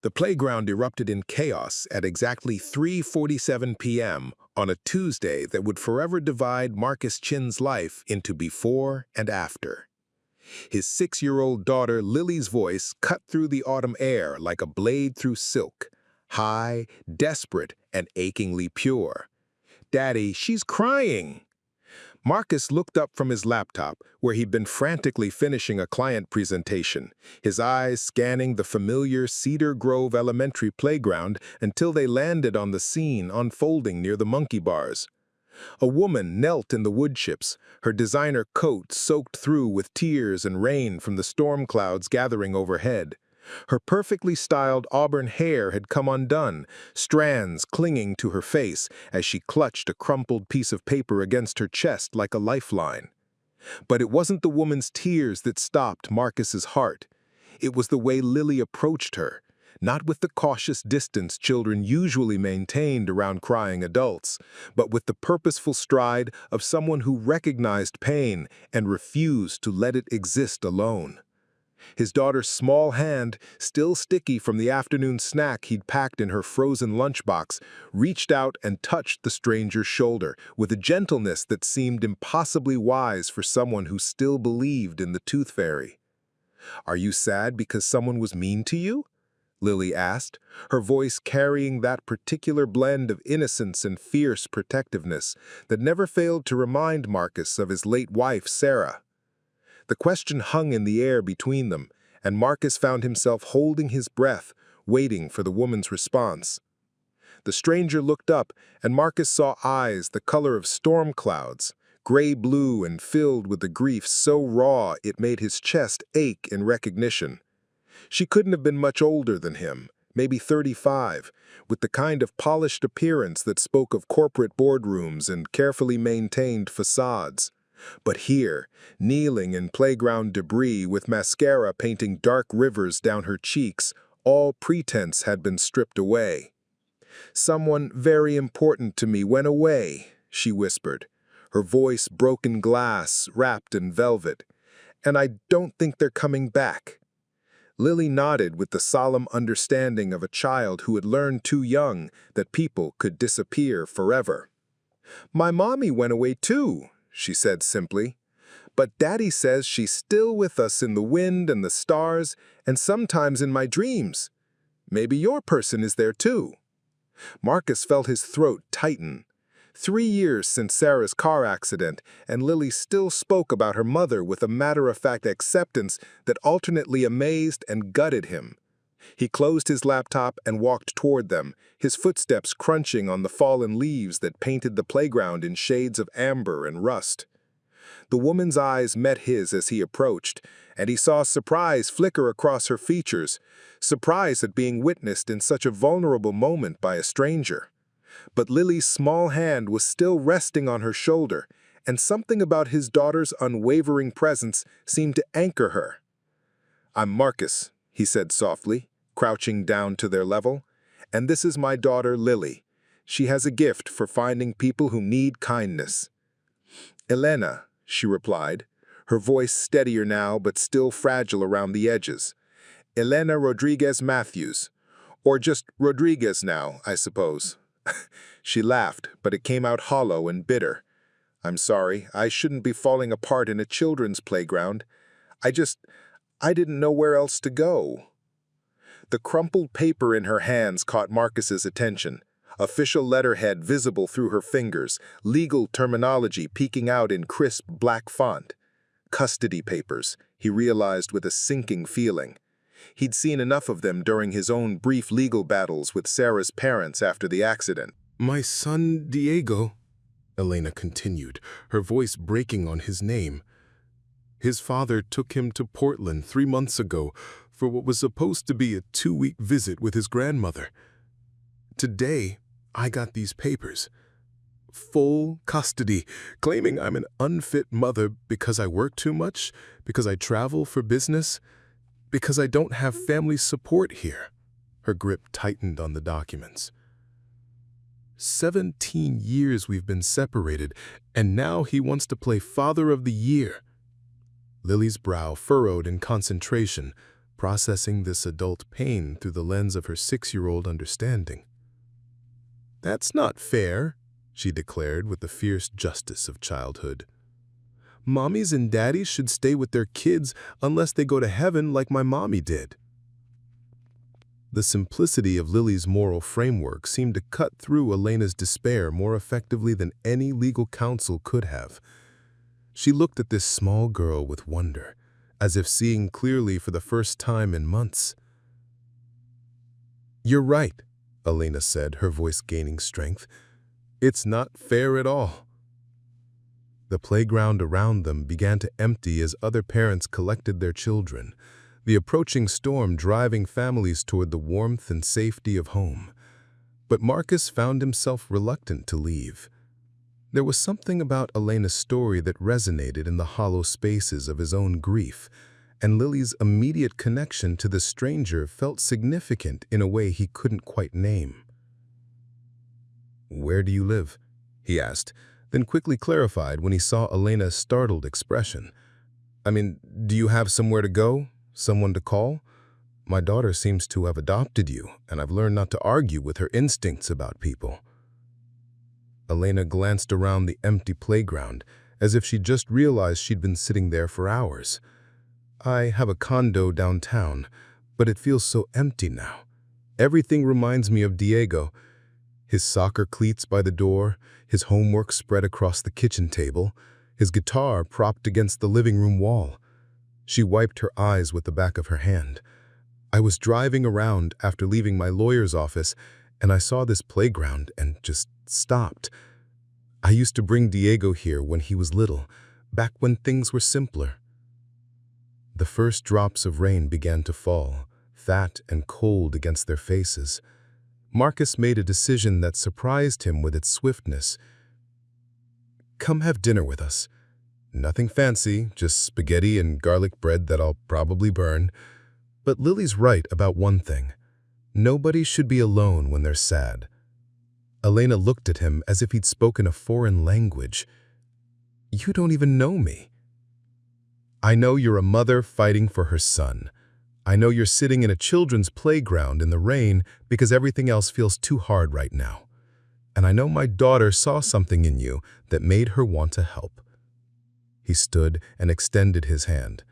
The playground erupted in chaos at exactly 3:47 p.m. on a Tuesday that would forever divide Marcus Chin's life into before and after. His 6-year-old daughter Lily's voice cut through the autumn air like a blade through silk, high, desperate, and achingly pure. "Daddy, she's crying!" Marcus looked up from his laptop, where he'd been frantically finishing a client presentation, his eyes scanning the familiar Cedar Grove Elementary playground until they landed on the scene unfolding near the monkey bars. A woman knelt in the wood chips, her designer coat soaked through with tears and rain from the storm clouds gathering overhead. Her perfectly styled auburn hair had come undone, strands clinging to her face as she clutched a crumpled piece of paper against her chest like a lifeline. But it wasn't the woman's tears that stopped Marcus's heart. It was the way Lily approached her, not with the cautious distance children usually maintained around crying adults, but with the purposeful stride of someone who recognized pain and refused to let it exist alone. His daughter's small hand, still sticky from the afternoon snack he'd packed in her frozen lunchbox, reached out and touched the stranger's shoulder with a gentleness that seemed impossibly wise for someone who still believed in the tooth fairy. "Are you sad because someone was mean to you?" Lily asked, her voice carrying that particular blend of innocence and fierce protectiveness that never failed to remind Marcus of his late wife, Sarah. The question hung in the air between them, and Marcus found himself holding his breath, waiting for the woman's response. The stranger looked up, and Marcus saw eyes the color of storm clouds, gray-blue and filled with a grief so raw it made his chest ache in recognition. She couldn't have been much older than him, maybe 35, with the kind of polished appearance that spoke of corporate boardrooms and carefully maintained facades. But here, kneeling in playground debris with mascara painting dark rivers down her cheeks, all pretense had been stripped away. "Someone very important to me went away," she whispered, her voice broken glass wrapped in velvet, "and I don't think they're coming back." Lily nodded with the solemn understanding of a child who had learned too young that people could disappear forever. "My mommy went away too," she said simply, "but Daddy says she's still with us in the wind and the stars and sometimes in my dreams. Maybe your person is there too." Marcus felt his throat tighten. 3 years since Sarah's car accident, and Lily still spoke about her mother with a matter-of-fact acceptance that alternately amazed and gutted him. He closed his laptop and walked toward them, his footsteps crunching on the fallen leaves that painted the playground in shades of amber and rust. The woman's eyes met his as he approached, and he saw surprise flicker across her features, surprise at being witnessed in such a vulnerable moment by a stranger. But Lily's small hand was still resting on her shoulder, and something about his daughter's unwavering presence seemed to anchor her. "I'm Marcus," he said softly, crouching down to their level, "and this is my daughter Lily. She has a gift for finding people who need kindness." "Elena," she replied, her voice steadier now but still fragile around the edges. "Elena Rodriguez-Matthews. Or just Rodriguez now, I suppose." She laughed, but it came out hollow and bitter. "I'm sorry, I shouldn't be falling apart in a children's playground. I didn't know where else to go." The crumpled paper in her hands caught Marcus's attention. Official letterhead visible through her fingers, legal terminology peeking out in crisp black font. Custody papers, he realized with a sinking feeling. He'd seen enough of them during his own brief legal battles with Sarah's parents after the accident. "My son Diego," Elena continued, her voice breaking on his name. "His father took him to Portland 3 months ago for what was supposed to be a 2-week visit with his grandmother. Today, I got these papers. Full custody, claiming I'm an unfit mother because I work too much, because I travel for business, because I don't have family support here." Her grip tightened on the documents. 17 years we've been separated, and now he wants to play Father of the Year. Lily's brow furrowed in concentration, processing this adult pain through the lens of her 6-year-old understanding. "That's not fair," she declared with the fierce justice of childhood. "Mommies and daddies should stay with their kids unless they go to heaven like my mommy did." The simplicity of Lily's moral framework seemed to cut through Elena's despair more effectively than any legal counsel could have. She looked at this small girl with wonder, as if seeing clearly for the first time in months. "You're right," Elena said, her voice gaining strength. "It's not fair at all." The playground around them began to empty as other parents collected their children, the approaching storm driving families toward the warmth and safety of home. But Marcus found himself reluctant to leave. There was something about Elena's story that resonated in the hollow spaces of his own grief, and Lily's immediate connection to the stranger felt significant in a way he couldn't quite name. "Where do you live?" he asked, then quickly clarified when he saw Elena's startled expression. "I mean, do you have somewhere to go? Someone to call? My daughter seems to have adopted you, and I've learned not to argue with her instincts about people." Elena glanced around the empty playground, as if she'd just realized she'd been sitting there for hours. "I have a condo downtown, but it feels so empty now. Everything reminds me of Diego. His soccer cleats by the door, his homework spread across the kitchen table, his guitar propped against the living room wall." She wiped her eyes with the back of her hand. "I was driving around after leaving my lawyer's office, and I saw this playground and just stopped. I used to bring Diego here when he was little, back when things were simpler." The first drops of rain began to fall, fat and cold against their faces. Marcus made a decision that surprised him with its swiftness. "Come have dinner with us. Nothing fancy, just spaghetti and garlic bread that I'll probably burn. But Lily's right about one thing. Nobody should be alone when they're sad." Elena looked at him as if he'd spoken a foreign language. "You don't even know me." "I know you're a mother fighting for her son. I know you're sitting in a children's playground in the rain because everything else feels too hard right now. And I know my daughter saw something in you that made her want to help." He stood and extended his hand.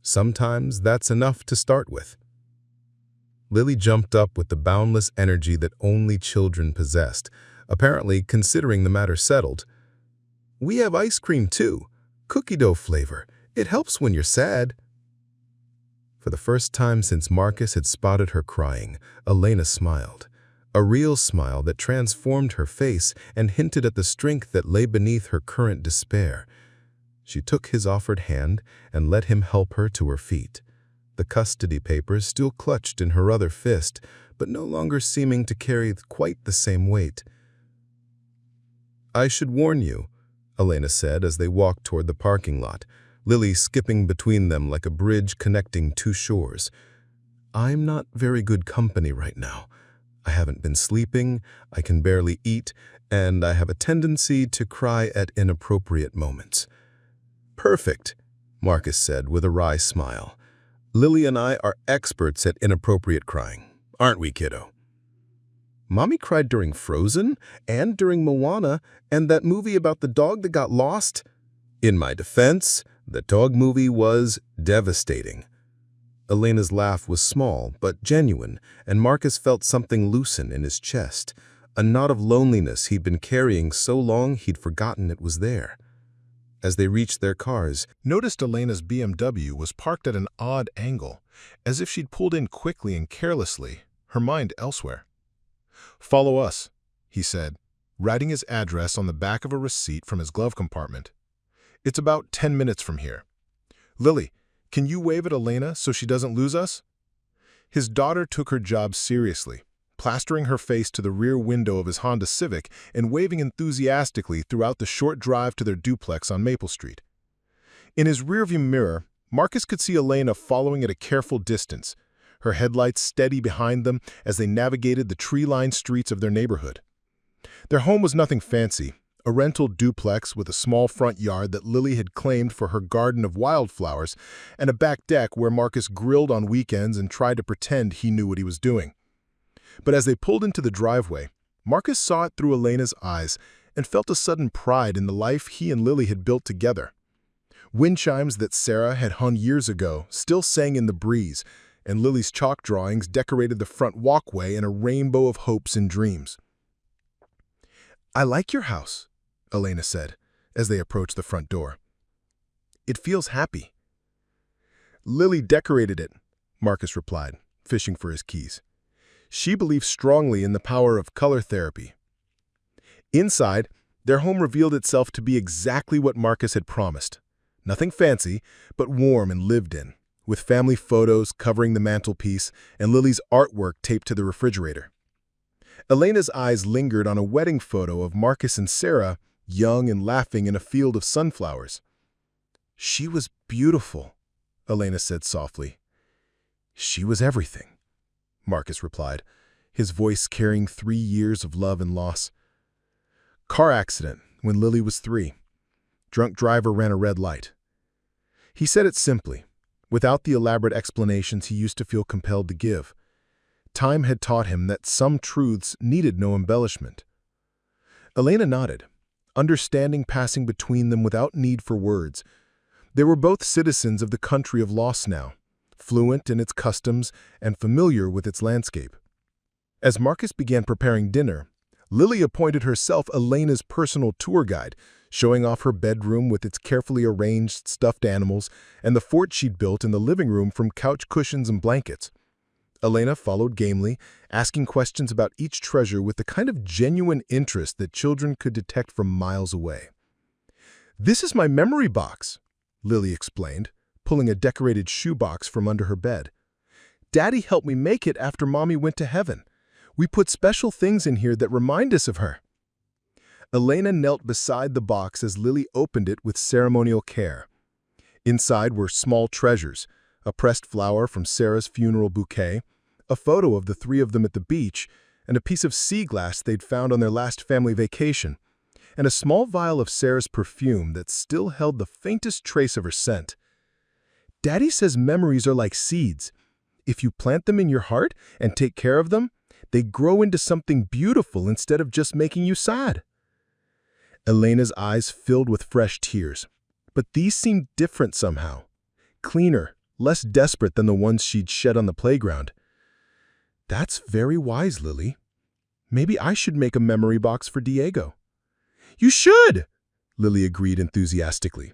"Sometimes that's enough to start with." Lily jumped up with the boundless energy that only children possessed, apparently considering the matter settled. "We have ice cream too, cookie dough flavor. It helps when you're sad." For the first time since Marcus had spotted her crying, Elena smiled. A real smile that transformed her face and hinted at the strength that lay beneath her current despair. She took his offered hand and let him help her to her feet, the custody papers still clutched in her other fist, but no longer seeming to carry quite the same weight. "I should warn you," Elena said as they walked toward the parking lot, Lily skipping between them like a bridge connecting two shores. "I'm not very good company right now. I haven't been sleeping, I can barely eat, and I have a tendency to cry at inappropriate moments." "Perfect," Marcus said with a wry smile. "Lily and I are experts at inappropriate crying, aren't we, kiddo?" "Mommy cried during Frozen and during Moana and that movie about the dog that got lost." "In my defense, the dog movie was devastating." Elena's laugh was small but genuine, and Marcus felt something loosen in his chest, a knot of loneliness he'd been carrying so long he'd forgotten it was there. As they reached their cars, noticed Elena's BMW was parked at an odd angle, as if she'd pulled in quickly and carelessly, her mind elsewhere. "Follow us," he said, writing his address on the back of a receipt from his glove compartment. "It's about 10 minutes from here. Lily, can you wave at Elena so she doesn't lose us?" His daughter took her job seriously, plastering her face to the rear window of his Honda Civic and waving enthusiastically throughout the short drive to their duplex on Maple Street. In his rearview mirror, Marcus could see Elena following at a careful distance, her headlights steady behind them as they navigated the tree-lined streets of their neighborhood. Their home was nothing fancy, a rental duplex with a small front yard that Lily had claimed for her garden of wildflowers, and a back deck where Marcus grilled on weekends and tried to pretend he knew what he was doing. But as they pulled into the driveway, Marcus saw it through Elena's eyes and felt a sudden pride in the life he and Lily had built together. Wind chimes that Sarah had hung years ago still sang in the breeze, and Lily's chalk drawings decorated the front walkway in a rainbow of hopes and dreams. "I like your house," Elena said, as they approached the front door. "It feels happy." "Lily decorated it," Marcus replied, fishing for his keys. She believed strongly in the power of color therapy. Inside, their home revealed itself to be exactly what Marcus had promised. Nothing fancy, but warm and lived in, with family photos covering the mantelpiece and Lily's artwork taped to the refrigerator. Elena's eyes lingered on a wedding photo of Marcus and Sarah, young and laughing in a field of sunflowers. "She was beautiful," Elena said softly. "She was everything," Marcus replied, his voice carrying 3 years of love and loss. "Car accident when Lily was 3. Drunk driver ran a red light." He said it simply, without the elaborate explanations he used to feel compelled to give. Time had taught him that some truths needed no embellishment. Elena nodded, understanding passing between them without need for words. They were both citizens of the country of loss now, fluent in its customs and familiar with its landscape. As Marcus began preparing dinner, Lily appointed herself Elena's personal tour guide, showing off her bedroom with its carefully arranged stuffed animals and the fort she'd built in the living room from couch cushions and blankets. Elena followed gamely, asking questions about each treasure with the kind of genuine interest that children could detect from miles away. "This is my memory box," Lily explained, pulling a decorated shoebox from under her bed. "Daddy helped me make it after Mommy went to heaven. We put special things in here that remind us of her." Elena knelt beside the box as Lily opened it with ceremonial care. Inside were small treasures, a pressed flower from Sarah's funeral bouquet, a photo of the 3 of them at the beach, and a piece of sea glass they'd found on their last family vacation, and a small vial of Sarah's perfume that still held the faintest trace of her scent. "Daddy says memories are like seeds. If you plant them in your heart and take care of them, they grow into something beautiful instead of just making you sad." Elena's eyes filled with fresh tears, but these seemed different somehow. Cleaner, less desperate than the ones she'd shed on the playground. "That's very wise, Lily. Maybe I should make a memory box for Diego." "You should," Lily agreed enthusiastically.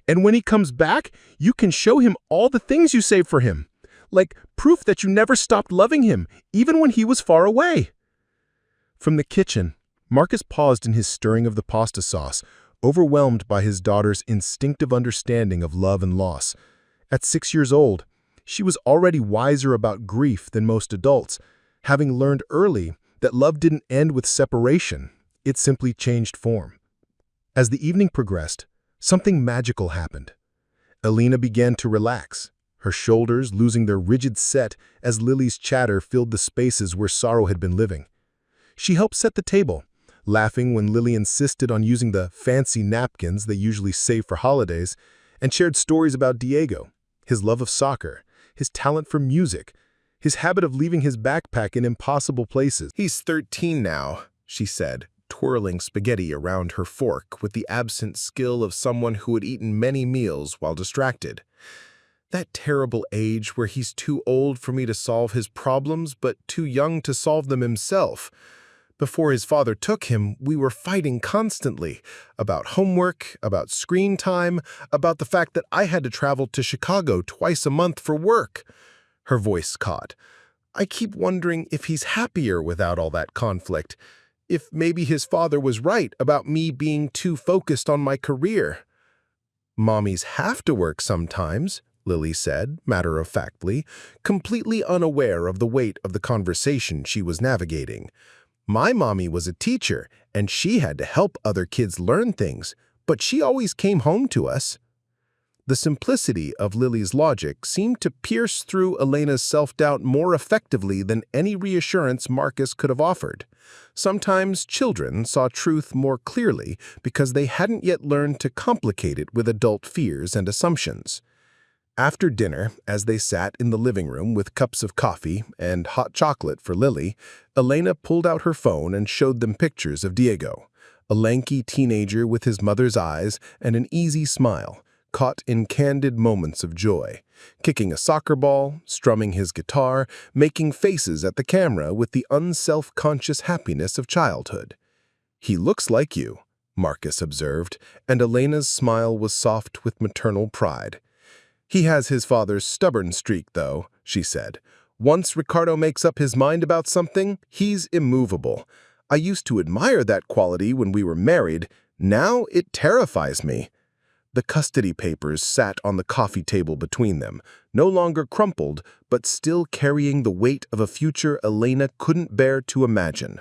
"And when he comes back, you can show him all the things you saved for him, like proof that you never stopped loving him, even when he was far away." From the kitchen, Marcus paused in his stirring of the pasta sauce, overwhelmed by his daughter's instinctive understanding of love and loss. At 6 years old, she was already wiser about grief than most adults, having learned early that love didn't end with separation, it simply changed form. As the evening progressed, something magical happened. Elena began to relax, her shoulders losing their rigid set as Lily's chatter filled the spaces where sorrow had been living. She helped set the table, laughing when Lily insisted on using the fancy napkins they usually save for holidays, and shared stories about Diego, his love of soccer, his talent for music, his habit of leaving his backpack in impossible places. "He's 13 now," she said, twirling spaghetti around her fork with the absent skill of someone who had eaten many meals while distracted. "That terrible age where he's too old for me to solve his problems but too young to solve them himself. Before his father took him, we were fighting constantly about homework, about screen time, about the fact that I had to travel to Chicago twice a month for work." Her voice caught. "I keep wondering if he's happier without all that conflict, if maybe his father was right about me being too focused on my career." "Mommies have to work sometimes," Lily said, matter-of-factly, completely unaware of the weight of the conversation she was navigating. "My mommy was a teacher, and she had to help other kids learn things, but she always came home to us." The simplicity of Lily's logic seemed to pierce through Elena's self-doubt more effectively than any reassurance Marcus could have offered. Sometimes children saw truth more clearly because they hadn't yet learned to complicate it with adult fears and assumptions. After dinner, as they sat in the living room with cups of coffee and hot chocolate for Lily, Elena pulled out her phone and showed them pictures of Diego, a lanky teenager with his mother's eyes and an easy smile, caught in candid moments of joy, kicking a soccer ball, strumming his guitar, making faces at the camera with the unself-conscious happiness of childhood. "He looks like you," Marcus observed, and Elena's smile was soft with maternal pride. "He has his father's stubborn streak, though," she said. "Once Ricardo makes up his mind about something, he's immovable. I used to admire that quality when we were married. Now it terrifies me." The custody papers sat on the coffee table between them, no longer crumpled, but still carrying the weight of a future Elena couldn't bear to imagine.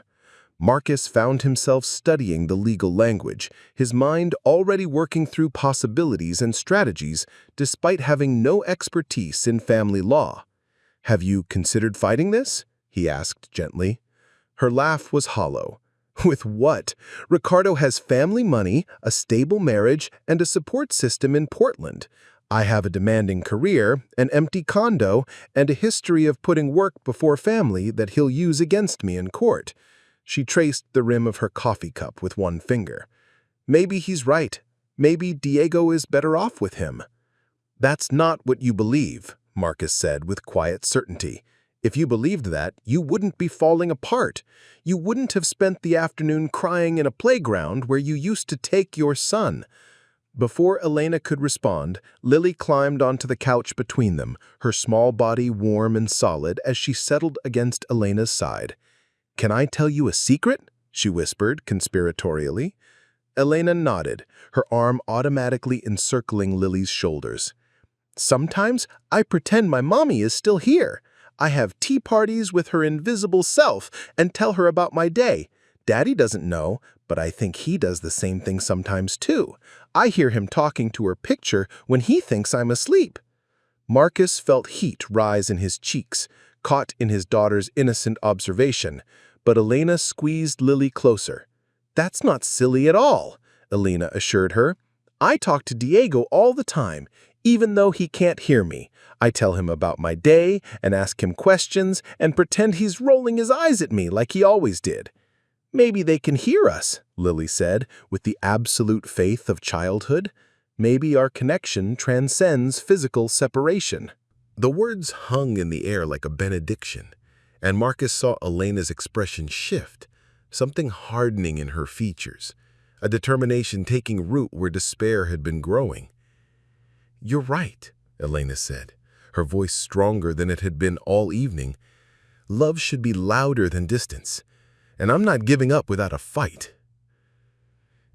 Marcus found himself studying the legal language, his mind already working through possibilities and strategies despite having no expertise in family law. "Have you considered fighting this?" he asked gently. Her laugh was hollow. "With what? Ricardo has family money, a stable marriage, and a support system in Portland. I have a demanding career, an empty condo, and a history of putting work before family that he'll use against me in court." She traced the rim of her coffee cup with one finger. "Maybe he's right. Maybe Diego is better off with him." "That's not what you believe," Marcus said with quiet certainty. "If you believed that, you wouldn't be falling apart. You wouldn't have spent the afternoon crying in a playground where you used to take your son." Before Elena could respond, Lily climbed onto the couch between them, her small body warm and solid as she settled against Elena's side. "Can I tell you a secret?" she whispered conspiratorially. Elena nodded, her arm automatically encircling Lily's shoulders. "Sometimes I pretend my mommy is still here. I have tea parties with her invisible self and tell her about my day. Daddy doesn't know, but I think he does the same thing sometimes too. I hear him talking to her picture when he thinks I'm asleep." Marcus felt heat rise in his cheeks, caught in his daughter's innocent observation, but Elena squeezed Lily closer. "That's not silly at all," Elena assured her. "I talk to Diego all the time, even though he can't hear me. I tell him about my day and ask him questions and pretend he's rolling his eyes at me like he always did." "Maybe they can hear us," Lily said, with the absolute faith of childhood. "Maybe our connection transcends physical separation." The words hung in the air like a benediction, and Marcus saw Elena's expression shift, something hardening in her features, a determination taking root where despair had been growing. "You're right," Elena said, her voice stronger than it had been all evening. "Love should be louder than distance, and I'm not giving up without a fight."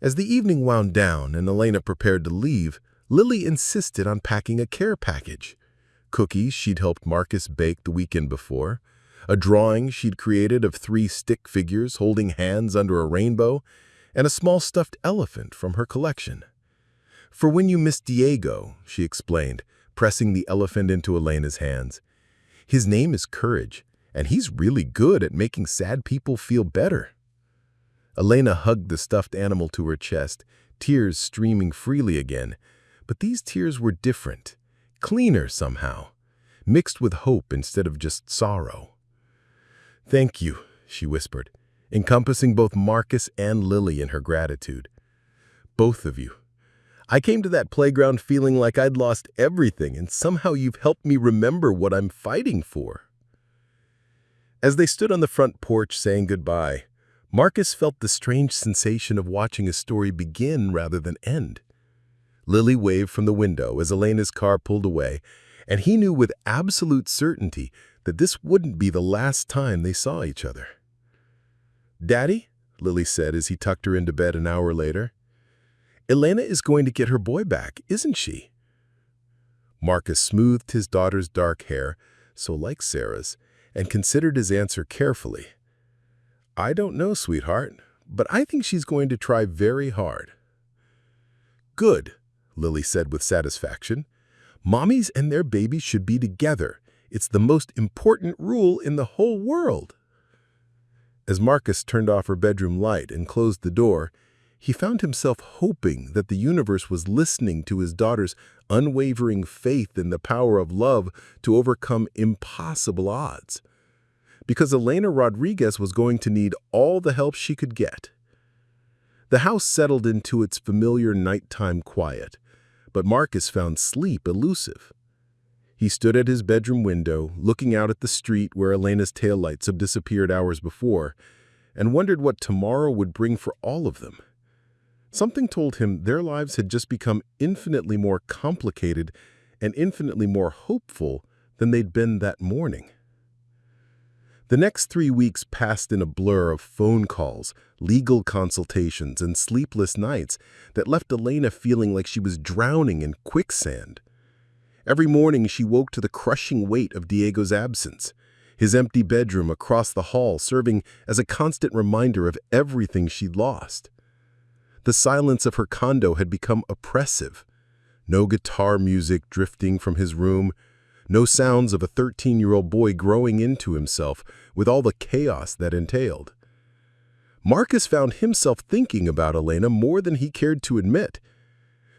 As the evening wound down and Elena prepared to leave, Lily insisted on packing a care package. Cookies she'd helped Marcus bake the weekend before, a drawing she'd created of 3 stick figures holding hands under a rainbow, and a small stuffed elephant from her collection. "For when you miss Diego," she explained, pressing the elephant into Elena's hands. "His name is Courage, and he's really good at making sad people feel better." Elena hugged the stuffed animal to her chest, tears streaming freely again. But these tears were different, cleaner somehow, mixed with hope instead of just sorrow. "Thank you," she whispered, encompassing both Marcus and Lily in her gratitude. "Both of you. I came to that playground feeling like I'd lost everything, and somehow you've helped me remember what I'm fighting for." As they stood on the front porch saying goodbye, Marcus felt the strange sensation of watching a story begin rather than end. Lily waved from the window as Elena's car pulled away, and he knew with absolute certainty that this wouldn't be the last time they saw each other. "Daddy," Lily said as he tucked her into bed an hour later, "Elena is going to get her boy back, isn't she?" Marcus smoothed his daughter's dark hair, so like Sarah's, and considered his answer carefully. "I don't know, sweetheart, but I think she's going to try very hard." "Good," Lily said with satisfaction. "Mommies and their babies should be together. It's the most important rule in the whole world." As Marcus turned off her bedroom light and closed the door, he found himself hoping that the universe was listening to his daughter's unwavering faith in the power of love to overcome impossible odds. Because Elena Rodriguez was going to need all the help she could get. The house settled into its familiar nighttime quiet, but Marcus found sleep elusive. He stood at his bedroom window, looking out at the street where Elena's taillights had disappeared hours before, and wondered what tomorrow would bring for all of them. Something told him their lives had just become infinitely more complicated and infinitely more hopeful than they'd been that morning. The next 3 weeks passed in a blur of phone calls, legal consultations, and sleepless nights that left Elena feeling like she was drowning in quicksand. Every morning she woke to the crushing weight of Diego's absence, his empty bedroom across the hall serving as a constant reminder of everything she'd lost. The silence of her condo had become oppressive. No guitar music drifting from his room, no sounds of a 13-year-old boy growing into himself with all the chaos that entailed. Marcus found himself thinking about Elena more than he cared to admit.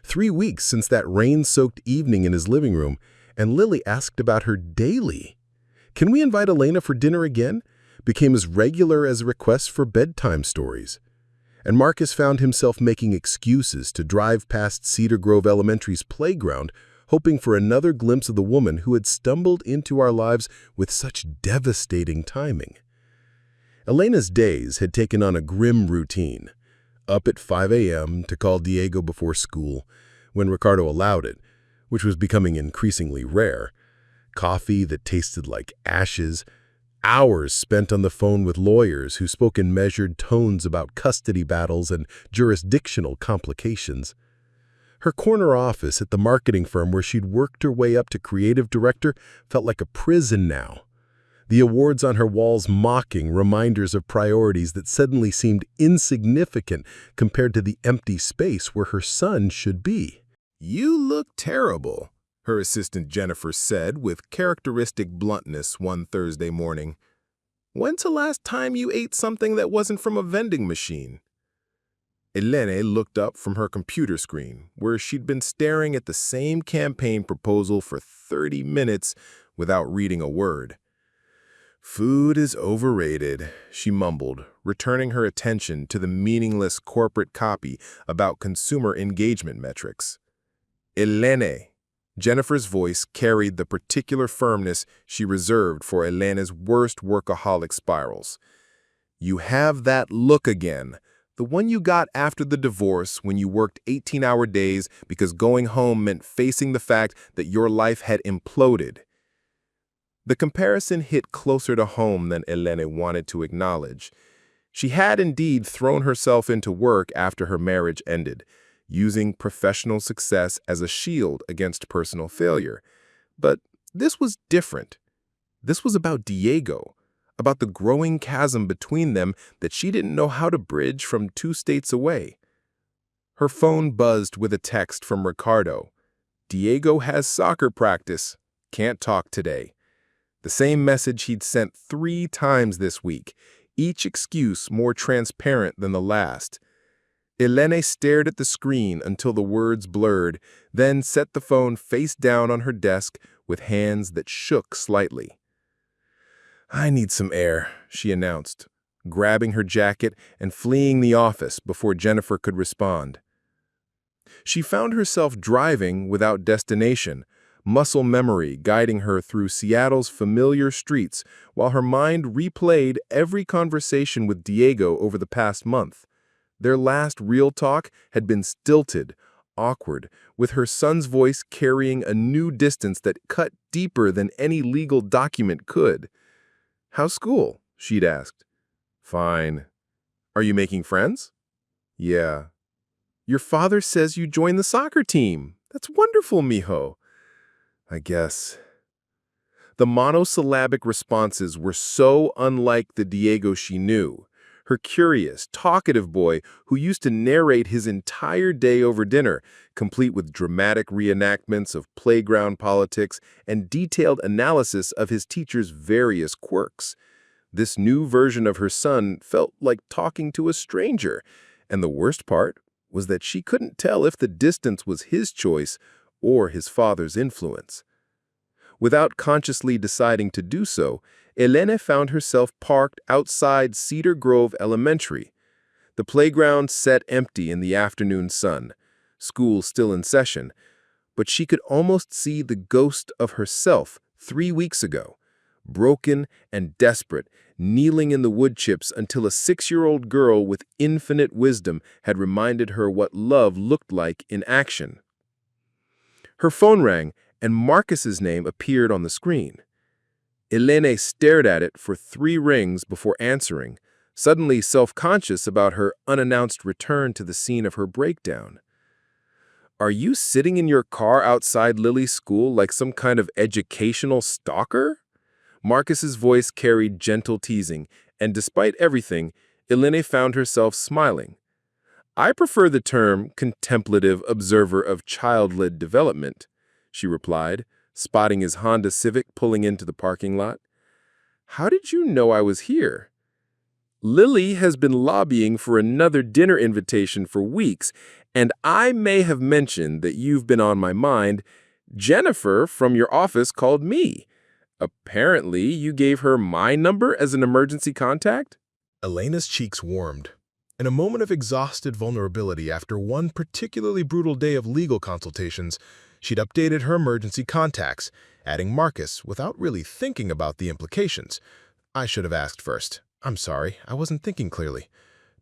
3 weeks since that rain-soaked evening in his living room, and Lily asked about her daily. "Can we invite Elena for dinner again?" became as regular as requests for bedtime stories. And Marcus found himself making excuses to drive past Cedar Grove Elementary's playground, hoping for another glimpse of the woman who had stumbled into our lives with such devastating timing. Elena's days had taken on a grim routine. Up at 5 a.m. to call Diego before school, when Ricardo allowed it, which was becoming increasingly rare. Coffee that tasted like ashes. Hours spent on the phone with lawyers who spoke in measured tones about custody battles and jurisdictional complications. Her corner office at the marketing firm where she'd worked her way up to creative director felt like a prison now. The awards on her walls mocking reminders of priorities that suddenly seemed insignificant compared to the empty space where her son should be. "You look terrible," her assistant Jennifer said with characteristic bluntness one Thursday morning. "When's the last time you ate something that wasn't from a vending machine?" Elena looked up from her computer screen, where she'd been staring at the same campaign proposal for 30 minutes without reading a word. "Food is overrated," she mumbled, returning her attention to the meaningless corporate copy about consumer engagement metrics. "Elena." Jennifer's voice carried the particular firmness she reserved for Elena's worst workaholic spirals. "You have that look again, the one you got after the divorce when you worked 18-hour days because going home meant facing the fact that your life had imploded." The comparison hit closer to home than Elena wanted to acknowledge. She had indeed thrown herself into work after her marriage ended, using professional success as a shield against personal failure. But this was different. This was about Diego, about the growing chasm between them that she didn't know how to bridge from 2 states away. Her phone buzzed with a text from Ricardo. "Diego has soccer practice. Can't talk today." The same message he'd sent 3 times this week, each excuse more transparent than the last. Elena stared at the screen until the words blurred, then set the phone face down on her desk with hands that shook slightly. "I need some air," she announced, grabbing her jacket and fleeing the office before Jennifer could respond. She found herself driving without destination, muscle memory guiding her through Seattle's familiar streets while her mind replayed every conversation with Diego over the past month. Their last real talk had been stilted, awkward, with her son's voice carrying a new distance that cut deeper than any legal document could. "How's school?" she'd asked. "Fine." "Are you making friends?" "Yeah." "Your father says you joined the soccer team. That's wonderful, mijo." "I guess." The monosyllabic responses were so unlike the Diego she knew. her curious, talkative boy who used to narrate his entire day over dinner, complete with dramatic reenactments of playground politics and detailed analysis of his teacher's various quirks. This new version of her son felt like talking to a stranger, and the worst part was that she couldn't tell if the distance was his choice or his father's influence. Without consciously deciding to do so, Elena found herself parked outside Cedar Grove Elementary. The playground sat empty in the afternoon sun, school still in session, but she could almost see the ghost of herself 3 weeks ago, broken and desperate, kneeling in the wood chips until a 6-year-old girl with infinite wisdom had reminded her what love looked like in action. Her phone rang, and Marcus's name appeared on the screen. Elena stared at it for 3 rings before answering, suddenly self-conscious about her unannounced return to the scene of her breakdown. "Are you sitting in your car outside Lily's school like some kind of educational stalker?" Marcus's voice carried gentle teasing, and despite everything, Elena found herself smiling. "I prefer the term contemplative observer of child-led development," she replied, spotting his Honda Civic pulling into the parking lot. "How did you know I was here?" "Lily has been lobbying for another dinner invitation for weeks, and I may have mentioned that you've been on my mind. Jennifer from your office called me. Apparently, you gave her my number as an emergency contact?" Elena's cheeks warmed. In a moment of exhausted vulnerability after one particularly brutal day of legal consultations, she'd updated her emergency contacts, adding Marcus without really thinking about the implications. "I should have asked first. I'm sorry, I wasn't thinking clearly."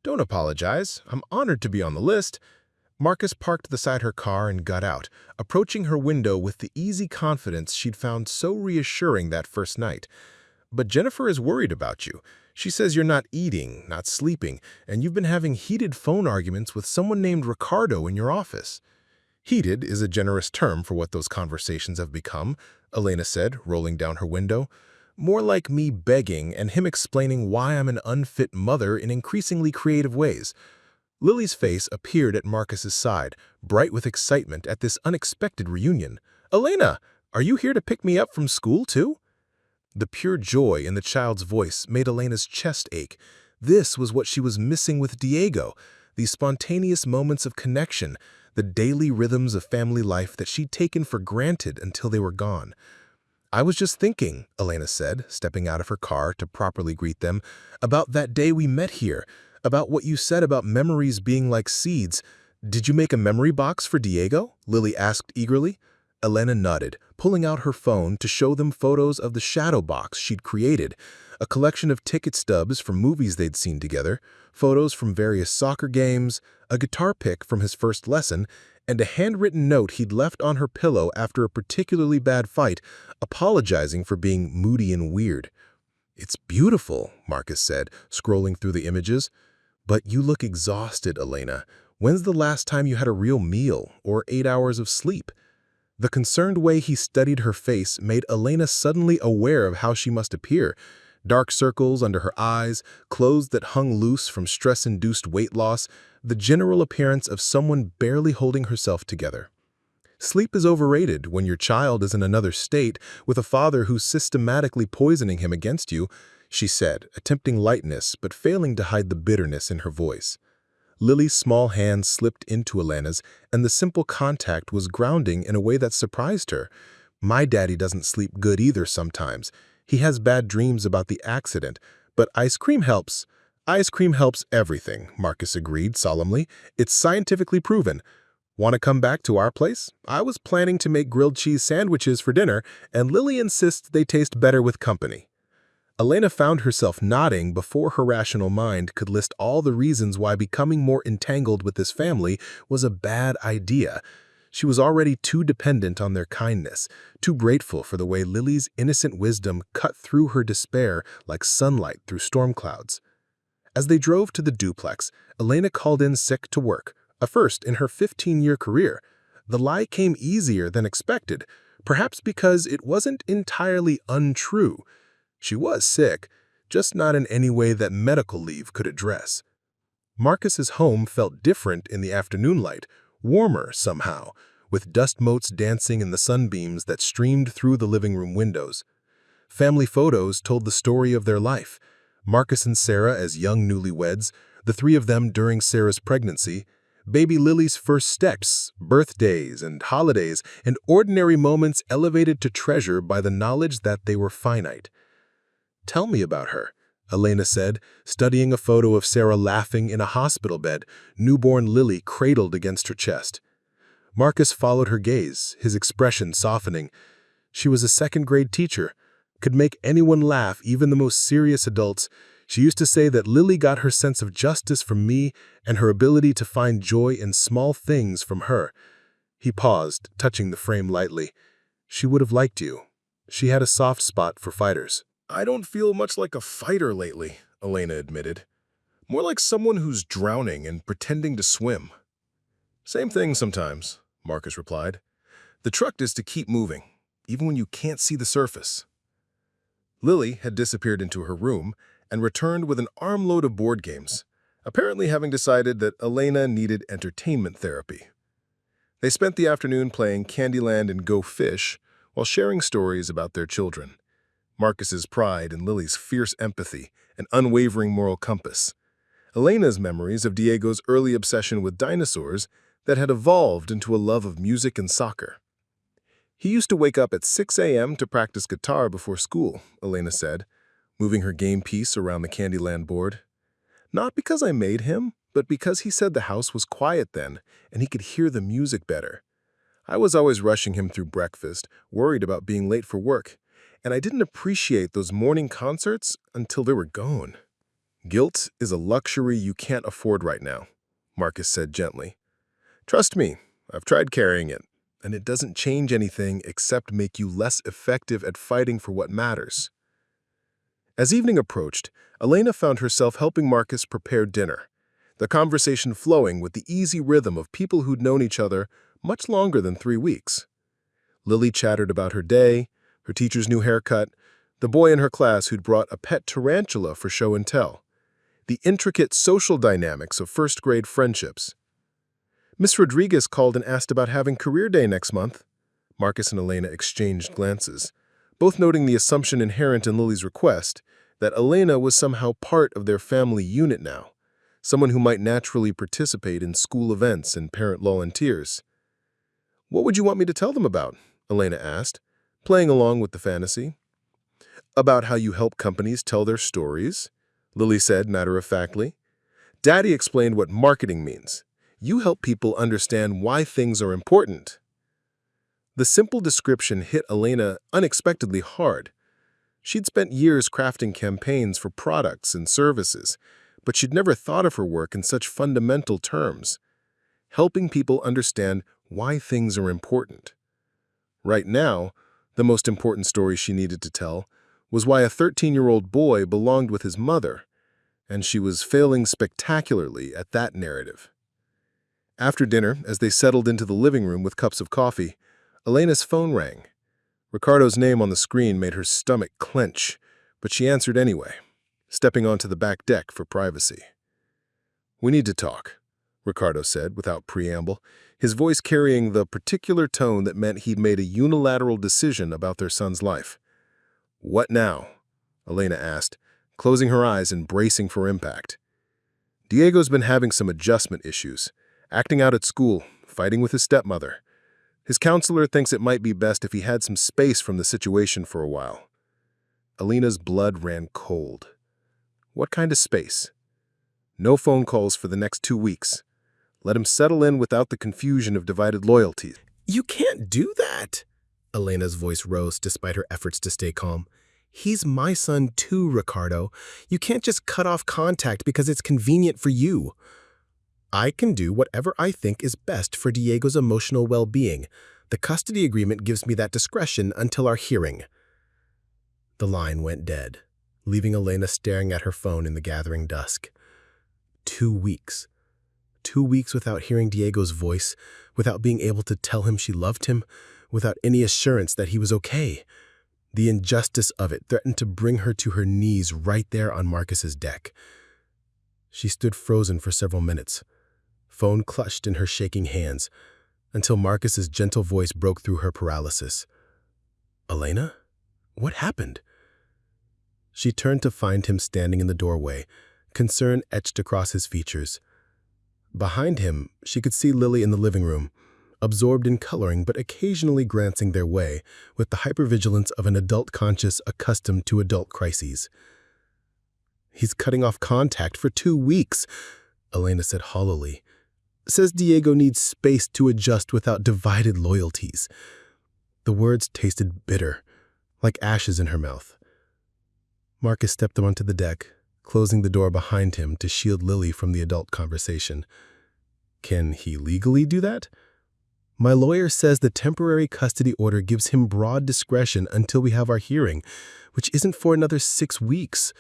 "Don't apologize. I'm honored to be on the list." Marcus parked beside her car and got out, approaching her window with the easy confidence she'd found so reassuring that first night. "But Jennifer is worried about you. She says you're not eating, not sleeping, and you've been having heated phone arguments with someone named Ricardo in your office." "Heated is a generous term for what those conversations have become," Elena said, rolling down her window. "More like me begging and him explaining why I'm an unfit mother in increasingly creative ways." Lily's face appeared at Marcus's side, bright with excitement at this unexpected reunion. "Elena, are you here to pick me up from school too?" The pure joy in the child's voice made Elena's chest ache. This was what she was missing with Diego, these spontaneous moments of connection, the daily rhythms of family life that she'd taken for granted until they were gone. "I was just thinking," Elena said, stepping out of her car to properly greet them, "about that day we met here, about what you said about memories being like seeds. Did you make a memory box for Diego?" Lily asked eagerly. Elena nodded, pulling out her phone to show them photos of the shadow box she'd created, a collection of ticket stubs from movies they'd seen together, photos from various soccer games, a guitar pick from his first lesson, and a handwritten note he'd left on her pillow after a particularly bad fight, apologizing for being moody and weird. "It's beautiful," Marcus said, scrolling through the images. "But you look exhausted, Elena. When's the last time you had a real meal or 8 hours of sleep?" The concerned way he studied her face made Elena suddenly aware of how she must appear. Dark circles under her eyes, clothes that hung loose from stress-induced weight loss, the general appearance of someone barely holding herself together. "Sleep is overrated when your child is in another state with a father who's systematically poisoning him against you," she said, attempting lightness but failing to hide the bitterness in her voice. Lily's small hand slipped into Elena's, and the simple contact was grounding in a way that surprised her. "My daddy doesn't sleep good either sometimes. He has bad dreams about the accident, but ice cream helps." "Ice cream helps everything," Marcus agreed solemnly. "It's scientifically proven. Want to come back to our place? I was planning to make grilled cheese sandwiches for dinner, and Lily insists they taste better with company." Elena found herself nodding before her rational mind could list all the reasons why becoming more entangled with this family was a bad idea. She was already too dependent on their kindness, too grateful for the way Lily's innocent wisdom cut through her despair like sunlight through storm clouds. As they drove to the duplex, Elena called in sick to work, a first in her 15-year career. The lie came easier than expected, perhaps because it wasn't entirely untrue. She was sick, just not in any way that medical leave could address. Marcus's home felt different in the afternoon light, warmer somehow, with dust motes dancing in the sunbeams that streamed through the living room windows. Family photos told the story of their life. Marcus and Sarah as young newlyweds, the three of them during Sarah's pregnancy, baby Lily's first steps, birthdays and holidays, and ordinary moments elevated to treasure by the knowledge that they were finite. "Tell me about her," Elena said, studying a photo of Sarah laughing in a hospital bed, newborn Lily cradled against her chest. Marcus followed her gaze, his expression softening. She was a second-grade teacher, could make anyone laugh, even the most serious adults. She used to say that Lily got her sense of justice from me and her ability to find joy in small things from her. He paused, touching the frame lightly. "She would have liked you. She had a soft spot for fighters." "I don't feel much like a fighter lately," Elena admitted. "More like someone who's drowning and pretending to swim." "Same thing sometimes," Marcus replied. "The trick is to keep moving, even when you can't see the surface." Lily had disappeared into her room and returned with an armload of board games, apparently having decided that Elena needed entertainment therapy. They spent the afternoon playing Candyland and Go Fish while sharing stories about their children. Marcus's pride and Lily's fierce empathy, an unwavering moral compass. Elena's memories of Diego's early obsession with dinosaurs that had evolved into a love of music and soccer. "He used to wake up at 6 a.m. to practice guitar before school," Elena said, moving her game piece around the Candyland board. "Not because I made him, but because he said the house was quiet then and he could hear the music better. I was always rushing him through breakfast, worried about being late for work, and I didn't appreciate those morning concerts until they were gone." "Guilt is a luxury you can't afford right now," Marcus said gently. "Trust me, I've tried carrying it, and it doesn't change anything except make you less effective at fighting for what matters." As evening approached, Elena found herself helping Marcus prepare dinner, the conversation flowing with the easy rhythm of people who'd known each other much longer than 3 weeks. Lily chattered about her day, her teacher's new haircut, the boy in her class who'd brought a pet tarantula for show and tell, the intricate social dynamics of first-grade friendships. Miss Rodriguez called and asked about having career day next month. Marcus and Elena exchanged glances, both noting the assumption inherent in Lily's request that Elena was somehow part of their family unit now, someone who might naturally participate in school events and parent volunteers. "What would you want me to tell them about?" Elena asked, playing along with the fantasy. "About how you help companies tell their stories," Lily said matter-of-factly. "Daddy explained what marketing means. You help people understand why things are important." The simple description hit Elena unexpectedly hard. She'd spent years crafting campaigns for products and services, but she'd never thought of her work in such fundamental terms, helping people understand why things are important. Right now, the most important story she needed to tell was why a 13-year-old boy belonged with his mother, and she was failing spectacularly at that narrative. After dinner, as they settled into the living room with cups of coffee, Elena's phone rang. Ricardo's name on the screen made her stomach clench, but she answered anyway, stepping onto the back deck for privacy. "We need to talk," Ricardo said without preamble, his voice carrying the particular tone that meant he'd made a unilateral decision about their son's life. "What now?" Elena asked, closing her eyes and bracing for impact. "Diego's been having some adjustment issues, acting out at school, fighting with his stepmother. His counselor thinks it might be best if he had some space from the situation for a while." Elena's blood ran cold. What kind of space? No phone calls for the next 2 weeks. Let him settle in without the confusion of divided loyalties. "You can't do that!" Elena's voice rose despite her efforts to stay calm. "He's my son too, Ricardo. You can't just cut off contact because it's convenient for you. I can do whatever I think is best for Diego's emotional well-being. The custody agreement gives me that discretion until our hearing." The line went dead, leaving Elena staring at her phone in the gathering dusk. 2 weeks. 2 weeks without hearing Diego's voice, without being able to tell him she loved him, without any assurance that he was okay. The injustice of it threatened to bring her to her knees right there on Marcus's deck. She stood frozen for several minutes, phone clutched in her shaking hands, until Marcus's gentle voice broke through her paralysis. "Elena? What happened?" She turned to find him standing in the doorway, concern etched across his features. Behind him, she could see Lily in the living room, absorbed in coloring but occasionally glancing their way with the hypervigilance of an adult conscious accustomed to adult crises. "He's cutting off contact for 2 weeks," Elena said hollowly. "Says Diego needs space to adjust without divided loyalties." The words tasted bitter, like ashes in her mouth. Marcus stepped onto the deck, closing the door behind him to shield Lily from the adult conversation. "Can he legally do that?" "My lawyer says the temporary custody order gives him broad discretion until we have our hearing, which isn't for another 6 weeks.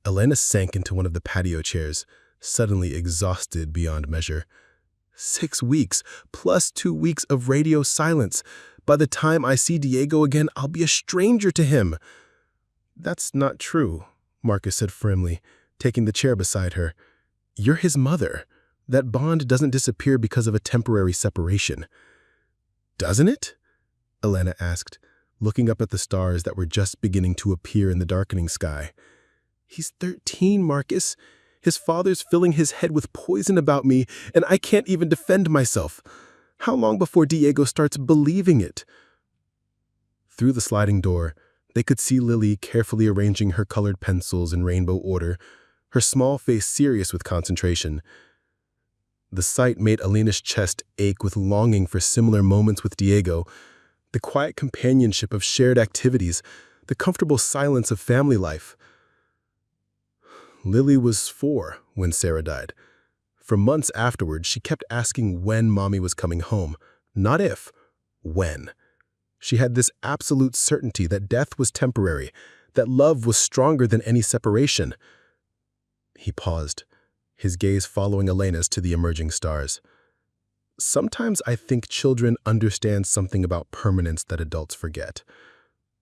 Elena sank into one of the patio chairs, suddenly exhausted beyond measure. 6 weeks, plus 2 weeks of radio silence. By the time I see Diego again, I'll be a stranger to him." "That's not true," Marcus said firmly, taking the chair beside her. "You're his mother. That bond doesn't disappear because of a temporary separation." "Doesn't it?" Elena asked, looking up at the stars that were just beginning to appear in the darkening sky. "He's 13, Marcus. His father's filling his head with poison about me, and I can't even defend myself. How long before Diego starts believing it?" Through the sliding door, they could see Lily carefully arranging her colored pencils in rainbow order, her small face serious with concentration. The sight made Elena's chest ache with longing for similar moments with Diego, the quiet companionship of shared activities, the comfortable silence of family life. Lily was 4 when Sarah died. For months afterward, she kept asking when Mommy was coming home, not if, when. She had this absolute certainty that death was temporary, that love was stronger than any separation. He paused, his gaze following Elena's to the emerging stars. "Sometimes I think children understand something about permanence that adults forget.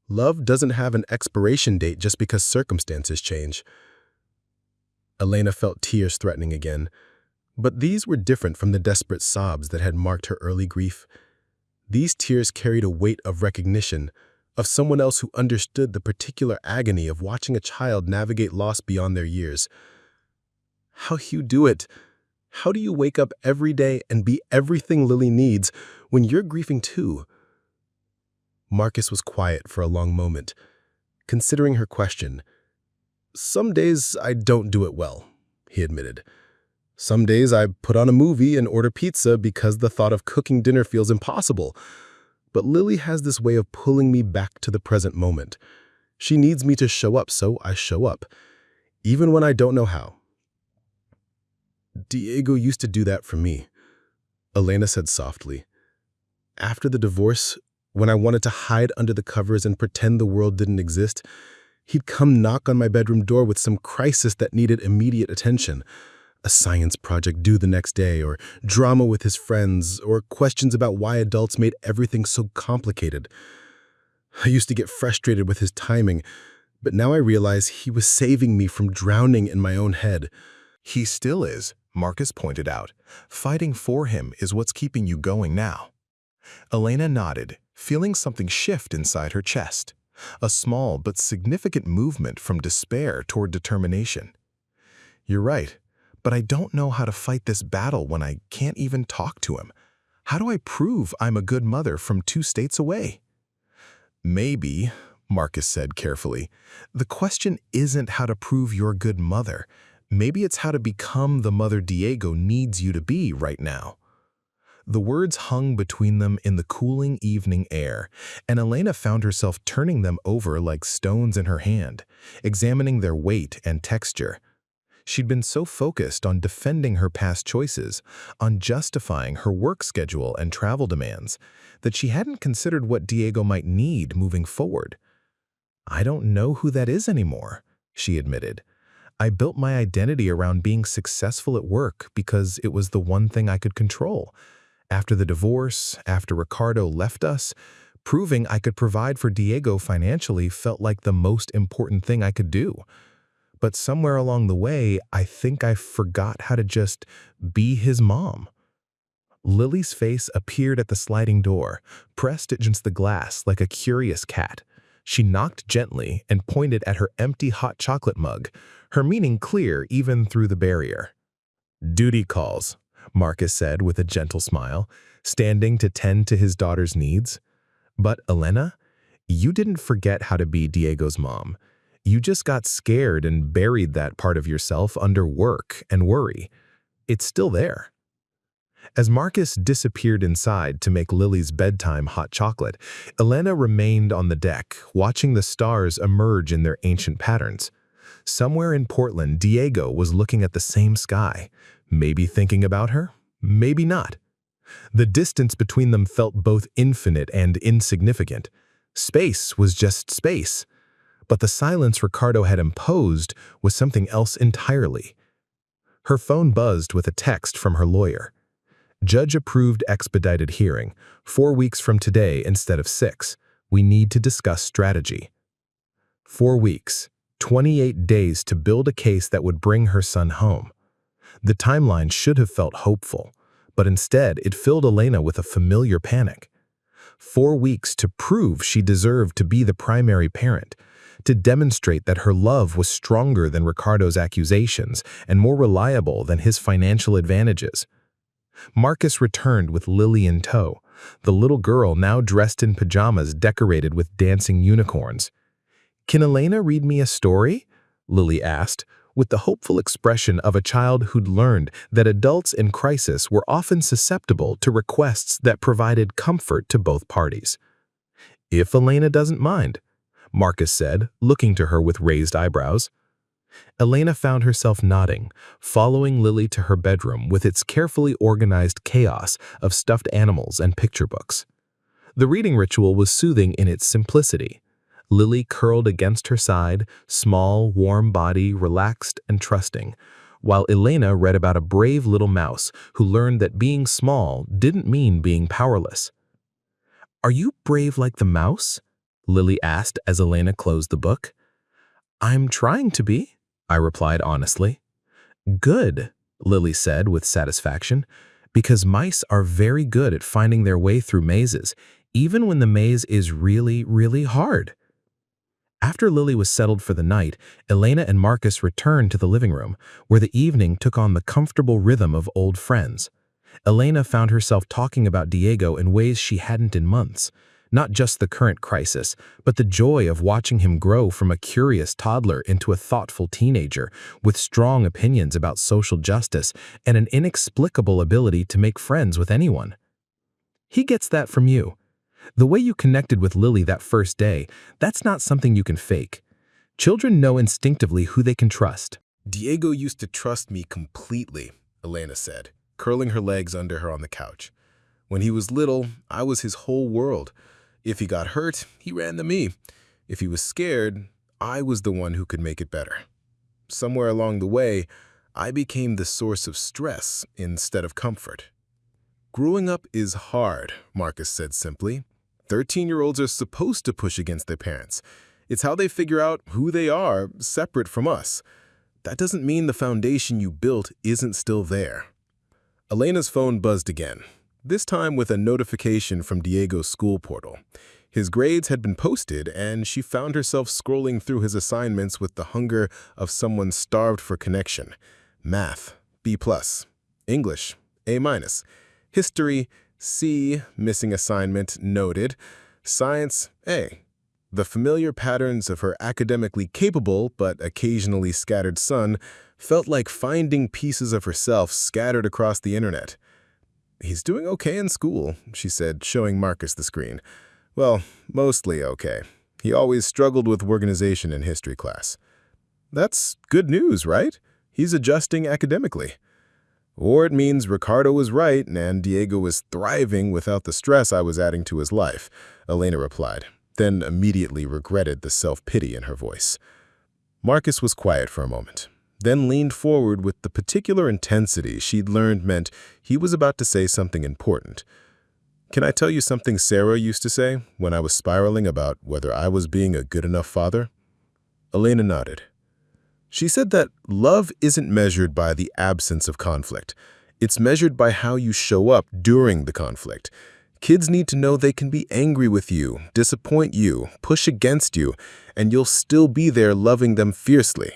Love doesn't have an expiration date just because circumstances change." Elena felt tears threatening again, but these were different from the desperate sobs that had marked her early grief. These tears carried a weight of recognition, of someone else who understood the particular agony of watching a child navigate loss beyond their years. "How you do it? How do you wake up every day and be everything Lily needs when you're grieving too?" Marcus was quiet for a long moment, considering her question. "Some days I don't do it well," he admitted. "Some days I put on a movie and order pizza because the thought of cooking dinner feels impossible. But Lily has this way of pulling me back to the present moment. She needs me to show up, so I show up, even when I don't know how." "Diego used to do that for me," Elena said softly. "After the divorce, when I wanted to hide under the covers and pretend the world didn't exist, he'd come knock on my bedroom door with some crisis that needed immediate attention. A science project due the next day, or drama with his friends, or questions about why adults made everything so complicated. I used to get frustrated with his timing, but now I realize he was saving me from drowning in my own head." He still is, Marcus pointed out. Fighting for him is what's keeping you going now. Elena nodded, feeling something shift inside her chest. A small but significant movement from despair toward determination. "You're right, but I don't know how to fight this battle when I can't even talk to him. How do I prove I'm a good mother from 2 states away?" "Maybe," Marcus said carefully, "the question isn't how to prove you're a good mother. Maybe it's how to become the mother Diego needs you to be right now." The words hung between them in the cooling evening air, and Elena found herself turning them over like stones in her hand, examining their weight and texture. She'd been so focused on defending her past choices, on justifying her work schedule and travel demands, that she hadn't considered what Diego might need moving forward. "I don't know who that is anymore," she admitted. "I built my identity around being successful at work because it was the one thing I could control. After the divorce, after Ricardo left us, Proving I could provide for Diego financially felt like the most important thing I could do. But somewhere along the way, I think I forgot how to just be his mom. Lily's face appeared at the sliding door, pressed against the glass like a curious cat. She knocked gently and pointed at her empty hot chocolate mug, her meaning clear even through the barrier. "Duty calls," Marcus said with a gentle smile, standing to tend to his daughter's needs. "But, Elena, you didn't forget how to be Diego's mom. You just got scared and buried that part of yourself under work and worry. It's still there." As Marcus disappeared inside to make Lily's bedtime hot chocolate, Elena remained on the deck, watching the stars emerge in their ancient patterns. Somewhere in Portland, Diego was looking at the same sky, maybe thinking about her, maybe not. The distance between them felt both infinite and insignificant. Space was just space. But the silence Ricardo had imposed was something else entirely. Her phone buzzed with a text from her lawyer. "Judge-approved expedited hearing, 4 weeks from today instead of 6. We need to discuss strategy." 4 weeks, 28 days to build a case that would bring her son home. The timeline should have felt hopeful, but instead it filled Elena with a familiar panic. 4 weeks to prove she deserved to be the primary parent, to demonstrate that her love was stronger than Ricardo's accusations and more reliable than his financial advantages. Marcus returned with Lily in tow, the little girl now dressed in pajamas decorated with dancing unicorns. "Can Elena read me a story?" Lily asked, with the hopeful expression of a child who'd learned that adults in crisis were often susceptible to requests that provided comfort to both parties. "If Elena doesn't mind," Marcus said, looking to her with raised eyebrows. Elena found herself nodding, following Lily to her bedroom with its carefully organized chaos of stuffed animals and picture books. The reading ritual was soothing in its simplicity. Lily curled against her side, small, warm body, relaxed and trusting, while Elena read about a brave little mouse who learned that being small didn't mean being powerless. "Are you brave like the mouse?" Lily asked as Elena closed the book. "I'm trying to be," I replied honestly. "Good," Lily said with satisfaction, "because mice are very good at finding their way through mazes, even when the maze is really, really hard." After Lily was settled for the night, Elena and Marcus returned to the living room, where the evening took on the comfortable rhythm of old friends. Elena found herself talking about Diego in ways she hadn't in months. Not just the current crisis, but the joy of watching him grow from a curious toddler into a thoughtful teenager with strong opinions about social justice and an inexplicable ability to make friends with anyone. "He gets that from you. The way you connected with Lily that first day, that's not something you can fake. Children know instinctively who they can trust." "Diego used to trust me completely," Elena said, curling her legs under her on the couch. "When he was little, I was his whole world. If he got hurt, he ran to me. If he was scared, I was the one who could make it better. Somewhere along the way, I became the source of stress instead of comfort." "Growing up is hard," Marcus said simply. 13-year-olds are supposed to push against their parents. It's how they figure out who they are, separate from us. That doesn't mean the foundation you built isn't still there." Elena's phone buzzed again, this time with a notification from Diego's school portal. His grades had been posted, and she found herself scrolling through his assignments with the hunger of someone starved for connection. Math, B+. English, A-. History, C, missing assignment, noted. Science, A. The familiar patterns of her academically capable but occasionally scattered son felt like finding pieces of herself scattered across the internet. "He's doing okay in school," she said, showing Marcus the screen. "Well, mostly okay. He always struggled with organization in history class." "That's good news, right? He's adjusting academically." "Or it means Ricardo was right and Diego is thriving without the stress I was adding to his life," Elena replied, then immediately regretted the self-pity in her voice. Marcus was quiet for a moment, then leaned forward with the particular intensity she'd learned meant he was about to say something important. Can I tell you something Sarah used to say when I was spiraling about whether I was being a good enough father? Elena nodded. She said that love isn't measured by the absence of conflict. It's measured by how you show up during the conflict. Kids need to know they can be angry with you, disappoint you, push against you, and you'll still be there loving them fiercely.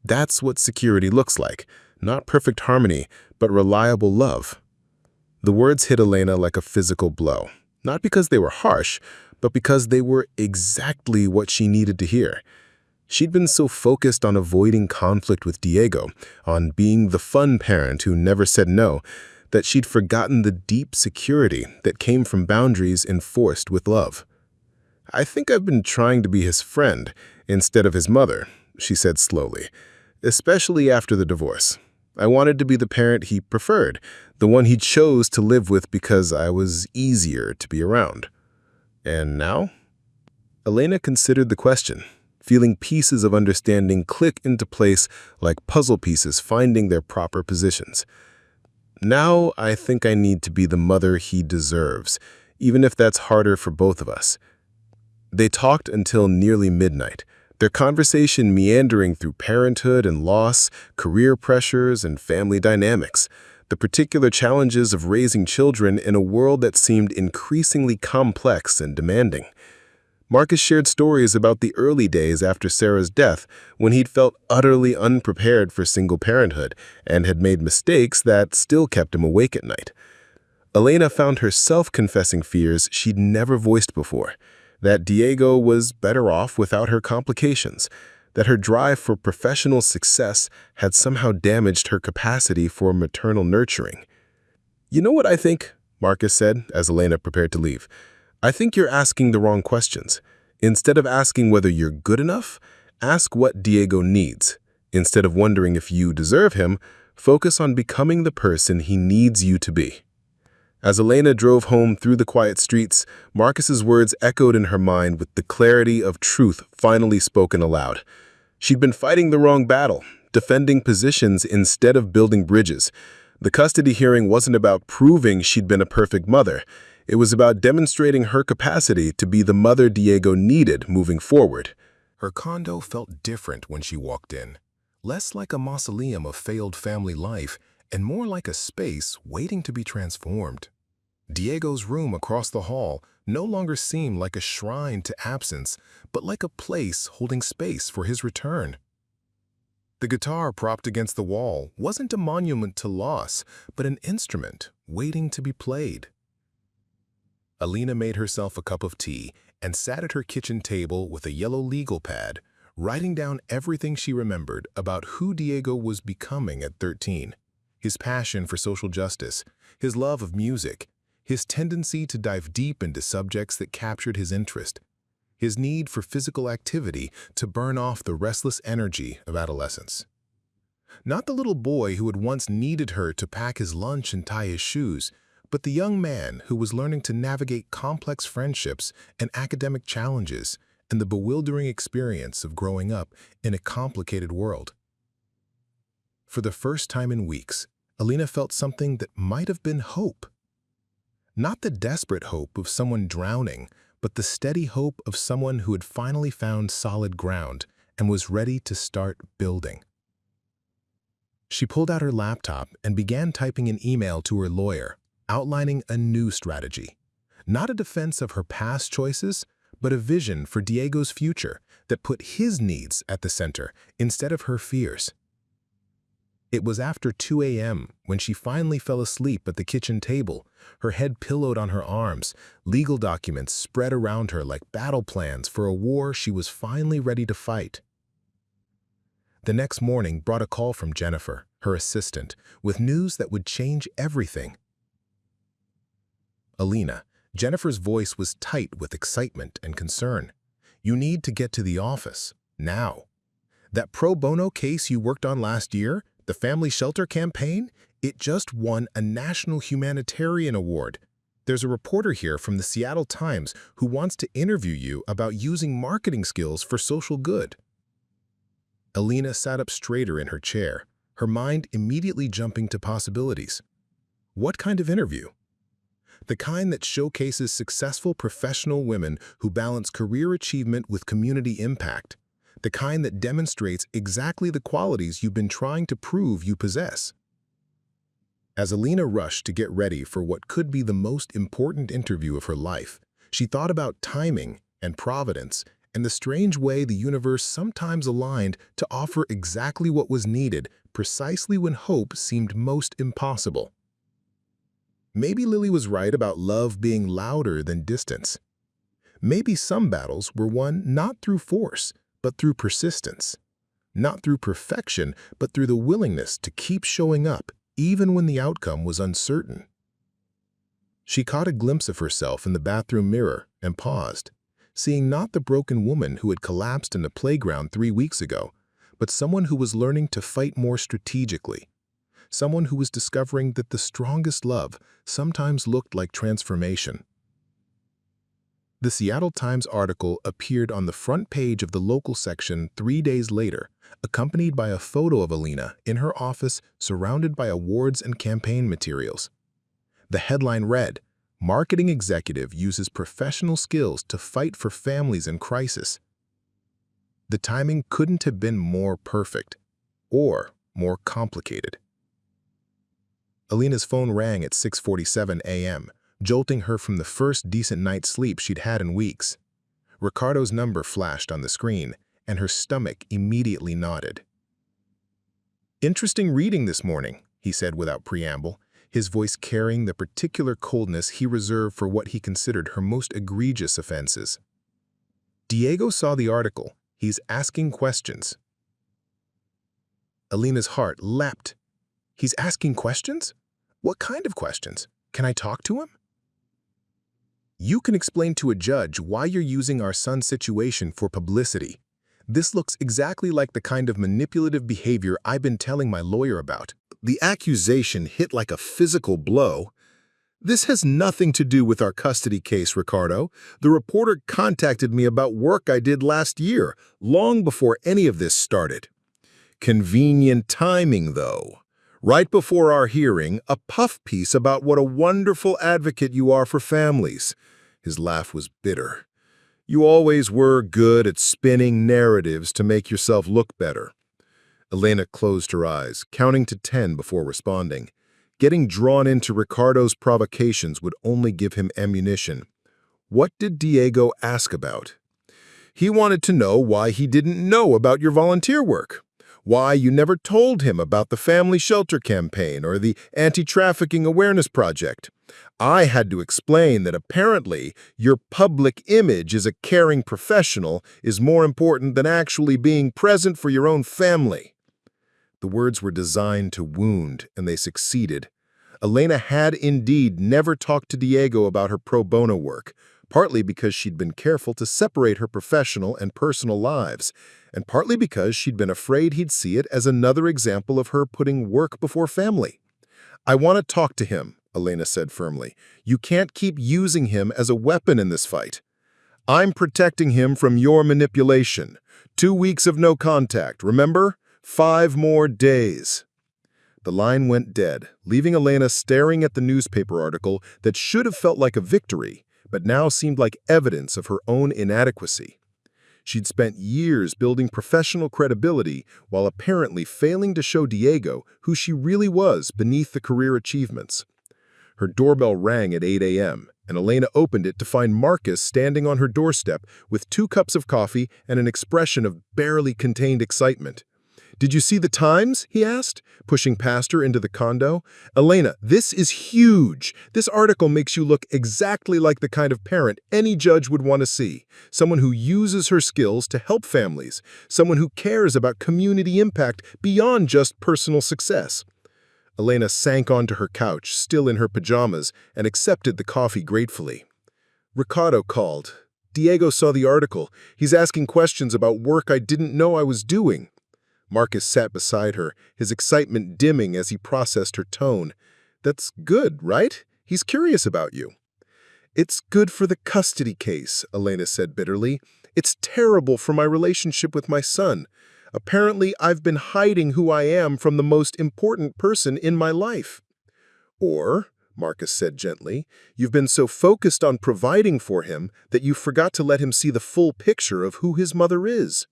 That's what security looks like. Not perfect harmony, but reliable love. The words hit Elena like a physical blow, not because they were harsh, but because they were exactly what she needed to hear. She'd been so focused on avoiding conflict with Diego, on being the fun parent who never said no, that she'd forgotten the deep security that came from boundaries enforced with love. "I think I've been trying to be his friend instead of his mother," she said slowly, "especially after the divorce. I wanted to be the parent he preferred, the one he chose to live with because I was easier to be around. And now?" Elena considered the question, feeling pieces of understanding click into place like puzzle pieces finding their proper positions. "Now I think I need to be the mother he deserves, even if that's harder for both of us." They talked until nearly midnight, their conversation meandering through parenthood and loss, career pressures, and family dynamics, the particular challenges of raising children in a world that seemed increasingly complex and demanding. Marcus shared stories about the early days after Sarah's death, when he'd felt utterly unprepared for single parenthood and had made mistakes that still kept him awake at night. Elena found herself confessing fears she'd never voiced before, that Diego was better off without her complications, that her drive for professional success had somehow damaged her capacity for maternal nurturing. "You know what I think?" Marcus said as Elena prepared to leave. "I think you're asking the wrong questions. Instead of asking whether you're good enough, ask what Diego needs. Instead of wondering if you deserve him, focus on becoming the person he needs you to be." As Elena drove home through the quiet streets, Marcus's words echoed in her mind with the clarity of truth finally spoken aloud. She'd been fighting the wrong battle, defending positions instead of building bridges. The custody hearing wasn't about proving she'd been a perfect mother. It was about demonstrating her capacity to be the mother Diego needed moving forward. Her condo felt different when she walked in, less like a mausoleum of failed family life and more like a space waiting to be transformed. Diego's room across the hall no longer seemed like a shrine to absence, but like a place holding space for his return. The guitar propped against the wall wasn't a monument to loss, but an instrument waiting to be played. Elena made herself a cup of tea and sat at her kitchen table with a yellow legal pad, writing down everything she remembered about who Diego was becoming at 13. His passion for social justice, his love of music, his tendency to dive deep into subjects that captured his interest, his need for physical activity to burn off the restless energy of adolescence. Not the little boy who had once needed her to pack his lunch and tie his shoes, but the young man who was learning to navigate complex friendships and academic challenges and the bewildering experience of growing up in a complicated world. For the first time in weeks, Elena felt something that might have been hope. Not the desperate hope of someone drowning, but the steady hope of someone who had finally found solid ground and was ready to start building. She pulled out her laptop and began typing an email to her lawyer, outlining a new strategy. Not a defense of her past choices, but a vision for Diego's future that put his needs at the center instead of her fears. It was after 2 a.m. when she finally fell asleep at the kitchen table, her head pillowed on her arms, legal documents spread around her like battle plans for a war she was finally ready to fight. The next morning brought a call from Jennifer, her assistant, with news that would change everything. "Elena," Jennifer's voice was tight with excitement and concern. "You need to get to the office, now. That pro bono case you worked on last year, the Family Shelter campaign, it just won a National Humanitarian Award. There's a reporter here from the Seattle Times who wants to interview you about using marketing skills for social good." Elena sat up straighter in her chair, her mind immediately jumping to possibilities. What kind of interview? the kind that showcases successful professional women who balance career achievement with community impact, the kind that demonstrates exactly the qualities you've been trying to prove you possess. As Elena rushed to get ready for what could be the most important interview of her life, she thought about timing and providence and the strange way the universe sometimes aligned to offer exactly what was needed precisely when hope seemed most impossible. Maybe Lily was right about love being louder than distance. Maybe some battles were won not through force, but through persistence. Not through perfection, but through the willingness to keep showing up, even when the outcome was uncertain. She caught a glimpse of herself in the bathroom mirror and paused, seeing not the broken woman who had collapsed in the playground 3 weeks ago, but someone who was learning to fight more strategically. Someone who was discovering that the strongest love sometimes looked like transformation. The Seattle Times article appeared on the front page of the local section 3 days later, accompanied by a photo of Elena in her office surrounded by awards and campaign materials. The headline read, "Marketing Executive Uses Professional Skills to Fight for Families in Crisis." The timing couldn't have been more perfect or more complicated. Elena's phone rang at 6:47 a.m., jolting her from the first decent night's sleep she'd had in weeks. Ricardo's number flashed on the screen, and her stomach immediately knotted. "Interesting reading this morning," he said without preamble, his voice carrying the particular coldness he reserved for what he considered her most egregious offenses. "Diego saw the article. He's asking questions." Elena's heart leapt. "He's asking questions? What kind of questions? Can I talk to him?" "You can explain to a judge why you're using our son's situation for publicity. This looks exactly like the kind of manipulative behavior I've been telling my lawyer about." The accusation hit like a physical blow. "This has nothing to do with our custody case, Ricardo. The reporter contacted me about work I did last year, long before any of this started." Convenient timing, though. Right before our hearing, a puff piece about what a wonderful advocate you are for families. His laugh was bitter. "You always were good at spinning narratives to make yourself look better." Elena closed her eyes, counting to 10 before responding. Getting drawn into Ricardo's provocations would only give him ammunition. What did Diego ask about? He wanted to know why he didn't know about your volunteer work. Why you never told him about the family shelter campaign or the anti-trafficking awareness project. I had to explain that apparently your public image as a caring professional is more important than actually being present for your own family. The words were designed to wound, and they succeeded. Elena had indeed never talked to Diego about her pro bono work, partly because she'd been careful to separate her professional and personal lives, and partly because she'd been afraid he'd see it as another example of her putting work before family. "I want to talk to him," Elena said firmly. "You can't keep using him as a weapon in this fight. I'm protecting him from your manipulation. 2 weeks of no contact, remember? 5 more days." The line went dead, leaving Elena staring at the newspaper article that should have felt like a victory, but now seemed like evidence of her own inadequacy. She'd spent years building professional credibility while apparently failing to show Diego who she really was beneath the career achievements. Her doorbell rang at 8 a.m., and Elena opened it to find Marcus standing on her doorstep with 2 cups of coffee and an expression of barely contained excitement. "Did you see the Times?" he asked, pushing past her into the condo. "Elena, this is huge. This article makes you look exactly like the kind of parent any judge would want to see. Someone who uses her skills to help families. Someone who cares about community impact beyond just personal success." Elena sank onto her couch, still in her pajamas, and accepted the coffee gratefully. "Ricardo called. Diego saw the article. He's asking questions about work I didn't know I was doing." Marcus sat beside her, his excitement dimming as he processed her tone. "That's good, right? He's curious about you." "It's good for the custody case," Elena said bitterly. "It's terrible for my relationship with my son. Apparently, I've been hiding who I am from the most important person in my life." Or Marcus said gently. "You've been so focused on providing for him that you forgot to let him see the full picture of who his mother is."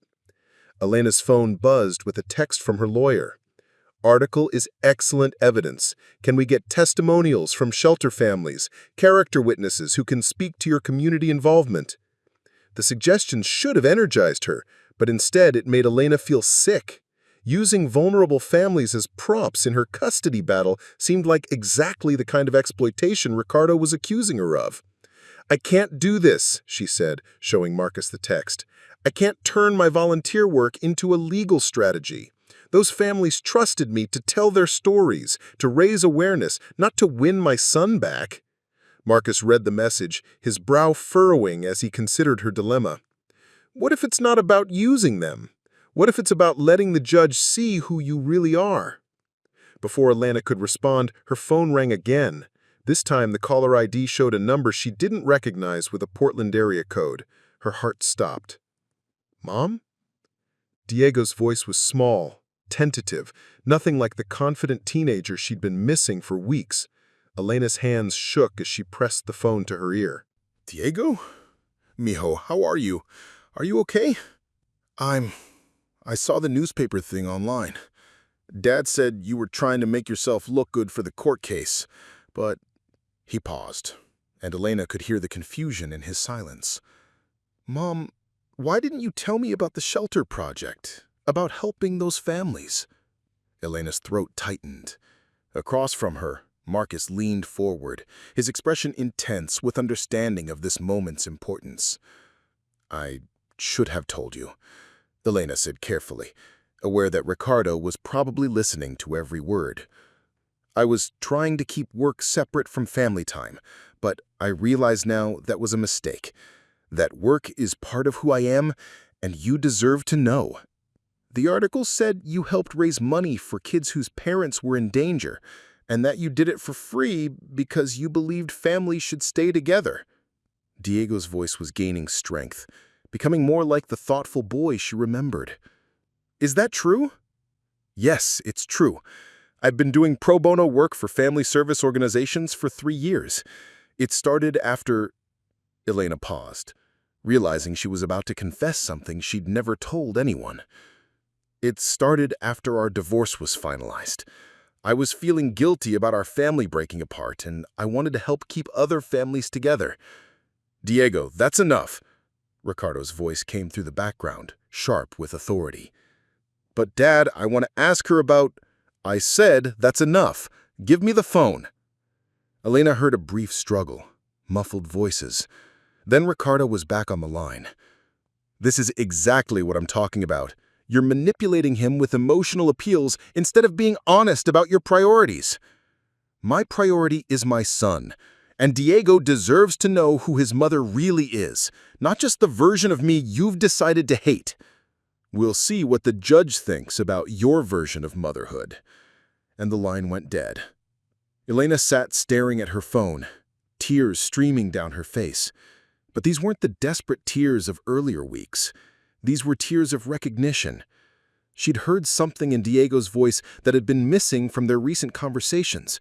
Elena's phone buzzed with a text from her lawyer. "Article is excellent evidence. Can we get testimonials from shelter families, character witnesses who can speak to your community involvement?" The suggestion should have energized her, but instead it made Elena feel sick. Using vulnerable families as props in her custody battle seemed like exactly the kind of exploitation Ricardo was accusing her of. "I can't do this," she said, showing Marcus the text. "I can't turn my volunteer work into a legal strategy. Those families trusted me to tell their stories, to raise awareness, not to win my son back." Marcus read the message, his brow furrowing as he considered her dilemma. What if it's not about using them? What if it's about letting the judge see who you really are? Before Elena could respond, her phone rang again. This time, the caller ID showed a number she didn't recognize with a Portland area code. Her heart stopped. "Mom?" Diego's voice was small, tentative, nothing like the confident teenager she'd been missing for weeks. Elena's hands shook as she pressed the phone to her ear. Diego? Mijo, how are you? Are you okay? I saw the newspaper thing online. Dad said you were trying to make yourself look good for the court case, but he paused, and Elena could hear the confusion in his silence. Mom, why didn't you tell me about the shelter project, about helping those families? Elena's throat tightened. Across from her, Marcus leaned forward, his expression intense with understanding of this moment's importance. I should have told you, Elena said carefully, aware that Ricardo was probably listening to every word. I was trying to keep work separate from family time, but I realize now that was a mistake. That work is part of who I am, and you deserve to know. The article said you helped raise money for kids whose parents were in danger, and that you did it for free because you believed families should stay together. Diego's voice was gaining strength, becoming more like the thoughtful boy she remembered. Is that true? Yes, it's true. I've been doing pro bono work for family service organizations for 3 years. It started after... Elena paused, realizing she was about to confess something she'd never told anyone. It started after our divorce was finalized. I was feeling guilty about our family breaking apart, and I wanted to help keep other families together. Diego, that's enough. Ricardo's voice came through the background, sharp with authority. But Dad, I want to ask her about... I said, that's enough. Give me the phone. Elena heard a brief struggle, muffled voices. Then Ricardo was back on the line. This is exactly what I'm talking about. You're manipulating him with emotional appeals instead of being honest about your priorities. My priority is my son, and Diego deserves to know who his mother really is, not just the version of me you've decided to hate. We'll see what the judge thinks about your version of motherhood. And the line went dead. Elena sat staring at her phone, tears streaming down her face. But these weren't the desperate tears of earlier weeks. These were tears of recognition. She'd heard something in Diego's voice that had been missing from their recent conversations.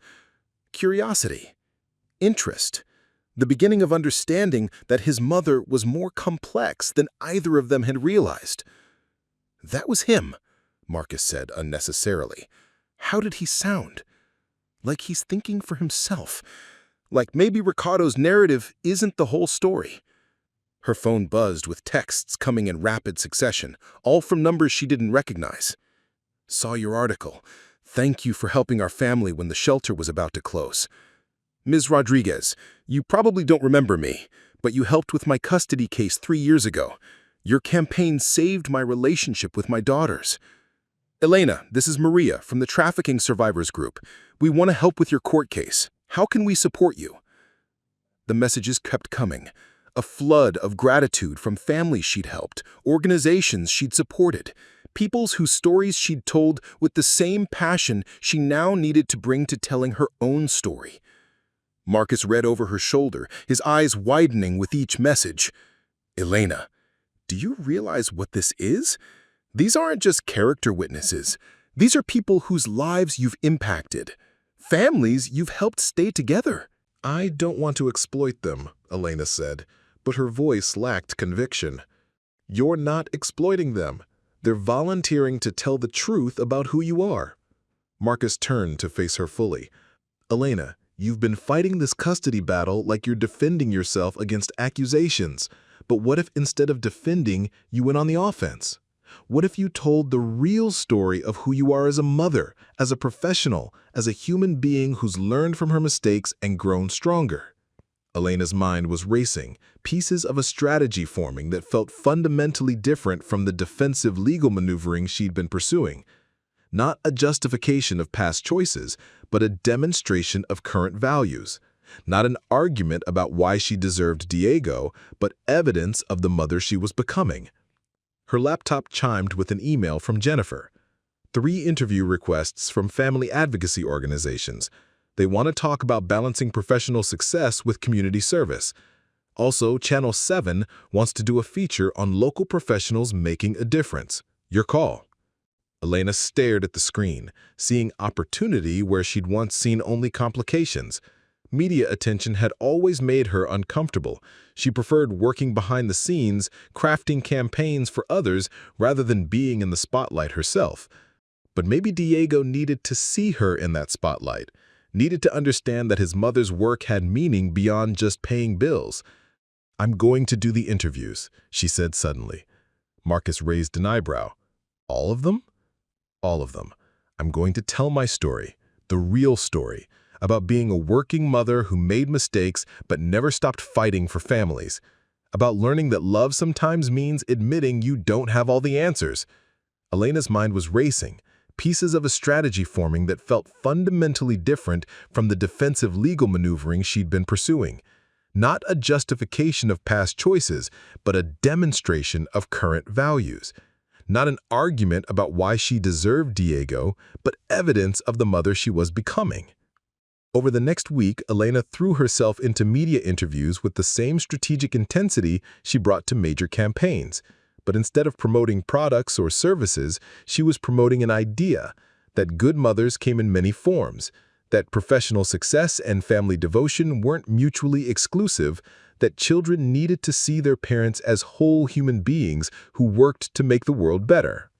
Curiosity. Interest. The beginning of understanding that his mother was more complex than either of them had realized. That was him, Marcus said unnecessarily. How did he sound? Like he's thinking for himself. Like maybe Ricardo's narrative isn't the whole story. Her phone buzzed with texts coming in rapid succession, all from numbers she didn't recognize. Saw your article. Thank you for helping our family when the shelter was about to close. Ms. Rodriguez, you probably don't remember me, but you helped with my custody case 3 years ago. Your campaign saved my relationship with my daughters. Elena, this is Maria from the Trafficking Survivors Group. We want to help with your court case. How can we support you? The messages kept coming. A flood of gratitude from families she'd helped, organizations she'd supported, peoples whose stories she'd told with the same passion she now needed to bring to telling her own story. Marcus read over her shoulder, his eyes widening with each message. Elena, do you realize what this is? These aren't just character witnesses. These are people whose lives you've impacted. Families you've helped stay together. I don't want to exploit them, Elena said, but her voice lacked conviction. You're not exploiting them. They're volunteering to tell the truth about who you are. Marcus turned to face her fully. Elena, you've been fighting this custody battle like you're defending yourself against accusations. But what if instead of defending, you went on the offense? What if you told the real story of who you are as a mother, as a professional, as a human being who's learned from her mistakes and grown stronger? Elena's mind was racing, pieces of a strategy forming that felt fundamentally different from the defensive legal maneuvering she'd been pursuing. Not a justification of past choices, but a demonstration of current values. Not an argument about why she deserved Diego, but evidence of the mother she was becoming. Her laptop chimed with an email from Jennifer. 3 interview requests from family advocacy organizations. They want to talk about balancing professional success with community service. Also, Channel 7 wants to do a feature on local professionals making a difference. Your call. Elena stared at the screen, seeing opportunity where she'd once seen only complications. Media attention had always made her uncomfortable. She preferred working behind the scenes, crafting campaigns for others rather than being in the spotlight herself. But maybe Diego needed to see her in that spotlight, needed to understand that his mother's work had meaning beyond just paying bills. I'm going to do the interviews, she said suddenly. Marcus raised an eyebrow. All of them? All of them. I'm going to tell my story, the real story, about being a working mother who made mistakes but never stopped fighting for families, about learning that love sometimes means admitting you don't have all the answers. Elena's mind was racing, pieces of a strategy forming that felt fundamentally different from the defensive legal maneuvering she'd been pursuing. Not a justification of past choices, but a demonstration of current values. Not an argument about why she deserved Diego, but evidence of the mother she was becoming. Over the next week, Elena threw herself into media interviews with the same strategic intensity she brought to major campaigns. But instead of promoting products or services, she was promoting an idea that good mothers came in many forms, that professional success and family devotion weren't mutually exclusive, that children needed to see their parents as whole human beings who worked to make the world better.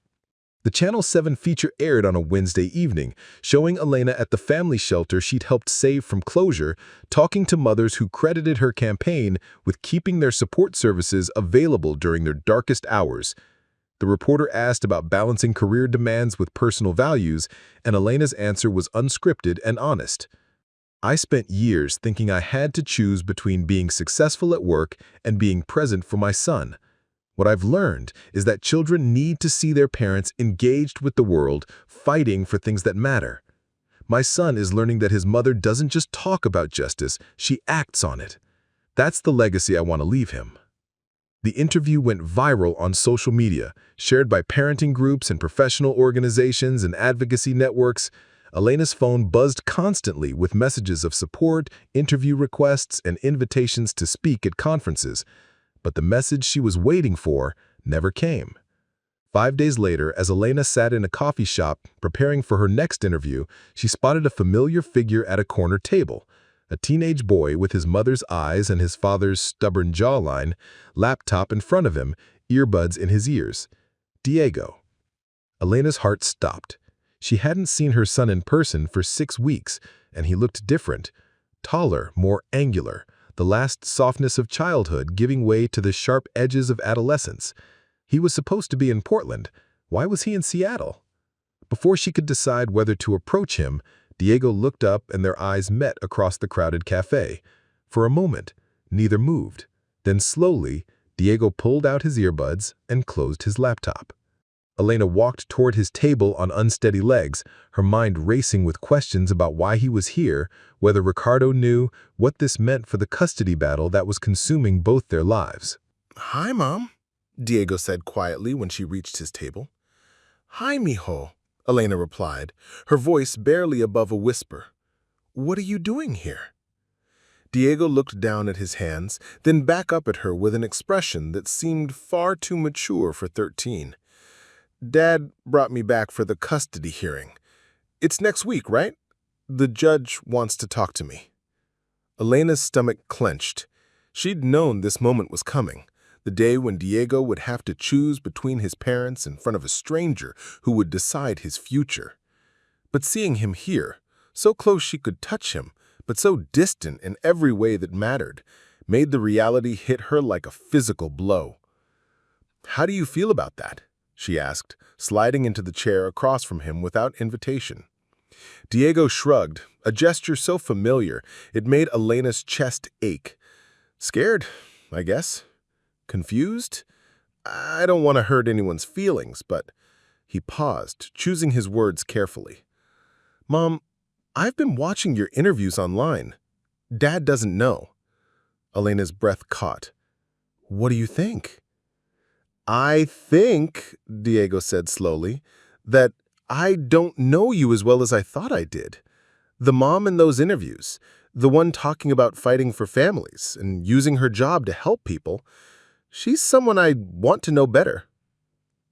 The Channel 7 feature aired on a Wednesday evening, showing Elena at the family shelter she'd helped save from closure, talking to mothers who credited her campaign with keeping their support services available during their darkest hours. The reporter asked about balancing career demands with personal values, and Elena's answer was unscripted and honest. I spent years thinking I had to choose between being successful at work and being present for my son. What I've learned is that children need to see their parents engaged with the world, fighting for things that matter. My son is learning that his mother doesn't just talk about justice, she acts on it. That's the legacy I want to leave him. The interview went viral on social media, shared by parenting groups and professional organizations and advocacy networks. Elena's phone buzzed constantly with messages of support, interview requests, and invitations to speak at conferences. But the message she was waiting for never came. 5 days later, as Elena sat in a coffee shop preparing for her next interview, she spotted a familiar figure at a corner table. A teenage boy with his mother's eyes and his father's stubborn jawline, laptop in front of him, earbuds in his ears. Diego. Elena's heart stopped. She hadn't seen her son in person for 6 weeks, and he looked different. Taller, more angular, the last softness of childhood giving way to the sharp edges of adolescence. He was supposed to be in Portland. Why was he in Seattle? Before she could decide whether to approach him, Diego looked up and their eyes met across the crowded cafe. For a moment, neither moved. Then slowly, Diego pulled out his earbuds and closed his laptop. Elena walked toward his table on unsteady legs, her mind racing with questions about why he was here, whether Ricardo knew, what this meant for the custody battle that was consuming both their lives. Hi, Mom, Diego said quietly when she reached his table. Hi, mijo, Elena replied, her voice barely above a whisper. What are you doing here? Diego looked down at his hands, then back up at her with an expression that seemed far too mature for 13. Dad brought me back for the custody hearing. It's next week, right? The judge wants to talk to me. Elena's stomach clenched. She'd known this moment was coming, the day when Diego would have to choose between his parents in front of a stranger who would decide his future. But seeing him here, so close she could touch him, but so distant in every way that mattered, made the reality hit her like a physical blow. "How do you feel about that?" she asked, sliding into the chair across from him without invitation. Diego shrugged, a gesture so familiar it made Elena's chest ache. "Scared, I guess. Confused? I don't want to hurt anyone's feelings, but..." He paused, choosing his words carefully. "Mom, I've been watching your interviews online. Dad doesn't know." Elena's breath caught. "What do you think?" "I think," Diego said slowly, "that I don't know you as well as I thought I did. The mom in those interviews, the one talking about fighting for families and using her job to help people, she's someone I want to know better."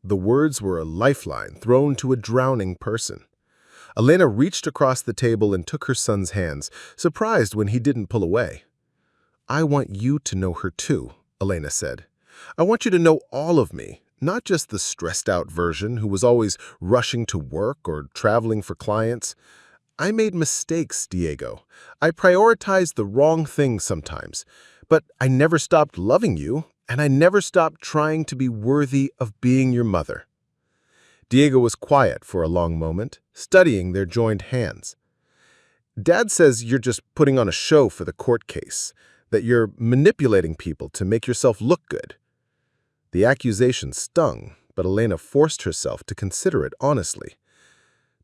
The words were a lifeline thrown to a drowning person. Elena reached across the table and took her son's hands, surprised when he didn't pull away. "I want you to know her too," Elena said. "I want you to know all of me, not just the stressed-out version who was always rushing to work or traveling for clients. I made mistakes, Diego. I prioritized the wrong things sometimes, but I never stopped loving you, and I never stopped trying to be worthy of being your mother." Diego was quiet for a long moment, studying their joined hands. "Dad says you're just putting on a show for the court case, that you're manipulating people to make yourself look good." The accusation stung, but Elena forced herself to consider it honestly.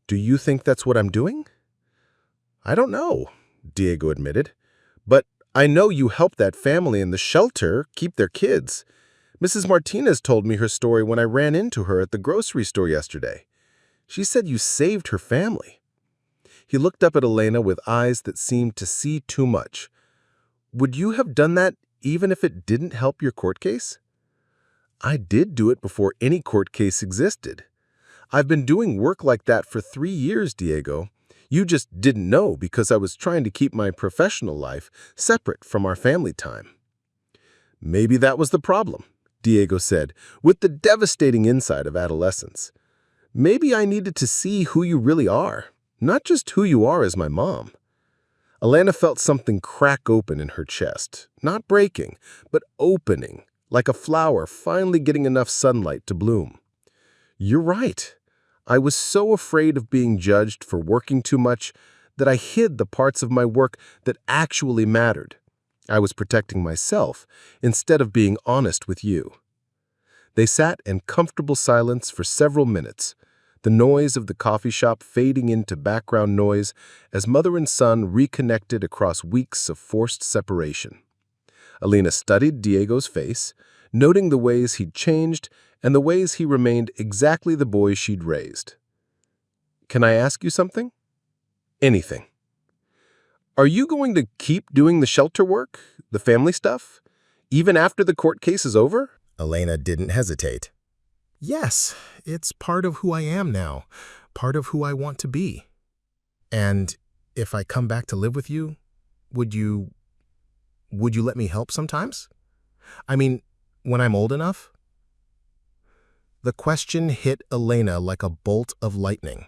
"Do you think that's what I'm doing?" "I don't know," Diego admitted. "But I know you helped that family in the shelter keep their kids. Mrs. Martinez told me her story when I ran into her at the grocery store yesterday. She said you saved her family." He looked up at Elena with eyes that seemed to see too much. "Would you have done that even if it didn't help your court case?" "I did do it before any court case existed. I've been doing work like that for 3 years, Diego. You just didn't know because I was trying to keep my professional life separate from our family time." "Maybe that was the problem," Diego said, with the devastating insight of adolescence. "Maybe I needed to see who you really are, not just who you are as my mom." Elena felt something crack open in her chest, not breaking, but opening, like a flower finally getting enough sunlight to bloom. "You're right. I was so afraid of being judged for working too much that I hid the parts of my work that actually mattered. I was protecting myself instead of being honest with you." They sat in comfortable silence for several minutes, the noise of the coffee shop fading into background noise as mother and son reconnected across weeks of forced separation. Elena studied Diego's face, noting the ways he'd changed and the ways he remained exactly the boy she'd raised. "Can I ask you something?" "Anything." "Are you going to keep doing the shelter work, the family stuff, even after the court case is over?" Elena didn't hesitate. "Yes, it's part of who I am now, part of who I want to be. And if I come back to live with you, would you let me help sometimes? I mean, when I'm old enough?" The question hit Elena like a bolt of lightning.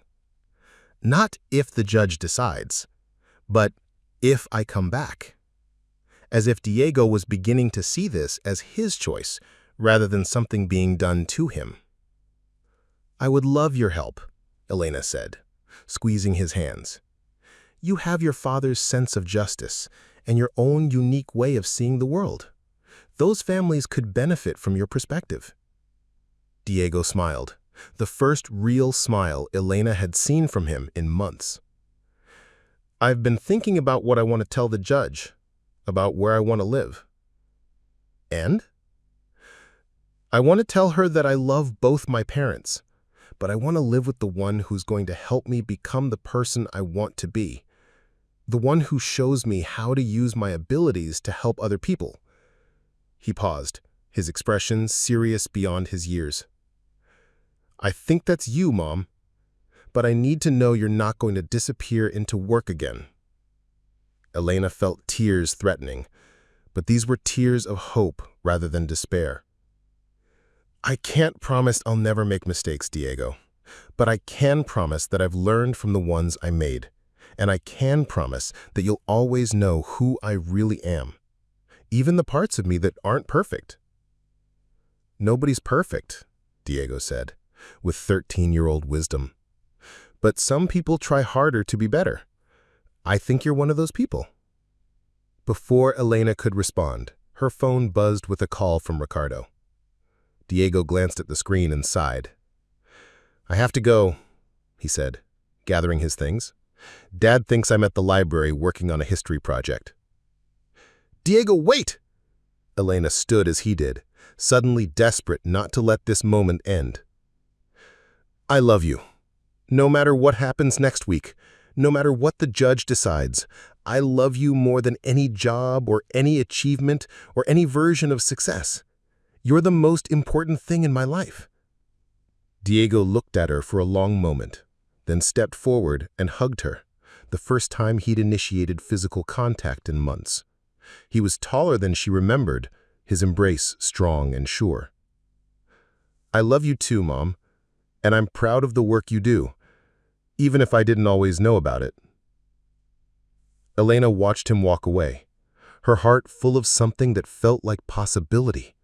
Not if the judge decides, but if I come back. As if Diego was beginning to see this as his choice rather than something being done to him. "I would love your help," Elena said, squeezing his hands. "You have your father's sense of justice and your own unique way of seeing the world. Those families could benefit from your perspective." Diego smiled, the first real smile Elena had seen from him in months. "I've been thinking about what I want to tell the judge, about where I want to live." "And?" "I want to tell her that I love both my parents, but I want to live with the one who's going to help me become the person I want to be, the one who shows me how to use my abilities to help other people." He paused, his expression serious beyond his years. "I think that's you, Mom. but I need to know you're not going to disappear into work again." Elena felt tears threatening, but these were tears of hope rather than despair. "I can't promise I'll never make mistakes, Diego, but I can promise that I've learned from the ones I made, and I can promise that you'll always know who I really am, even the parts of me that aren't perfect." "Nobody's perfect," Diego said, with 13-year-old wisdom. "But some people try harder to be better. I think you're one of those people." Before Elena could respond, her phone buzzed with a call from Ricardo. Diego glanced at the screen and sighed. "I have to go," he said, gathering his things. "Dad thinks I'm at the library working on a history project." "Diego, wait!" Elena stood as he did, suddenly desperate not to let this moment end. "I love you. No matter what happens next week, no matter what the judge decides, I love you more than any job or any achievement or any version of success. You're the most important thing in my life." Diego looked at her for a long moment, then stepped forward and hugged her, the first time he'd initiated physical contact in months. He was taller than she remembered, his embrace strong and sure. "I love you too, Mom, and I'm proud of the work you do, even if I didn't always know about it." Elena watched him walk away, her heart full of something that felt like possibility.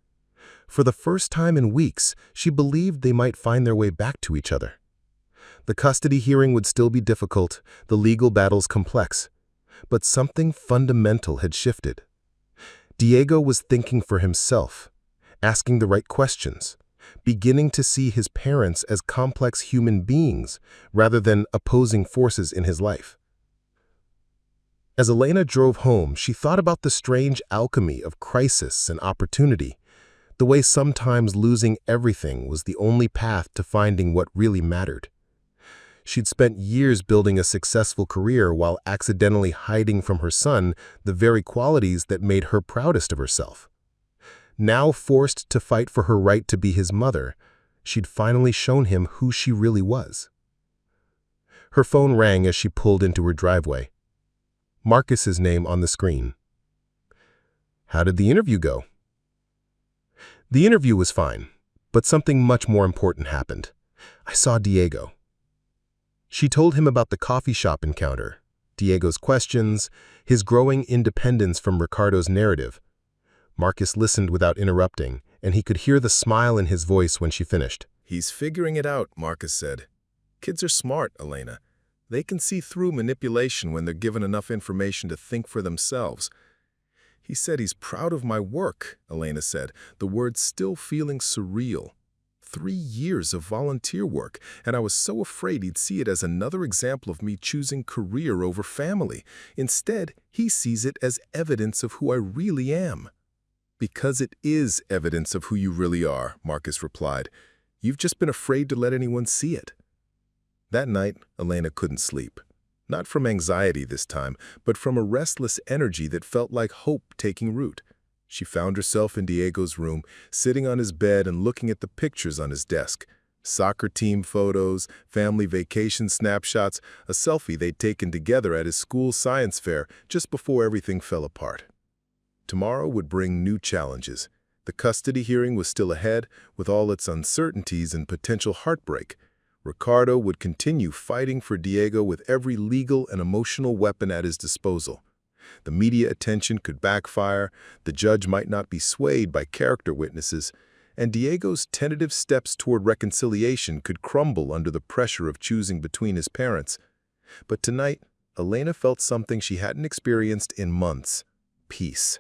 For the first time in weeks, she believed they might find their way back to each other. The custody hearing would still be difficult, the legal battles complex, but something fundamental had shifted. Diego was thinking for himself, asking the right questions, beginning to see his parents as complex human beings rather than opposing forces in his life. As Elena drove home, she thought about the strange alchemy of crisis and opportunity, the way sometimes losing everything was the only path to finding what really mattered. She'd spent years building a successful career while accidentally hiding from her son the very qualities that made her proudest of herself. Now forced to fight for her right to be his mother, she'd finally shown him who she really was. Her phone rang as she pulled into her driveway. Marcus's name on the screen. "How did the interview go?" "The interview was fine, but something much more important happened. I saw Diego." She told him about the coffee shop encounter, Diego's questions, his growing independence from Ricardo's narrative. Marcus listened without interrupting, and he could hear the smile in his voice when she finished. "He's figuring it out," Marcus said. "Kids are smart, Elena. They can see through manipulation when they're given enough information to think for themselves." "He said he's proud of my work," Elena said, the words still feeling surreal. 3 years of volunteer work, and I was so afraid he'd see it as another example of me choosing career over family. Instead, he sees it as evidence of who I really am." "Because it is evidence of who you really are," Marcus replied. "You've just been afraid to let anyone see it." That night, Elena couldn't sleep. Not from anxiety this time, but from a restless energy that felt like hope taking root. She found herself in Diego's room, sitting on his bed and looking at the pictures on his desk. Soccer team photos, family vacation snapshots, a selfie they'd taken together at his school science fair just before everything fell apart. Tomorrow would bring new challenges. The custody hearing was still ahead, with all its uncertainties and potential heartbreak. Ricardo would continue fighting for Diego with every legal and emotional weapon at his disposal. The media attention could backfire, the judge might not be swayed by character witnesses, and Diego's tentative steps toward reconciliation could crumble under the pressure of choosing between his parents. But tonight, Elena felt something she hadn't experienced in months: peace.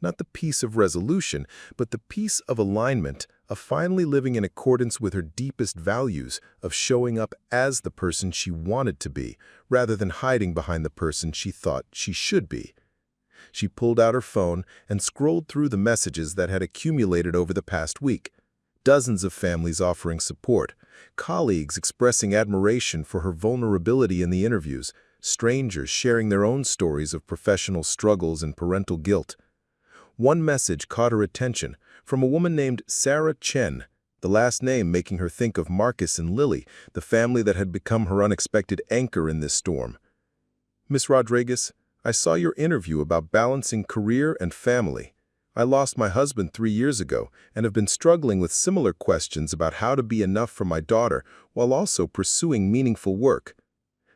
Not the peace of resolution, but the peace of alignment, of finally living in accordance with her deepest values, of showing up as the person she wanted to be, rather than hiding behind the person she thought she should be. She pulled out her phone and scrolled through the messages that had accumulated over the past week. Dozens of families offering support, colleagues expressing admiration for her vulnerability in the interviews, strangers sharing their own stories of professional struggles and parental guilt. One message caught her attention, from a woman named Lily Chen, the last name making her think of Marcus and Lily, the family that had become her unexpected anchor in this storm. "Miss Rodriguez, I saw your interview about balancing career and family. I lost my husband 3 years ago and have been struggling with similar questions about how to be enough for my daughter while also pursuing meaningful work.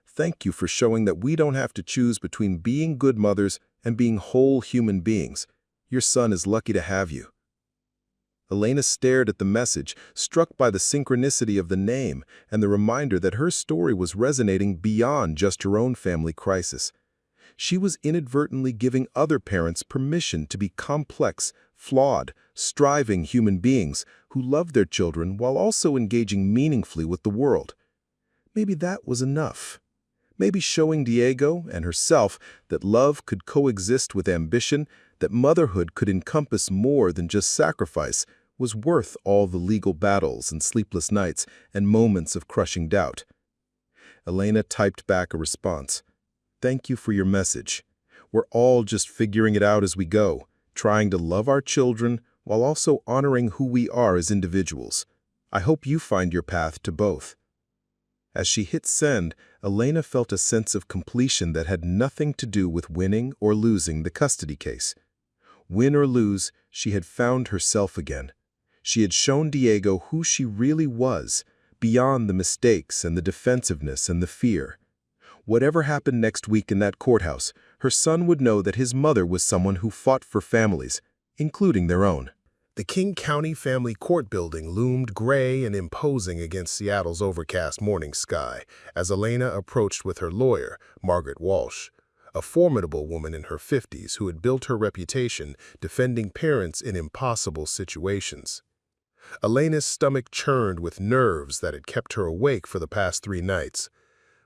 Thank you for showing that we don't have to choose between being good mothers and being whole human beings. Your son is lucky to have you." Elena stared at the message, struck by the synchronicity of the name and the reminder that her story was resonating beyond just her own family crisis. She was inadvertently giving other parents permission to be complex, flawed, striving human beings who love their children while also engaging meaningfully with the world. Maybe that was enough. Maybe showing Diego and herself that love could coexist with ambition, that motherhood could encompass more than just sacrifice, was worth all the legal battles and sleepless nights and moments of crushing doubt. Elena typed back a response. "Thank you for your message. We're all just figuring it out as we go, trying to love our children while also honoring who we are as individuals. I hope you find your path to both." As she hit send, Elena felt a sense of completion that had nothing to do with winning or losing the custody case. Win or lose, she had found herself again. She had shown Diego who she really was, beyond the mistakes and the defensiveness and the fear. Whatever happened next week in that courthouse, her son would know that his mother was someone who fought for families, including their own. The King County Family Court building loomed gray and imposing against Seattle's overcast morning sky as Elena approached with her lawyer, Margaret Walsh, a formidable woman in her 50s who had built her reputation defending parents in impossible situations. Elena's stomach churned with nerves that had kept her awake for the past 3 nights.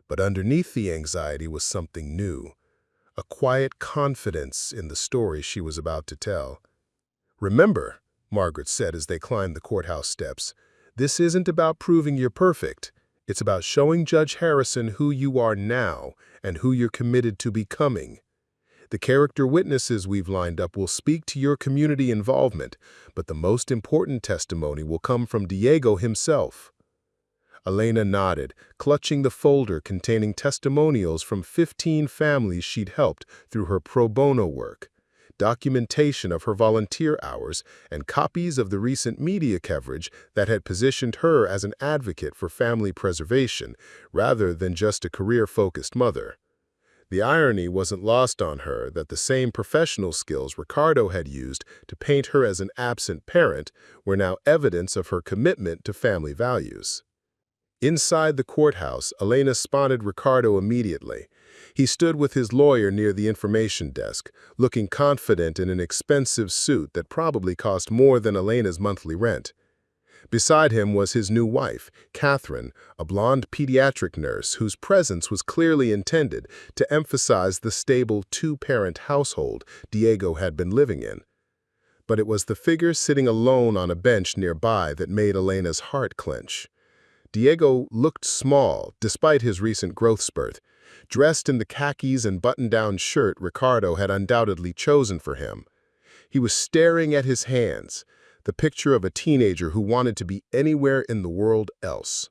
But underneath the anxiety was something new, a quiet confidence in the story she was about to tell. "Remember," Margaret said as they climbed the courthouse steps, "this isn't about proving you're perfect. It's about showing Judge Harrison who you are now and who you're committed to becoming. The character witnesses we've lined up will speak to your community involvement, but the most important testimony will come from Diego himself." Elena nodded, clutching the folder containing testimonials from 15 families she'd helped through her pro bono work, documentation of her volunteer hours, and copies of the recent media coverage that had positioned her as an advocate for family preservation rather than just a career-focused mother. The irony wasn't lost on her that the same professional skills Ricardo had used to paint her as an absent parent were now evidence of her commitment to family values. Inside the courthouse, Elena spotted Ricardo immediately. He stood with his lawyer near the information desk, looking confident in an expensive suit that probably cost more than Elena's monthly rent. Beside him was his new wife, Catherine, a blonde pediatric nurse whose presence was clearly intended to emphasize the stable 2-parent household Diego had been living in. But it was the figure sitting alone on a bench nearby that made Elena's heart clench. Diego looked small, despite his recent growth spurt, dressed in the khakis and button-down shirt Ricardo had undoubtedly chosen for him. He was staring at his hands, the picture of a teenager who wanted to be anywhere in the world else.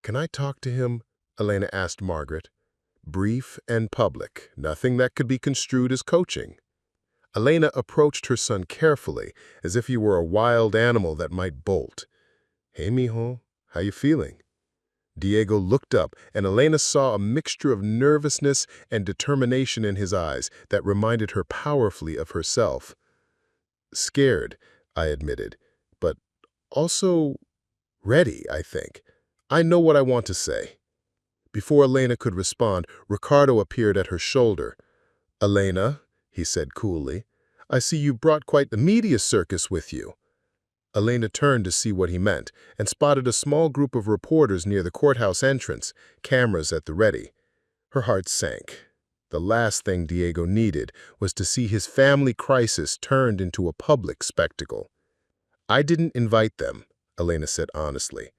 "Can I talk to him?" Elena asked Margaret. Brief and public, nothing that could be construed as coaching. Elena approached her son carefully, as if he were a wild animal that might bolt. "Hey, mijo. How you feeling?" Diego looked up, and Elena saw a mixture of nervousness and determination in his eyes that reminded her powerfully of herself. "Scared," I admitted, "but also ready, I think. I know what I want to say." Before Elena could respond, Ricardo appeared at her shoulder. "Elena," he said coolly, "I see you brought quite the media circus with you." Elena turned to see what he meant and spotted a small group of reporters near the courthouse entrance, cameras at the ready. Her heart sank. The last thing Diego needed was to see his family crisis turned into a public spectacle. "I didn't invite them," Elena said honestly.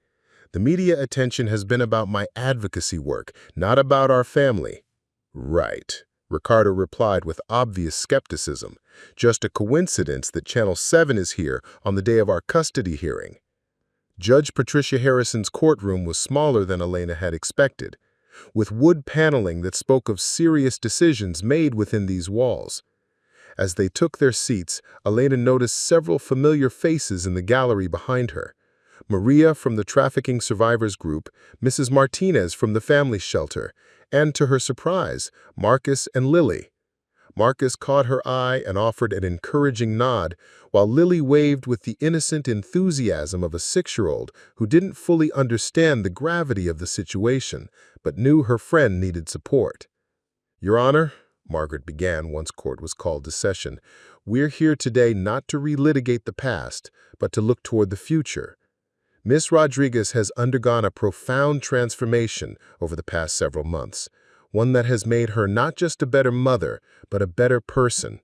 "The media attention has been about my advocacy work, not about our family." "Right," Ricardo replied with obvious skepticism. "Just a coincidence that Channel 7 is here on the day of our custody hearing." Judge Patricia Harrison's courtroom was smaller than Elena had expected, with wood paneling that spoke of serious decisions made within these walls. As they took their seats, Elena noticed several familiar faces in the gallery behind her. Maria from the Trafficking Survivors Group, Mrs. Martinez from the Family Shelter, and to her surprise, Marcus and Lily. Marcus caught her eye and offered an encouraging nod, while Lily waved with the innocent enthusiasm of a 6-year-old who didn't fully understand the gravity of the situation, but knew her friend needed support. "Your Honor," Margaret began once court was called to session, "we're here today not to relitigate the past, but to look toward the future. Miss Rodriguez has undergone a profound transformation over the past several months, one that has made her not just a better mother, but a better person.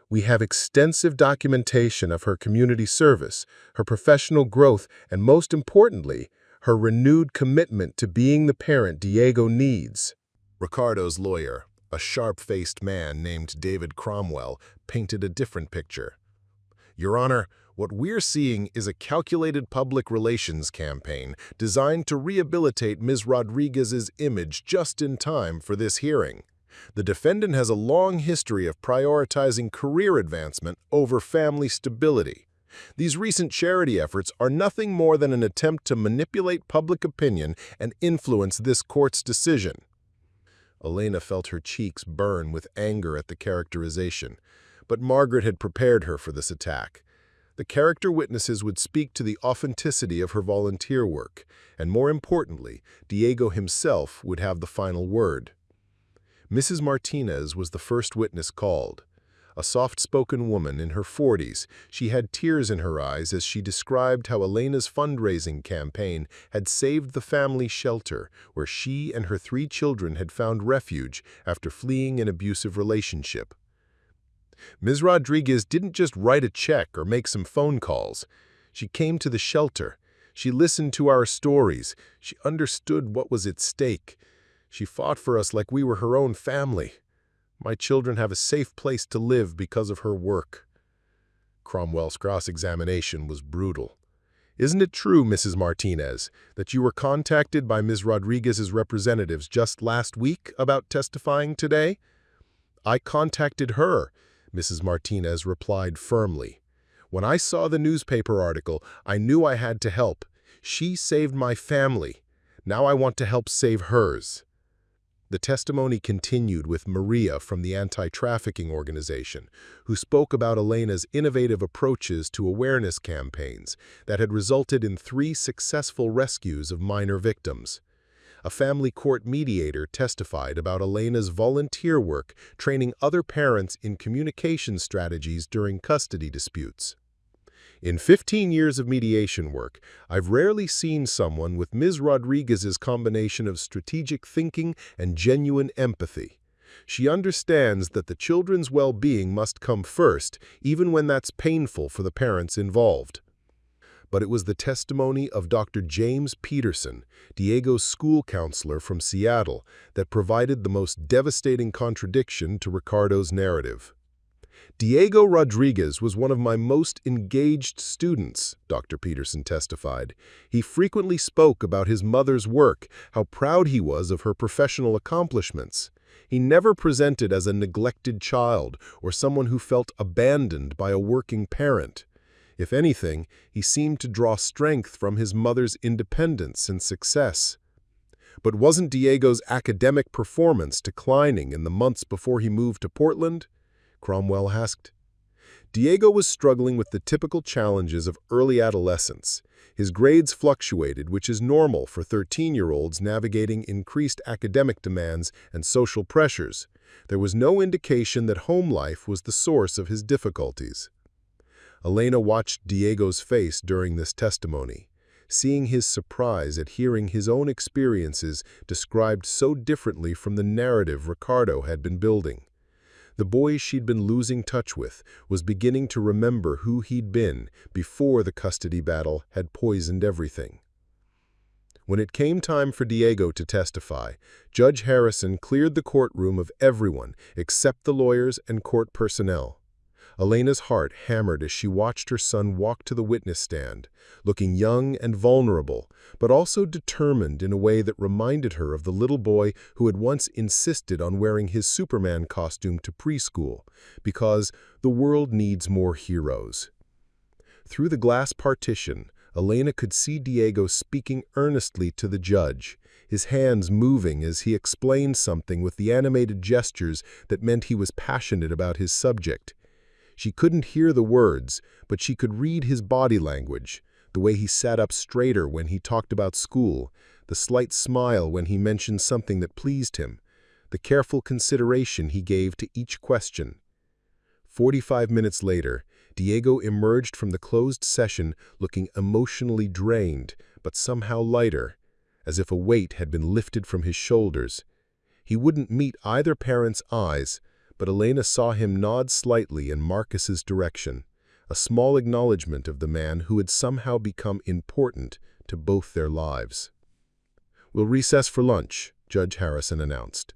We have extensive documentation of her community service, her professional growth, and most importantly, her renewed commitment to being the parent Diego needs." Ricardo's lawyer, a sharp-faced man named David Cromwell, painted a different picture. "Your Honor, what we're seeing is a calculated public relations campaign designed to rehabilitate Ms. Rodriguez's image just in time for this hearing. The defendant has a long history of prioritizing career advancement over family stability. These recent charity efforts are nothing more than an attempt to manipulate public opinion and influence this court's decision." Elena felt her cheeks burn with anger at the characterization, but Margaret had prepared her for this attack. The character witnesses would speak to the authenticity of her volunteer work, and more importantly, Diego himself would have the final word. Mrs. Martinez was the first witness called. A soft-spoken woman in her 40s, she had tears in her eyes as she described how Elena's fundraising campaign had saved the family shelter where she and her 3 children had found refuge after fleeing an abusive relationship. Ms. Rodriguez didn't just write a check or make some phone calls. She came to the shelter. She listened to our stories. She understood what was at stake. She fought for us like we were her own family. My children have a safe place to live because of her work." Cromwell's cross-examination was brutal. "Isn't it true, Mrs. Martinez, that you were contacted by Ms. Rodriguez's representatives just last week about testifying today?" "I contacted her," Mrs. Martinez replied firmly. "When I saw the newspaper article, I knew I had to help. She saved my family. Now I want to help save hers." The testimony continued with Maria from the anti-trafficking organization, who spoke about Elena's innovative approaches to awareness campaigns that had resulted in 3 successful rescues of minor victims. A family court mediator testified about Elena's volunteer work training other parents in communication strategies during custody disputes. "In 15 years of mediation work, I've rarely seen someone with Ms. Rodriguez's combination of strategic thinking and genuine empathy. She understands that the children's well-being must come first, even when that's painful for the parents involved." But it was the testimony of Dr. James Peterson, Diego's school counselor from Seattle, that provided the most devastating contradiction to Ricardo's narrative. "Diego Rodriguez was one of my most engaged students," Dr. Peterson testified. "He frequently spoke about his mother's work, how proud he was of her professional accomplishments. He never presented as a neglected child or someone who felt abandoned by a working parent. If anything, he seemed to draw strength from his mother's independence and success." "But wasn't Diego's academic performance declining in the months before he moved to Portland?" Cromwell asked. "Diego was struggling with the typical challenges of early adolescence. His grades fluctuated, which is normal for 13-year-olds navigating increased academic demands and social pressures. There was no indication that home life was the source of his difficulties." Elena watched Diego's face during this testimony, seeing his surprise at hearing his own experiences described so differently from the narrative Ricardo had been building. The boy she'd been losing touch with was beginning to remember who he'd been before the custody battle had poisoned everything. When it came time for Diego to testify, Judge Harrison cleared the courtroom of everyone except the lawyers and court personnel. Elena's heart hammered as she watched her son walk to the witness stand, looking young and vulnerable, but also determined in a way that reminded her of the little boy who had once insisted on wearing his Superman costume to preschool, because the world needs more heroes. Through the glass partition, Elena could see Diego speaking earnestly to the judge, his hands moving as he explained something with the animated gestures that meant he was passionate about his subject. She couldn't hear the words, but she could read his body language, the way he sat up straighter when he talked about school, the slight smile when he mentioned something that pleased him, the careful consideration he gave to each question. 45 minutes later, Diego emerged from the closed session looking emotionally drained, but somehow lighter, as if a weight had been lifted from his shoulders. He wouldn't meet either parent's eyes, but Elena saw him nod slightly in Marcus's direction, a small acknowledgement of the man who had somehow become important to both their lives. "We'll recess for lunch," Judge Harrison announced.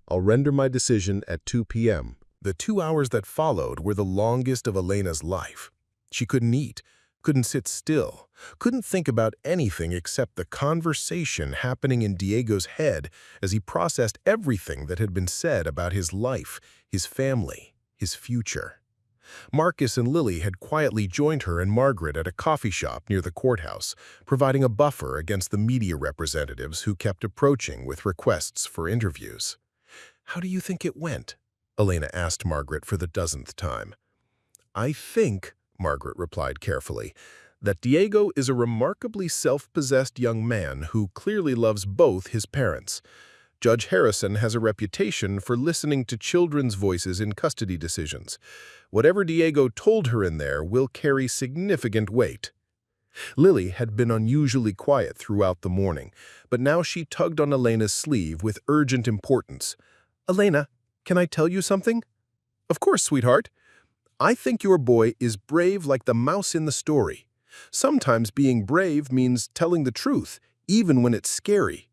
"I'll render my decision at 2 p.m. The 2 hours that followed were the longest of Elena's life. She couldn't eat, couldn't sit still, couldn't think about anything except the conversation happening in Diego's head as he processed everything that had been said about his life, his family, his future. Marcus and Lily had quietly joined her and Margaret at a coffee shop near the courthouse, providing a buffer against the media representatives who kept approaching with requests for interviews. "How do you think it went?" Elena asked Margaret for the dozenth time. "I think," Margaret replied carefully, "that Diego is a remarkably self-possessed young man who clearly loves both his parents. Judge Harrison has a reputation for listening to children's voices in custody decisions. Whatever Diego told her in there will carry significant weight." Lily had been unusually quiet throughout the morning, but now she tugged on Elena's sleeve with urgent importance. "Elena, can I tell you something?" "Of course, sweetheart." "I think your boy is brave like the mouse in the story. Sometimes being brave means telling the truth, even when it's scary."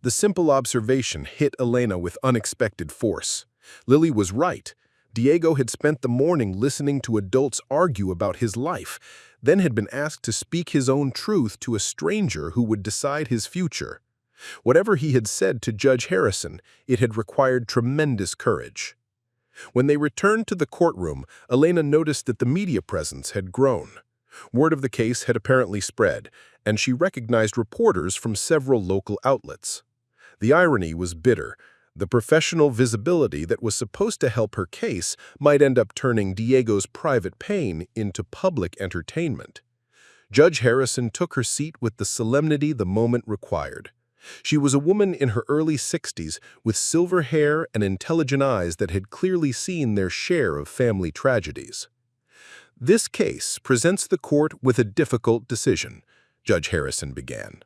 The simple observation hit Elena with unexpected force. Lily was right. Diego had spent the morning listening to adults argue about his life, then had been asked to speak his own truth to a stranger who would decide his future. Whatever he had said to Judge Harrison, it had required tremendous courage. When they returned to the courtroom, Elena noticed that the media presence had grown. Word of the case had apparently spread, and she recognized reporters from several local outlets. The irony was bitter. The professional visibility that was supposed to help her case might end up turning Diego's private pain into public entertainment. Judge Harrison took her seat with the solemnity the moment required. She was a woman in her early 60s with silver hair and intelligent eyes that had clearly seen their share of family tragedies. "This case presents the court with a difficult decision," Judge Harrison began.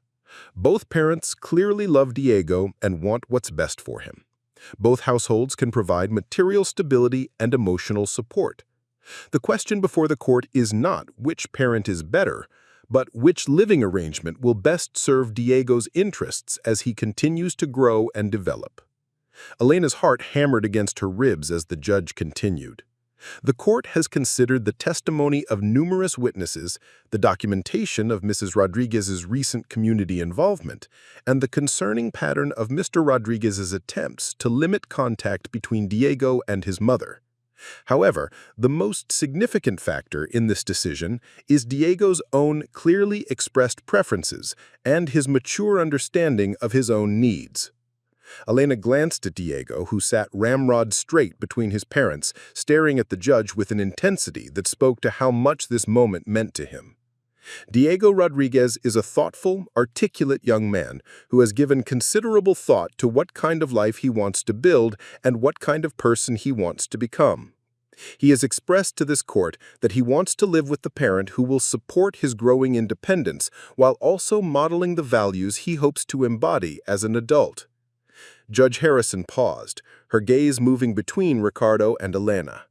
"Both parents clearly love Diego and want what's best for him. Both households can provide material stability and emotional support. The question before the court is not which parent is better, but which living arrangement will best serve Diego's interests as he continues to grow and develop." Elena's heart hammered against her ribs as the judge continued. "The court has considered the testimony of numerous witnesses, the documentation of Mrs. Rodriguez's recent community involvement, and the concerning pattern of Mr. Rodriguez's attempts to limit contact between Diego and his mother. However, the most significant factor in this decision is Diego's own clearly expressed preferences and his mature understanding of his own needs." Elena glanced at Diego, who sat ramrod straight between his parents, staring at the judge with an intensity that spoke to how much this moment meant to him. Diego Rodriguez is a thoughtful, articulate young man who has given considerable thought to what kind of life he wants to build and what kind of person he wants to become. He has expressed to this court that he wants to live with the parent who will support his growing independence while also modeling the values he hopes to embody as an adult. Judge Harrison paused, her gaze moving between Ricardo and Elena.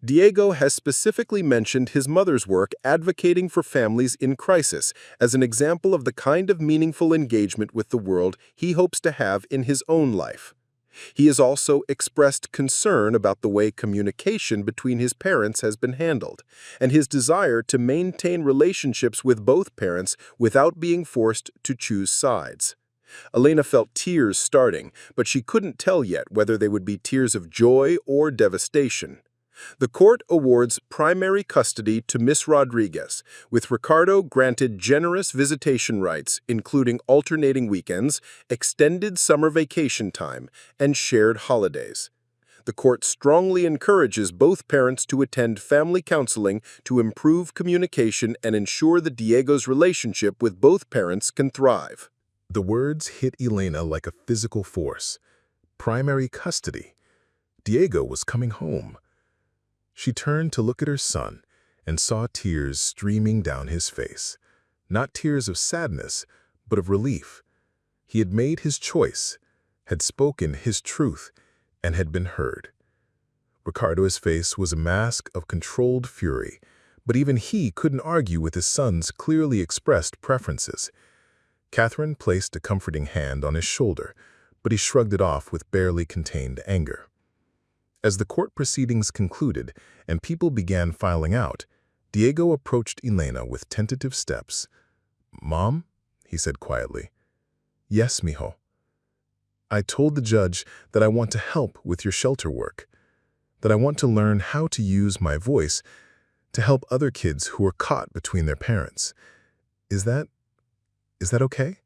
"Diego has specifically mentioned his mother's work advocating for families in crisis as an example of the kind of meaningful engagement with the world he hopes to have in his own life. He has also expressed concern about the way communication between his parents has been handled, and his desire to maintain relationships with both parents without being forced to choose sides. Elena felt tears starting, but she couldn't tell yet whether they would be tears of joy or devastation. The court awards primary custody to Miss Rodriguez, with Ricardo granted generous visitation rights, including alternating weekends, extended summer vacation time, and shared holidays. The court strongly encourages both parents to attend family counseling to improve communication and ensure that Diego's relationship with both parents can thrive. The words hit Elena like a physical force. Primary custody. Diego was coming home. She turned to look at her son and saw tears streaming down his face. Not tears of sadness, but of relief. He had made his choice, had spoken his truth, and had been heard. Ricardo's face was a mask of controlled fury, but even he couldn't argue with his son's clearly expressed preferences. Catherine placed a comforting hand on his shoulder, but he shrugged it off with barely contained anger. As the court proceedings concluded and people began filing out, Diego approached Elena with tentative steps. "Mom?" he said quietly. "Yes, mijo. I told the judge that I want to help with your shelter work, that I want to learn how to use my voice to help other kids who are caught between their parents. Is that okay?"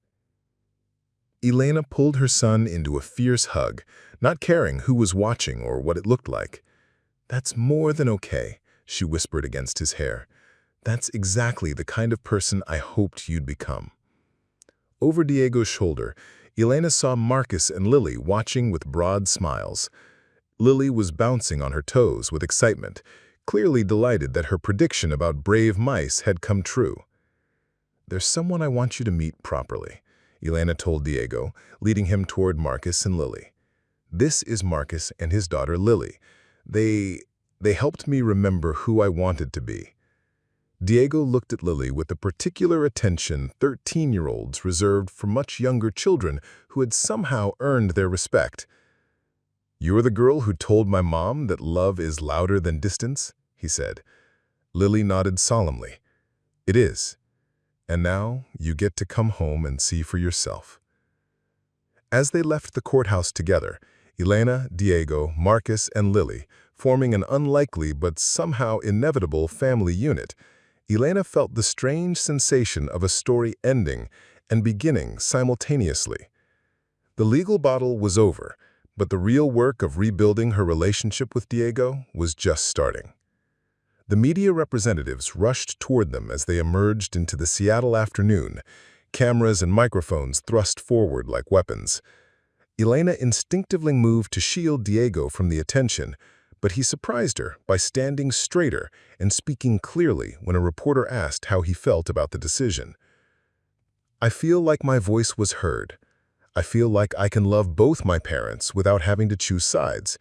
Elena pulled her son into a fierce hug, not caring who was watching or what it looked like. "That's more than okay," she whispered against his hair. "That's exactly the kind of person I hoped you'd become." Over Diego's shoulder, Elena saw Marcus and Lily watching with broad smiles. Lily was bouncing on her toes with excitement, clearly delighted that her prediction about brave mice had come true. "There's someone I want you to meet properly," Elena told Diego, leading him toward Marcus and Lily. "This is Marcus and his daughter Lily. They helped me remember who I wanted to be." Diego looked at Lily with the particular attention 13-year-olds reserved for much younger children who had somehow earned their respect. "You're the girl who told my mom that love is louder than distance?" he said. Lily nodded solemnly. "It is. And now you get to come home and see for yourself." As they left the courthouse together, Elena, Diego, Marcus, and Lily, forming an unlikely but somehow inevitable family unit, Elena felt the strange sensation of a story ending and beginning simultaneously. The legal battle was over, but the real work of rebuilding her relationship with Diego was just starting. The media representatives rushed toward them as they emerged into the Seattle afternoon, cameras and microphones thrust forward like weapons. Elena instinctively moved to shield Diego from the attention, but he surprised her by standing straighter and speaking clearly when a reporter asked how he felt about the decision. "I feel like my voice was heard. I feel like I can love both my parents without having to choose sides.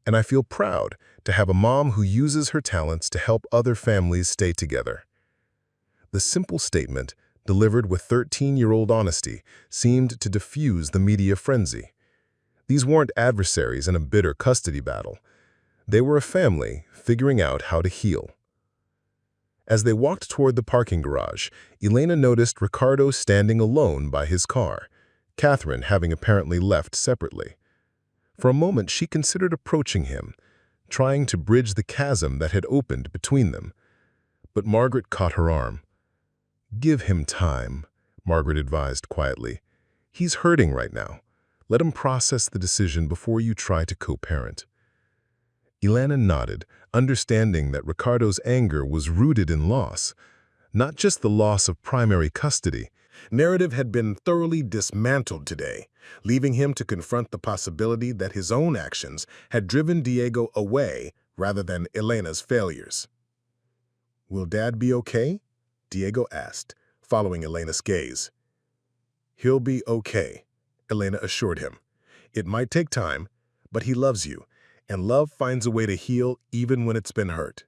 And I feel proud to have a mom who uses her talents to help other families stay together." The simple statement, delivered with 13-year-old honesty, seemed to diffuse the media frenzy. These weren't adversaries in a bitter custody battle. They were a family figuring out how to heal. As they walked toward the parking garage, Elena noticed Ricardo standing alone by his car, Catherine having apparently left separately. For a moment, she considered approaching him, trying to bridge the chasm that had opened between them. But Margaret caught her arm. "Give him time," Margaret advised quietly. "He's hurting right now. Let him process the decision before you try to co-parent." Elena nodded, understanding that Ricardo's anger was rooted in loss, not just the loss of primary custody. Narrative had been thoroughly dismantled today, leaving him to confront the possibility that his own actions had driven Diego away rather than Elena's failures. "Will Dad be okay?" Diego asked, following Elena's gaze. "He'll be okay," Elena assured him. "It might take time, but he loves you, and love finds a way to heal even when it's been hurt."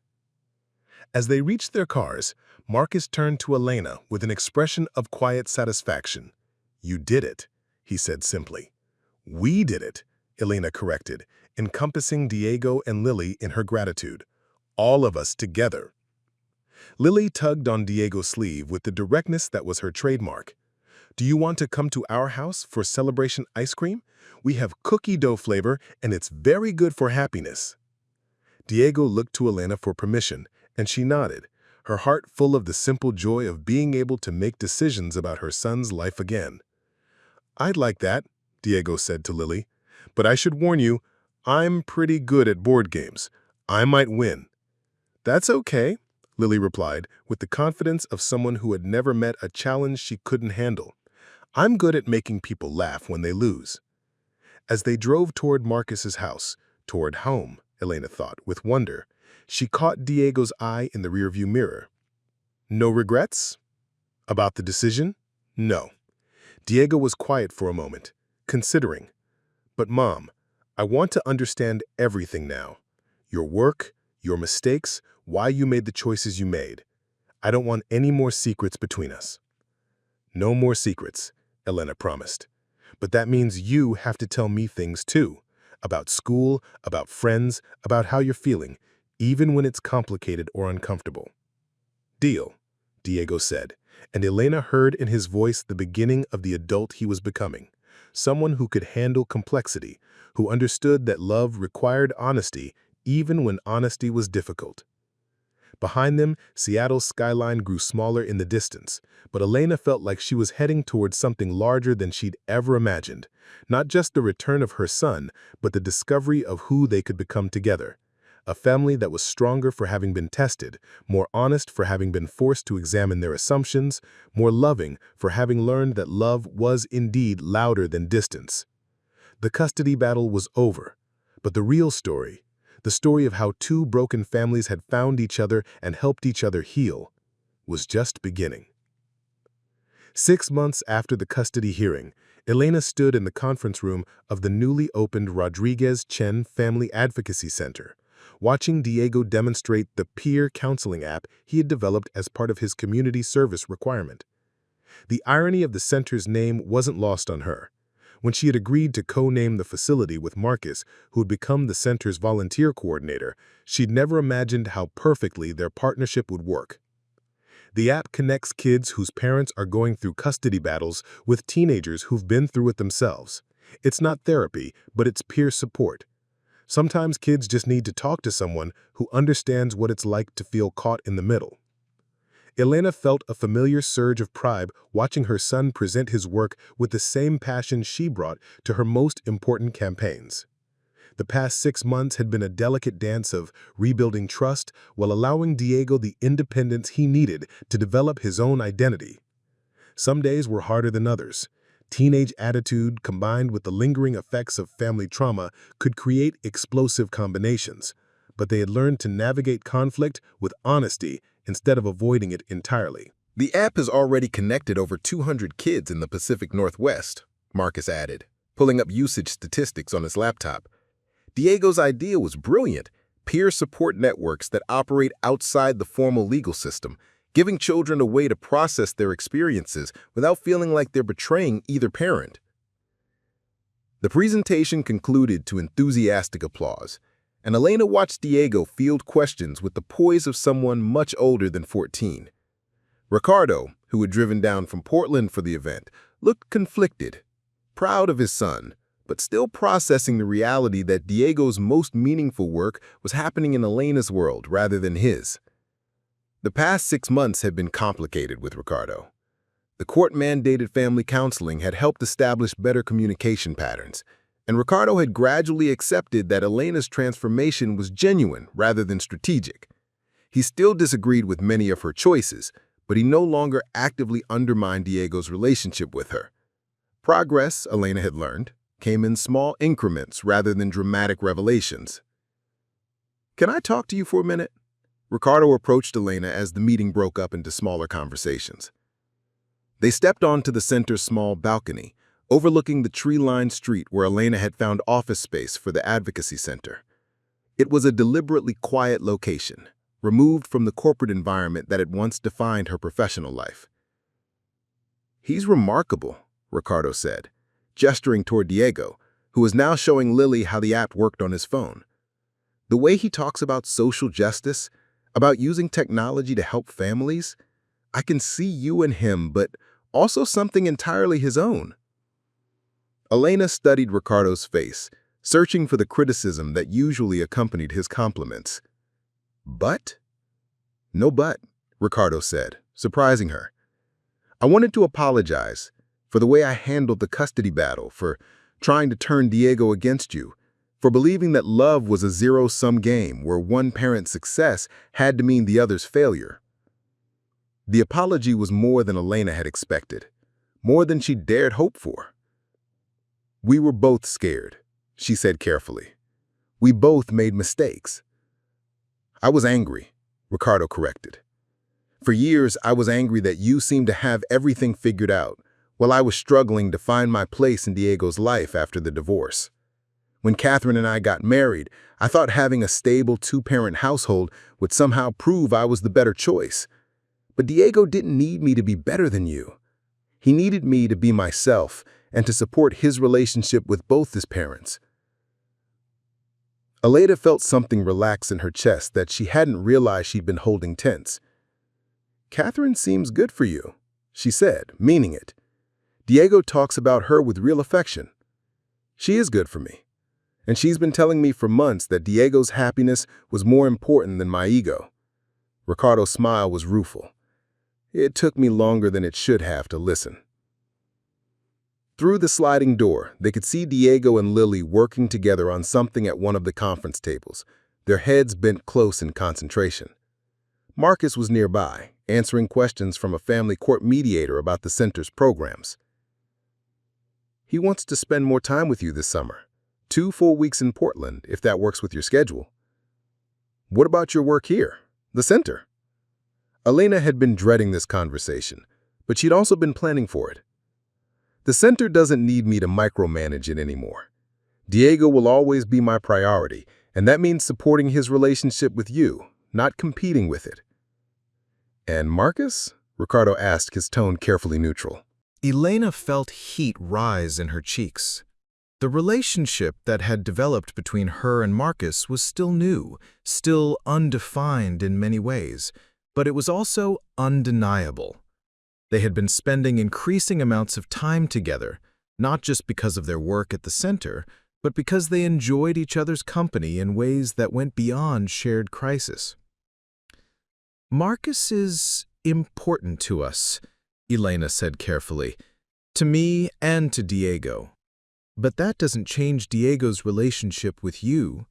As they reached their cars, Marcus turned to Elena with an expression of quiet satisfaction. "You did it," he said simply. "We did it," Elena corrected, encompassing Diego and Lily in her gratitude. All of us together. Lily tugged on Diego's sleeve with the directness that was her trademark. Do you want to come to our house for celebration ice cream? We have cookie dough flavor, and it's very good for happiness. Diego looked to Elena for permission, and she nodded, her heart full of the simple joy of being able to make decisions about her son's life again. I'd like that, Diego said to Lily, but I should warn you, I'm pretty good at board games. I might win. That's okay, Lily replied, with the confidence of someone who had never met a challenge she couldn't handle. I'm good at making people laugh when they lose. As they drove toward Marcus's house, toward home, Elena thought, with wonder, she caught Diego's eye in the rearview mirror. No regrets? About the decision? No. Diego was quiet for a moment, considering. But Mom, I want to understand everything now. Your work, your mistakes, why you made the choices you made. I don't want any more secrets between us. No more secrets, Elena promised. But that means you have to tell me things too, about school, about friends, about how you're feeling, even when it's complicated or uncomfortable. Deal, Diego said, and Elena heard in his voice the beginning of the adult he was becoming, someone who could handle complexity, who understood that love required honesty even when honesty was difficult. Behind them, Seattle's skyline grew smaller in the distance, but Elena felt like she was heading towards something larger than she'd ever imagined, not just the return of her son, but the discovery of who they could become together. A family that was stronger for having been tested, more honest for having been forced to examine their assumptions, more loving for having learned that love was indeed louder than distance. The custody battle was over, but the real story, the story of how two broken families had found each other and helped each other heal, was just beginning. 6 months after the custody hearing, Elena stood in the conference room of the newly opened Rodriguez-Chen Family Advocacy Center, watching Diego demonstrate the peer counseling app he had developed as part of his community service requirement. The irony of the center's name wasn't lost on her. When she had agreed to co-name the facility with Marcus, who had become the center's volunteer coordinator, she'd never imagined how perfectly their partnership would work. The app connects kids whose parents are going through custody battles with teenagers who've been through it themselves. It's not therapy, but it's peer support. Sometimes kids just need to talk to someone who understands what it's like to feel caught in the middle. Elena felt a familiar surge of pride watching her son present his work with the same passion she brought to her most important campaigns. The past 6 months had been a delicate dance of rebuilding trust while allowing Diego the independence he needed to develop his own identity. Some days were harder than others. Teenage attitude combined with the lingering effects of family trauma could create explosive combinations, but they had learned to navigate conflict with honesty instead of avoiding it entirely. The app has already connected over 200 kids in the Pacific Northwest, Marcus added, pulling up usage statistics on his laptop. Diego's idea was brilliant, peer support networks that operate outside the formal legal system, giving children a way to process their experiences without feeling like they're betraying either parent. The presentation concluded to enthusiastic applause, and Elena watched Diego field questions with the poise of someone much older than 14. Ricardo, who had driven down from Portland for the event, looked conflicted, proud of his son, but still processing the reality that Diego's most meaningful work was happening in Elena's world rather than his. The past 6 months had been complicated with Ricardo. The court-mandated family counseling had helped establish better communication patterns, and Ricardo had gradually accepted that Elena's transformation was genuine rather than strategic. He still disagreed with many of her choices, but he no longer actively undermined Diego's relationship with her. Progress, Elena had learned, came in small increments rather than dramatic revelations. "Can I talk to you for a minute?" Ricardo approached Elena as the meeting broke up into smaller conversations. They stepped onto the center's small balcony, overlooking the tree-lined street where Elena had found office space for the advocacy center. It was a deliberately quiet location, removed from the corporate environment that had once defined her professional life. "He's remarkable," Ricardo said, gesturing toward Diego, who was now showing Lily how the app worked on his phone. The way he talks about social justice, about using technology to help families, I can see you in him, but also something entirely his own. Elena studied Ricardo's face, searching for the criticism that usually accompanied his compliments. But? No but, Ricardo said, surprising her. I wanted to apologize for the way I handled the custody battle, for trying to turn Diego against you, for believing that love was a zero-sum game where one parent's success had to mean the other's failure. The apology was more than Elena had expected, more than she dared hope for. We were both scared, she said carefully. We both made mistakes. I was angry, Ricardo corrected. For years, I was angry that you seemed to have everything figured out, while I was struggling to find my place in Diego's life after the divorce. When Catherine and I got married, I thought having a stable two-parent household would somehow prove I was the better choice. But Diego didn't need me to be better than you. He needed me to be myself and to support his relationship with both his parents. Elena felt something relax in her chest that she hadn't realized she'd been holding tense. Catherine seems good for you, she said, meaning it. Diego talks about her with real affection. She is good for me. And she's been telling me for months that Diego's happiness was more important than my ego. Ricardo's smile was rueful. It took me longer than it should have to listen. Through the sliding door, they could see Diego and Lily working together on something at one of the conference tables, their heads bent close in concentration. Marcus was nearby, answering questions from a family court mediator about the center's programs. He wants to spend more time with you this summer. 2 full weeks in Portland, if that works with your schedule. What about your work here, the center? Elena had been dreading this conversation, but she'd also been planning for it. The center doesn't need me to micromanage it anymore. Diego will always be my priority, and that means supporting his relationship with you, not competing with it. And Marcus? Ricardo asked, his tone carefully neutral. Elena felt heat rise in her cheeks. The relationship that had developed between her and Marcus was still new, still undefined in many ways, but it was also undeniable. They had been spending increasing amounts of time together, not just because of their work at the center, but because they enjoyed each other's company in ways that went beyond shared crisis. Marcus is important to us, Elena said carefully, to me and to Diego. But that doesn't change Diego's relationship with you.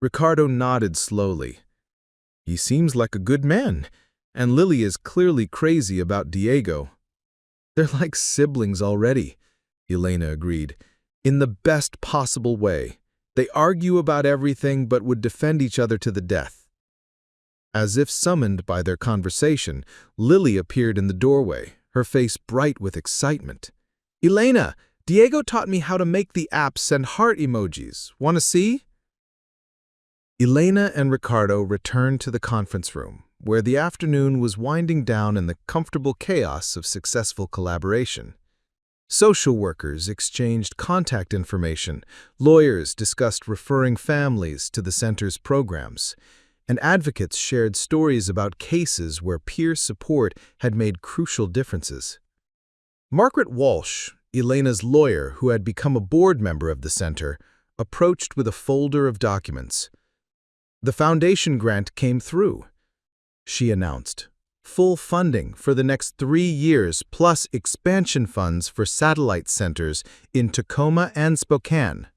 Ricardo nodded slowly. He seems like a good man, and Lily is clearly crazy about Diego. They're like siblings already, Elena agreed, in the best possible way. They argue about everything but would defend each other to the death. As if summoned by their conversation, Lily appeared in the doorway, her face bright with excitement. Elena! Diego taught me how to make the app send heart emojis. Want to see? Elena and Ricardo returned to the conference room, where the afternoon was winding down in the comfortable chaos of successful collaboration. Social workers exchanged contact information, lawyers discussed referring families to the center's programs, and advocates shared stories about cases where peer support had made crucial differences. Margaret Walsh, Elena's lawyer who had become a board member of the center, approached with a folder of documents. The foundation grant came through, she announced. Full funding for the next 3 years plus expansion funds for satellite centers in Tacoma and Spokane.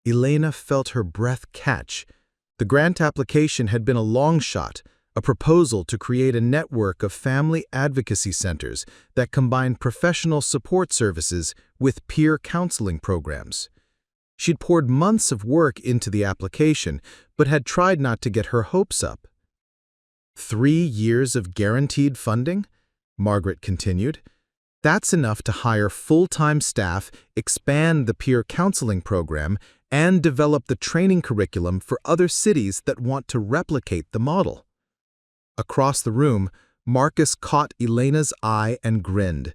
Elena felt her breath catch. The grant application had been a long shot, a proposal to create a network of family advocacy centers that combined professional support services with peer counseling programs. She'd poured months of work into the application, but had tried not to get her hopes up. 3 years of guaranteed funding? Margaret continued. That's enough to hire full-time staff, expand the peer counseling program, and develop the training curriculum for other cities that want to replicate the model. Across the room, Marcus caught Elena's eye and grinned.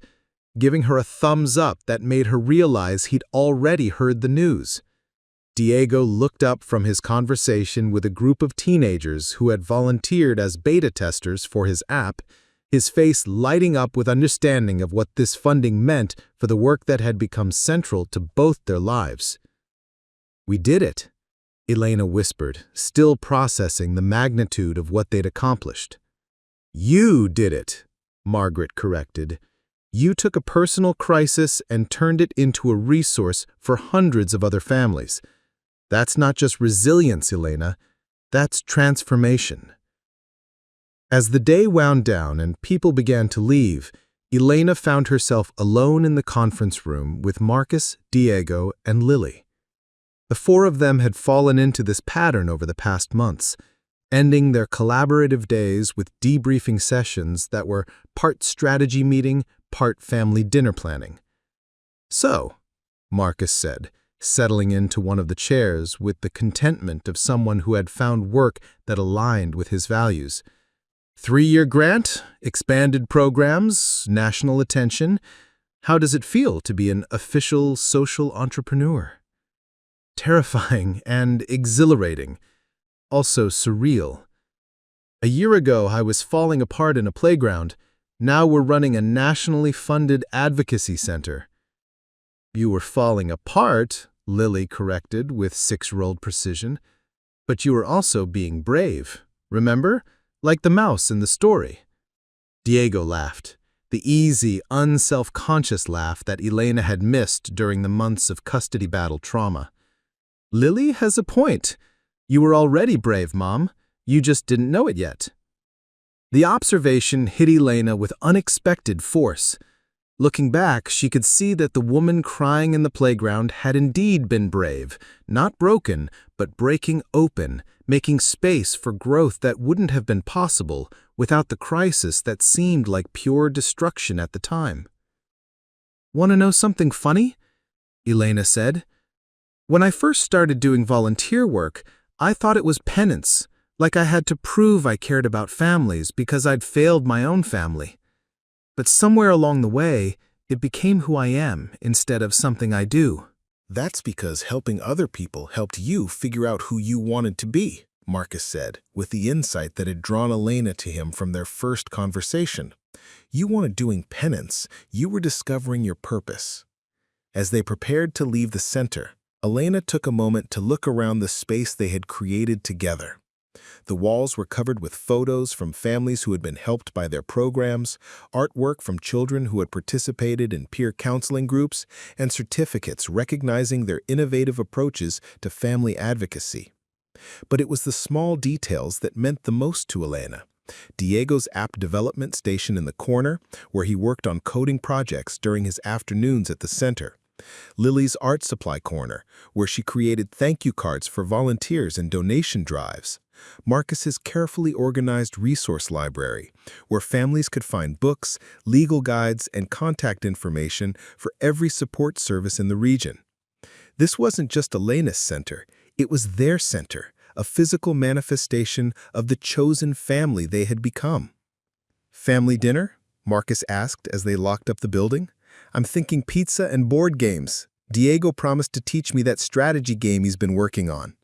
giving her a thumbs up that made her realize he'd already heard the news. Diego looked up from his conversation with a group of teenagers who had volunteered as beta testers for his app, his face lighting up with understanding of what this funding meant for the work that had become central to both their lives. "We did it," Elena whispered, still processing the magnitude of what they'd accomplished. "You did it," Margaret corrected. "You took a personal crisis and turned it into a resource for hundreds of other families. That's not just resilience, Elena. That's transformation." As the day wound down and people began to leave, Elena found herself alone in the conference room with Marcus, Diego, and Lily. The four of them had fallen into this pattern over the past months, ending their collaborative days with debriefing sessions that were part strategy meeting, part family dinner planning. "So," Marcus said, settling into one of the chairs with the contentment of someone who had found work that aligned with his values. 3-year grant, expanded programs, national attention. How does it feel to be an official social entrepreneur?" "Terrifying and exhilarating. Also surreal. A year ago, I was falling apart in a playground. Now we're running a nationally funded advocacy center." "You were falling apart," Lily corrected with 6-year-old precision. "But you were also being brave. Remember? Like the mouse in the story." Diego laughed, the easy, unself-conscious laugh that Elena had missed during the months of custody battle trauma. "Lily has a point. You were already brave, Mom. You just didn't know it yet." The observation hit Elena with unexpected force. Looking back, she could see that the woman crying in the playground had indeed been brave, not broken, but breaking open, making space for growth that wouldn't have been possible without the crisis that seemed like pure destruction at the time. "Want to know something funny?" Elena said. "When I first started doing volunteer work, I thought it was penance, like I had to prove I cared about families because I'd failed my own family. But somewhere along the way, it became who I am instead of something I do." "That's because helping other people helped you figure out who you wanted to be," Marcus said, with the insight that had drawn Elena to him from their first conversation. "You weren't doing penance, you were discovering your purpose." As they prepared to leave the center, Elena took a moment to look around the space they had created together. The walls were covered with photos from families who had been helped by their programs, artwork from children who had participated in peer counseling groups, and certificates recognizing their innovative approaches to family advocacy. But it was the small details that meant the most to Elena. Diego's app development station in the corner, where he worked on coding projects during his afternoons at the center. Lily's art supply corner, where she created thank you cards for volunteers and donation drives. Marcus's carefully organized resource library, where families could find books, legal guides, and contact information for every support service in the region. This wasn't just Elena's center, it was their center, a physical manifestation of the chosen family they had become. "Family dinner?" Marcus asked as they locked up the building. "I'm thinking pizza and board games. Diego promised to teach me that strategy game he's been working on."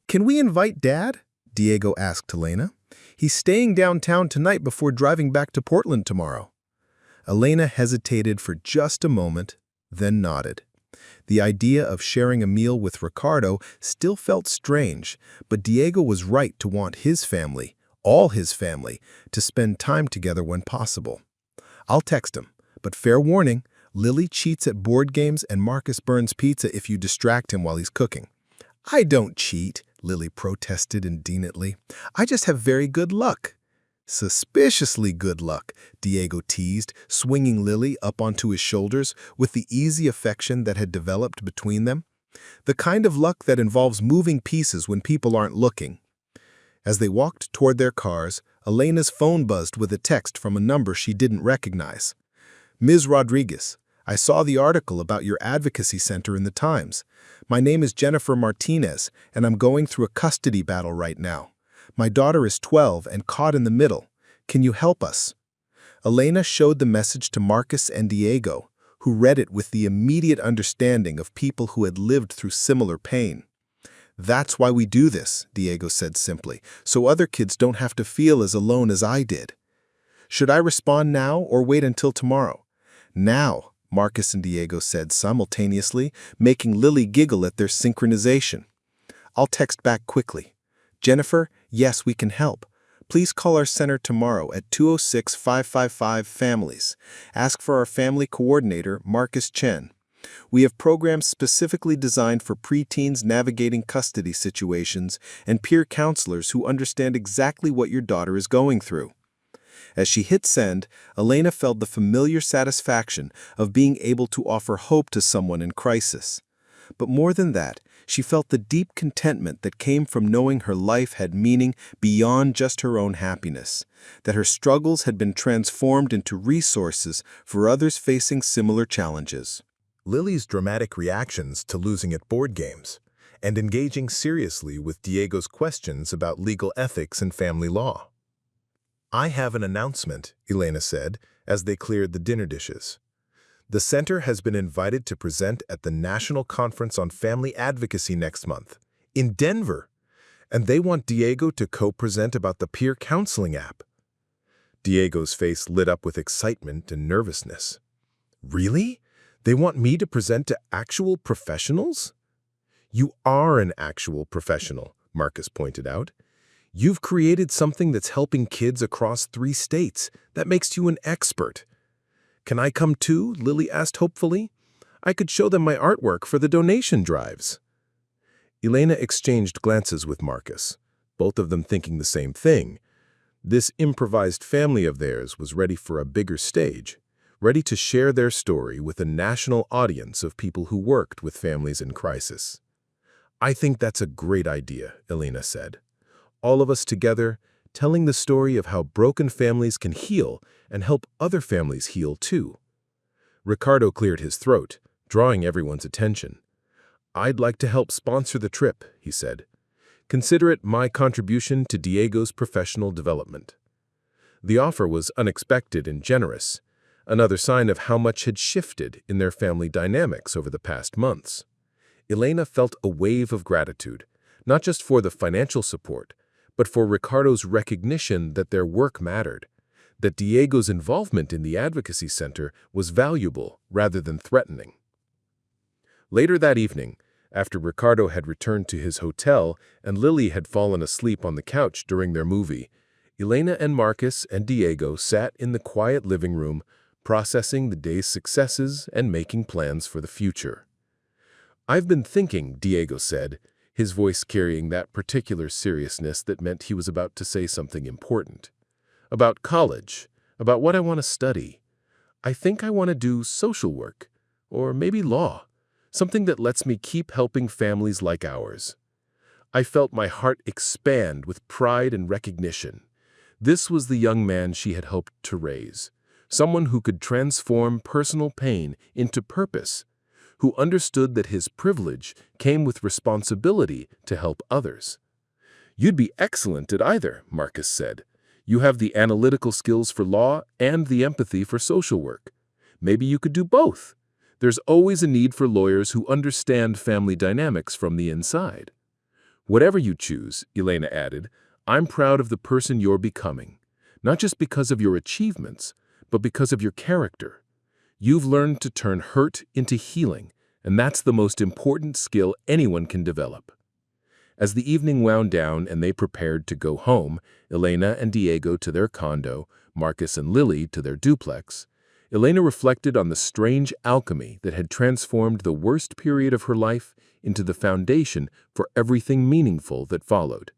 "Can we invite Dad?" Diego asked Elena. "He's staying downtown tonight before driving back to Portland tomorrow." Elena hesitated for just a moment, then nodded. The idea of sharing a meal with Ricardo still felt strange, but Diego was right to want his family, all his family, to spend time together when possible. "I'll text him, but fair warning, Lily cheats at board games and Marcus burns pizza if you distract him while he's cooking." "I don't cheat," Lily protested indignantly. "I just have very good luck." "Suspiciously good luck," Diego teased, swinging Lily up onto his shoulders with the easy affection that had developed between them. "The kind of luck that involves moving pieces when people aren't looking." As they walked toward their cars, Elena's phone buzzed with a text from a number she didn't recognize. "Ms. Rodriguez, I saw the article about your advocacy center in the Times. My name is Jennifer Martinez, and I'm going through a custody battle right now. My daughter is 12 and caught in the middle. Can you help us?" Elena showed the message to Marcus and Diego, who read it with the immediate understanding of people who had lived through similar pain. "That's why we do this," Diego said simply, "so other kids don't have to feel as alone as I did." "Should I respond now or wait until tomorrow?" "Now," Marcus and Diego said simultaneously, making Lily giggle at their synchronization. "I'll text back quickly. Jennifer, yes, we can help. Please call our center tomorrow at 206-555 Families. Ask for our family coordinator, Marcus Chen. We have programs specifically designed for preteens navigating custody situations and peer counselors who understand exactly what your daughter is going through." As she hit send, Elena felt the familiar satisfaction of being able to offer hope to someone in crisis. But more than that, she felt the deep contentment that came from knowing her life had meaning beyond just her own happiness, that her struggles had been transformed into resources for others facing similar challenges. Lily's dramatic reactions to losing at board games, and engaging seriously with Diego's questions about legal ethics and family law. "I have an announcement," Elena said, as they cleared the dinner dishes. "The center has been invited to present at the National Conference on Family Advocacy next month, in Denver, and they want Diego to co-present about the peer counseling app." Diego's face lit up with excitement and nervousness. "Really? They want me to present to actual professionals?" "You are an actual professional," Marcus pointed out. "You've created something that's helping kids across 3 states. That makes you an expert." "Can I come too?" Lily asked hopefully. "I could show them my artwork for the donation drives." Elena exchanged glances with Marcus, both of them thinking the same thing. This improvised family of theirs was ready for a bigger stage, ready to share their story with a national audience of people who worked with families in crisis. "I think that's a great idea," Elena said. "All of us together, telling the story of how broken families can heal and help other families heal too." Ricardo cleared his throat, drawing everyone's attention. "I'd like to help sponsor the trip," he said. "Consider it my contribution to Diego's professional development." The offer was unexpected and generous, another sign of how much had shifted in their family dynamics over the past months. Elena felt a wave of gratitude, not just for the financial support, but for Ricardo's recognition that their work mattered, that Diego's involvement in the advocacy center was valuable rather than threatening. Later that evening, after Ricardo had returned to his hotel and Lily had fallen asleep on the couch during their movie, Elena and Marcus and Diego sat in the quiet living room, processing the day's successes and making plans for the future. "I've been thinking," Diego said, his voice carrying that particular seriousness that meant he was about to say something important. "About college, about what I want to study. I think I want to do social work, or maybe law, something that lets me keep helping families like ours." I felt my heart expand with pride and recognition. This was the young man she had hoped to raise, someone who could transform personal pain into purpose, who understood that his privilege came with responsibility to help others. "You'd be excellent at either," Marcus said. "You have the analytical skills for law and the empathy for social work. Maybe you could do both. There's always a need for lawyers who understand family dynamics from the inside." "Whatever you choose," Elena added, "I'm proud of the person you're becoming, not just because of your achievements, but because of your character. You've learned to turn hurt into healing, and that's the most important skill anyone can develop." As the evening wound down and they prepared to go home, Elena and Diego to their condo, Marcus and Lily to their duplex, Elena reflected on the strange alchemy that had transformed the worst period of her life into the foundation for everything meaningful that followed.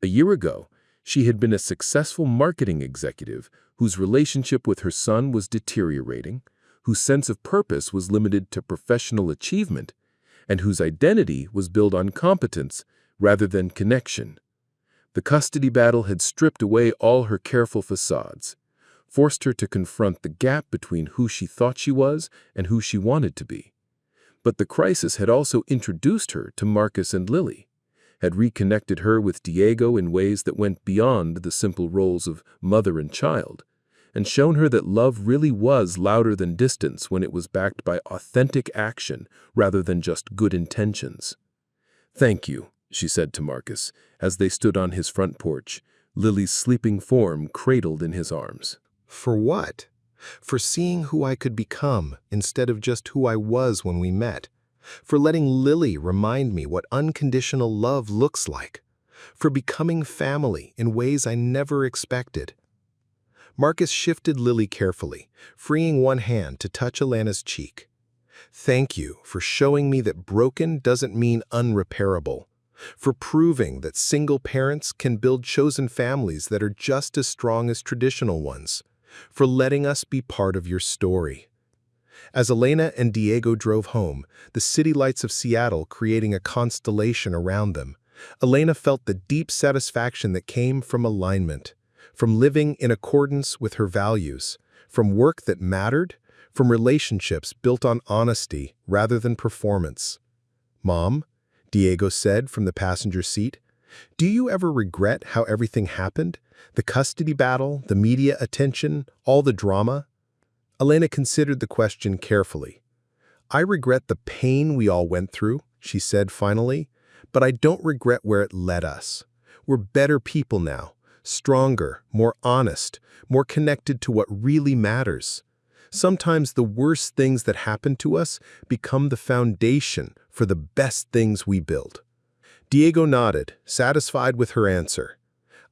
A year ago, she had been a successful marketing executive whose relationship with her son was deteriorating, whose sense of purpose was limited to professional achievement, and whose identity was built on competence rather than connection. The custody battle had stripped away all her careful facades, forced her to confront the gap between who she thought she was and who she wanted to be. But the crisis had also introduced her to Marcus and Lily, had reconnected her with Diego in ways that went beyond the simple roles of mother and child, and shown her that love really was louder than distance when it was backed by authentic action rather than just good intentions. "Thank you," she said to Marcus, as they stood on his front porch, Lily's sleeping form cradled in his arms. For what? For seeing who I could become instead of just who I was when we met. For letting Lily remind me what unconditional love looks like. For becoming family in ways I never expected. Marcus shifted Lily carefully, freeing one hand to touch Elena's cheek. Thank you for showing me that broken doesn't mean unrepairable. For proving that single parents can build chosen families that are just as strong as traditional ones. For letting us be part of your story. As Elena and Diego drove home, the city lights of Seattle creating a constellation around them, Elena felt the deep satisfaction that came from alignment, from living in accordance with her values, from work that mattered, from relationships built on honesty rather than performance. "Mom," Diego said from the passenger seat, "do you ever regret how everything happened? The custody battle, the media attention, all the drama?" Elena considered the question carefully. "I regret the pain we all went through," she said finally, "but I don't regret where it led us. We're better people now, stronger, more honest, more connected to what really matters. Sometimes the worst things that happen to us become the foundation for the best things we build." Diego nodded, satisfied with her answer.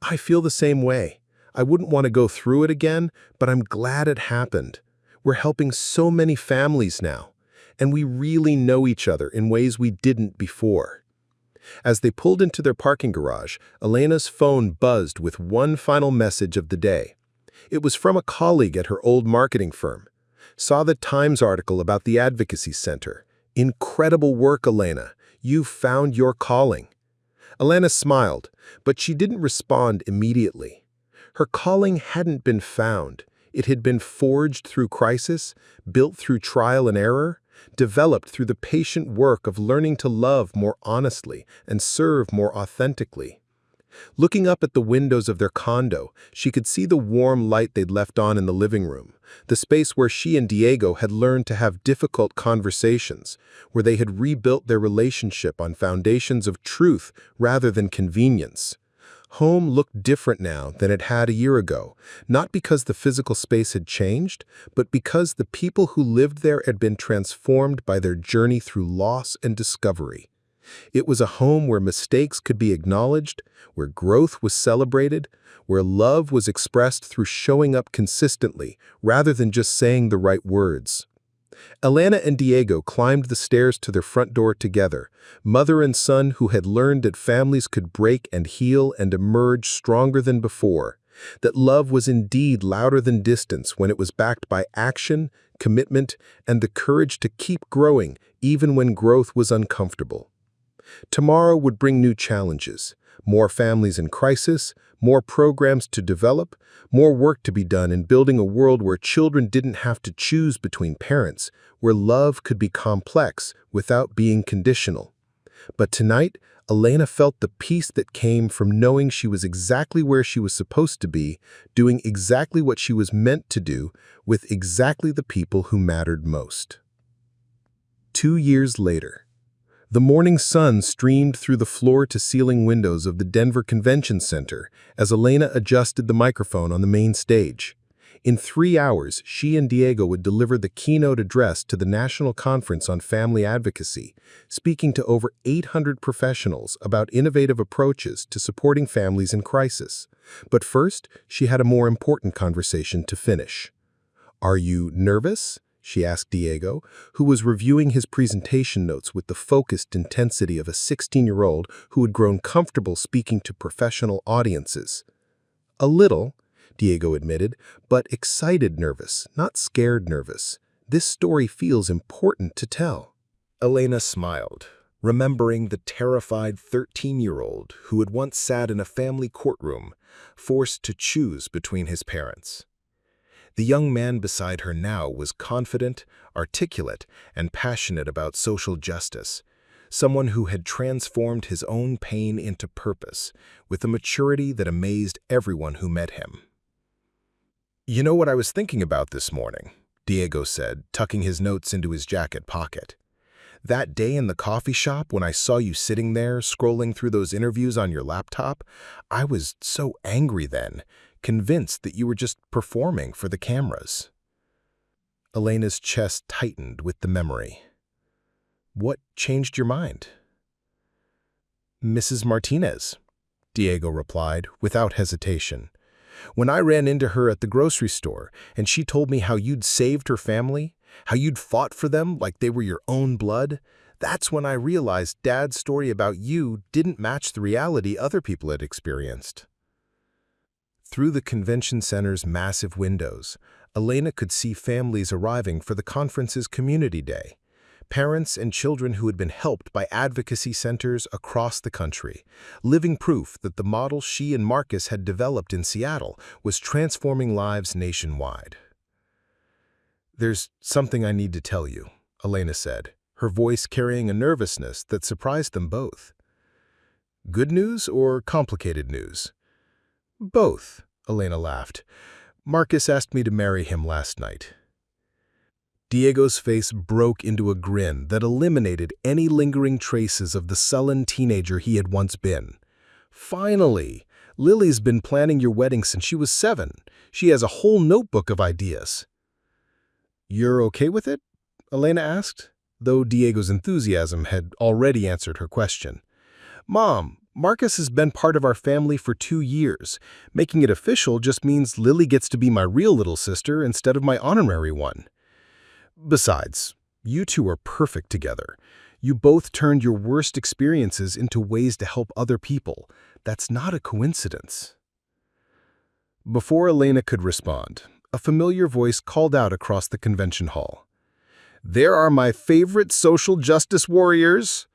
"I feel the same way. I wouldn't want to go through it again, but I'm glad it happened. We're helping so many families now, and we really know each other in ways we didn't before." As they pulled into their parking garage, Elena's phone buzzed with one final message of the day. It was from a colleague at her old marketing firm. "Saw the Times article about the Advocacy Center. Incredible work, Elena. You've found your calling." Elena smiled, but she didn't respond immediately. Her calling hadn't been found. It had been forged through crisis, built through trial and error, developed through the patient work of learning to love more honestly and serve more authentically. Looking up at the windows of their condo, she could see the warm light they'd left on in the living room, the space where she and Diego had learned to have difficult conversations, where they had rebuilt their relationship on foundations of truth rather than convenience. Home looked different now than it had a year ago, not because the physical space had changed, but because the people who lived there had been transformed by their journey through loss and discovery. It was a home where mistakes could be acknowledged, where growth was celebrated, where love was expressed through showing up consistently rather than just saying the right words. Elena and Diego climbed the stairs to their front door together, mother and son who had learned that families could break and heal and emerge stronger than before, that love was indeed louder than distance when it was backed by action, commitment, and the courage to keep growing even when growth was uncomfortable. Tomorrow would bring new challenges, more families in crisis, more programs to develop, more work to be done in building a world where children didn't have to choose between parents, where love could be complex without being conditional. But tonight, Elena felt the peace that came from knowing she was exactly where she was supposed to be, doing exactly what she was meant to do, with exactly the people who mattered most. 2 years later. The morning sun streamed through the floor-to-ceiling windows of the Denver Convention Center as Elena adjusted the microphone on the main stage. In 3 hours, she and Diego would deliver the keynote address to the National Conference on Family Advocacy, speaking to over 800 professionals about innovative approaches to supporting families in crisis. But first, she had a more important conversation to finish. "Are you nervous?" she asked Diego, who was reviewing his presentation notes with the focused intensity of a 16-year-old who had grown comfortable speaking to professional audiences. "A little," Diego admitted, "but excited nervous, not scared nervous. This story feels important to tell." Elena smiled, remembering the terrified 13-year-old who had once sat in a family courtroom, forced to choose between his parents. The young man beside her now was confident, articulate, and passionate about social justice, someone who had transformed his own pain into purpose with a maturity that amazed everyone who met him. You know what I was thinking about this morning, Diego said, tucking his notes into his jacket pocket. That day in the coffee shop when I saw you sitting there scrolling through those interviews on your laptop, I was so angry then, convinced that you were just performing for the cameras. Elena's chest tightened with the memory. What changed your mind? Mrs. Martinez, Diego replied without hesitation. When I ran into her at the grocery store and she told me how you'd saved her family, how you'd fought for them like they were your own blood, that's when I realized Dad's story about you didn't match the reality other people had experienced. Through the convention center's massive windows, Elena could see families arriving for the conference's community day. Parents and children who had been helped by advocacy centers across the country, living proof that the model she and Marcus had developed in Seattle was transforming lives nationwide. There's something I need to tell you, Elena said, her voice carrying a nervousness that surprised them both. Good news or complicated news? Both, Elena laughed. Marcus asked me to marry him last night. Diego's face broke into a grin that eliminated any lingering traces of the sullen teenager he had once been. Finally! Lily's been planning your wedding since she was 7. She has a whole notebook of ideas. You're okay with it? Elena asked, though Diego's enthusiasm had already answered her question. Mom, Marcus has been part of our family for 2 years. Making it official just means Lily gets to be my real little sister instead of my honorary one. Besides, you two are perfect together. You both turned your worst experiences into ways to help other people. That's not a coincidence. Before Elena could respond, a familiar voice called out across the convention hall. There are my favorite social justice warriors.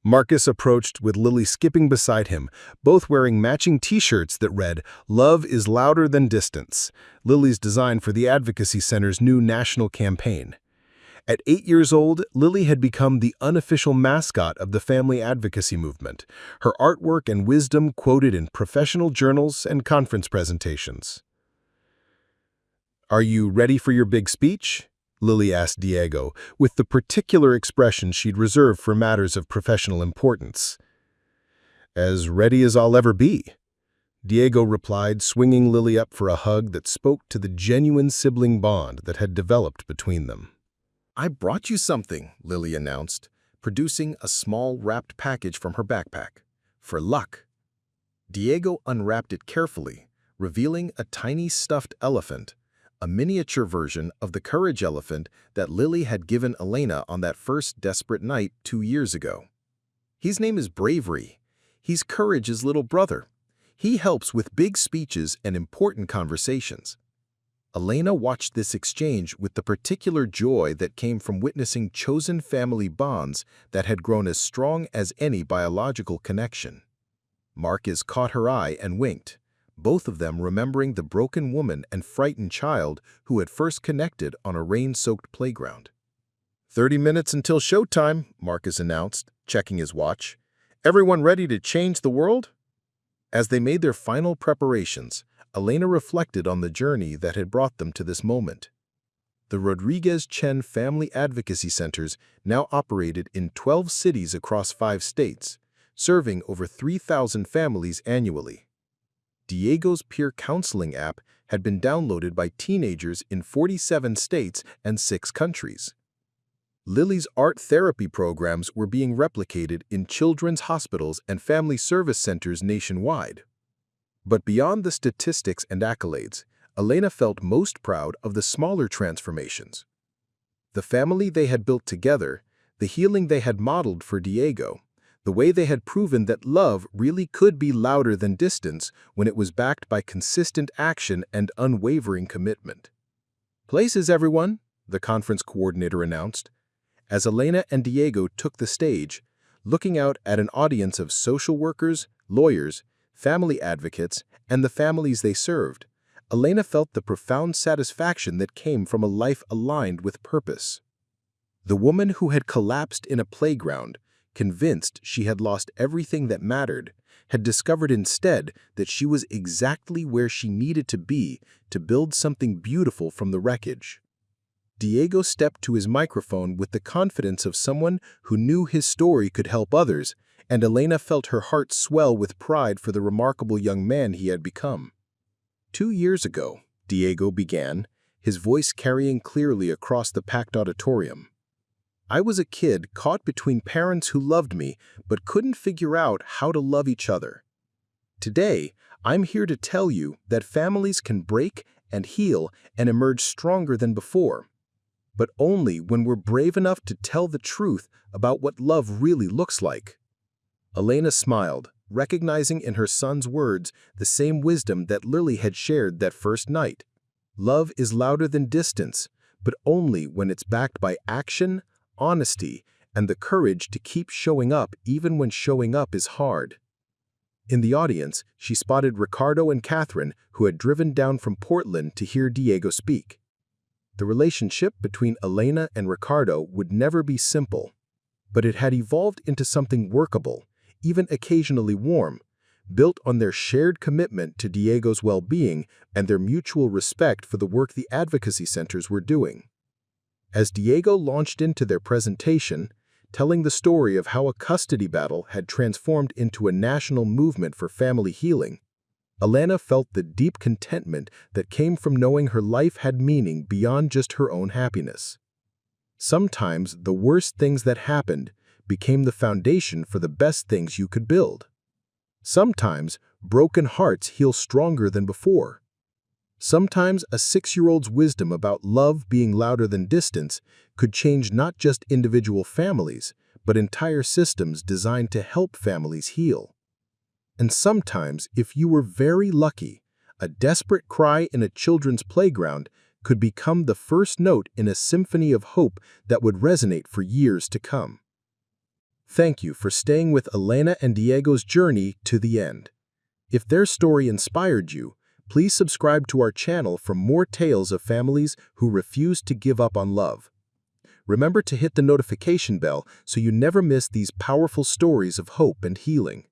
Marcus approached with Lily skipping beside him, both wearing matching t-shirts that read, Love is louder than distance, Lily's design for the Advocacy Center's new national campaign. At 8 years old, Lily had become the unofficial mascot of the family advocacy movement, her artwork and wisdom quoted in professional journals and conference presentations. Are you ready for your big speech? Lily asked Diego, with the particular expression she'd reserved for matters of professional importance. As ready as I'll ever be, Diego replied, swinging Lily up for a hug that spoke to the genuine sibling bond that had developed between them. I brought you something, Lily announced, producing a small wrapped package from her backpack. For luck. Diego unwrapped it carefully, revealing a tiny stuffed elephant, a miniature version of the courage elephant that Lily had given Elena on that first desperate night 2 years ago. His name is Bravery. He's Courage's little brother. He helps with big speeches and important conversations. Elena watched this exchange with the particular joy that came from witnessing chosen family bonds that had grown as strong as any biological connection. Marcus caught her eye and winked, both of them remembering the broken woman and frightened child who had first connected on a rain-soaked playground. 30 minutes until showtime, Marcus announced, checking his watch. Everyone ready to change the world? As they made their final preparations, Elena reflected on the journey that had brought them to this moment. The Rodriguez-Chen Family Advocacy Centers now operated in 12 cities across 5 states, serving over 3,000 families annually. Diego's peer counseling app had been downloaded by teenagers in 47 states and 6 countries. Lily's art therapy programs were being replicated in children's hospitals and family service centers nationwide. But beyond the statistics and accolades, Elena felt most proud of the smaller transformations. The family they had built together, the healing they had modeled for Diego, the way they had proven that love really could be louder than distance when it was backed by consistent action and unwavering commitment. Places, everyone, the conference coordinator announced, as Elena and Diego took the stage, looking out at an audience of social workers, lawyers, family advocates, and the families they served. Elena felt the profound satisfaction that came from a life aligned with purpose. The woman who had collapsed in a playground, convinced she had lost everything that mattered, had discovered instead that she was exactly where she needed to be to build something beautiful from the wreckage. Diego stepped to his microphone with the confidence of someone who knew his story could help others, and Elena felt her heart swell with pride for the remarkable young man he had become. 2 years ago, Diego began, his voice carrying clearly across the packed auditorium. I was a kid caught between parents who loved me but couldn't figure out how to love each other. Today, I'm here to tell you that families can break and heal and emerge stronger than before, but only when we're brave enough to tell the truth about what love really looks like. Elena smiled, recognizing in her son's words the same wisdom that Lily had shared that first night. Love is louder than distance, but only when it's backed by action, honesty, and the courage to keep showing up even when showing up is hard. In the audience, she spotted Ricardo and Catherine, who had driven down from Portland to hear Diego speak. The relationship between Elena and Ricardo would never be simple, but it had evolved into something workable, even occasionally warm, built on their shared commitment to Diego's well-being and their mutual respect for the work the advocacy centers were doing. As Diego launched into their presentation, telling the story of how a custody battle had transformed into a national movement for family healing, Elena felt the deep contentment that came from knowing her life had meaning beyond just her own happiness. Sometimes the worst things that happened became the foundation for the best things you could build. Sometimes broken hearts heal stronger than before. Sometimes a 6-year-old's wisdom about love being louder than distance could change not just individual families, but entire systems designed to help families heal. And sometimes, if you were very lucky, a desperate cry in a children's playground could become the first note in a symphony of hope that would resonate for years to come. Thank you for staying with Elena and Diego's journey to the end. If their story inspired you, please subscribe to our channel for more tales of families who refuse to give up on love. Remember to hit the notification bell so you never miss these powerful stories of hope and healing.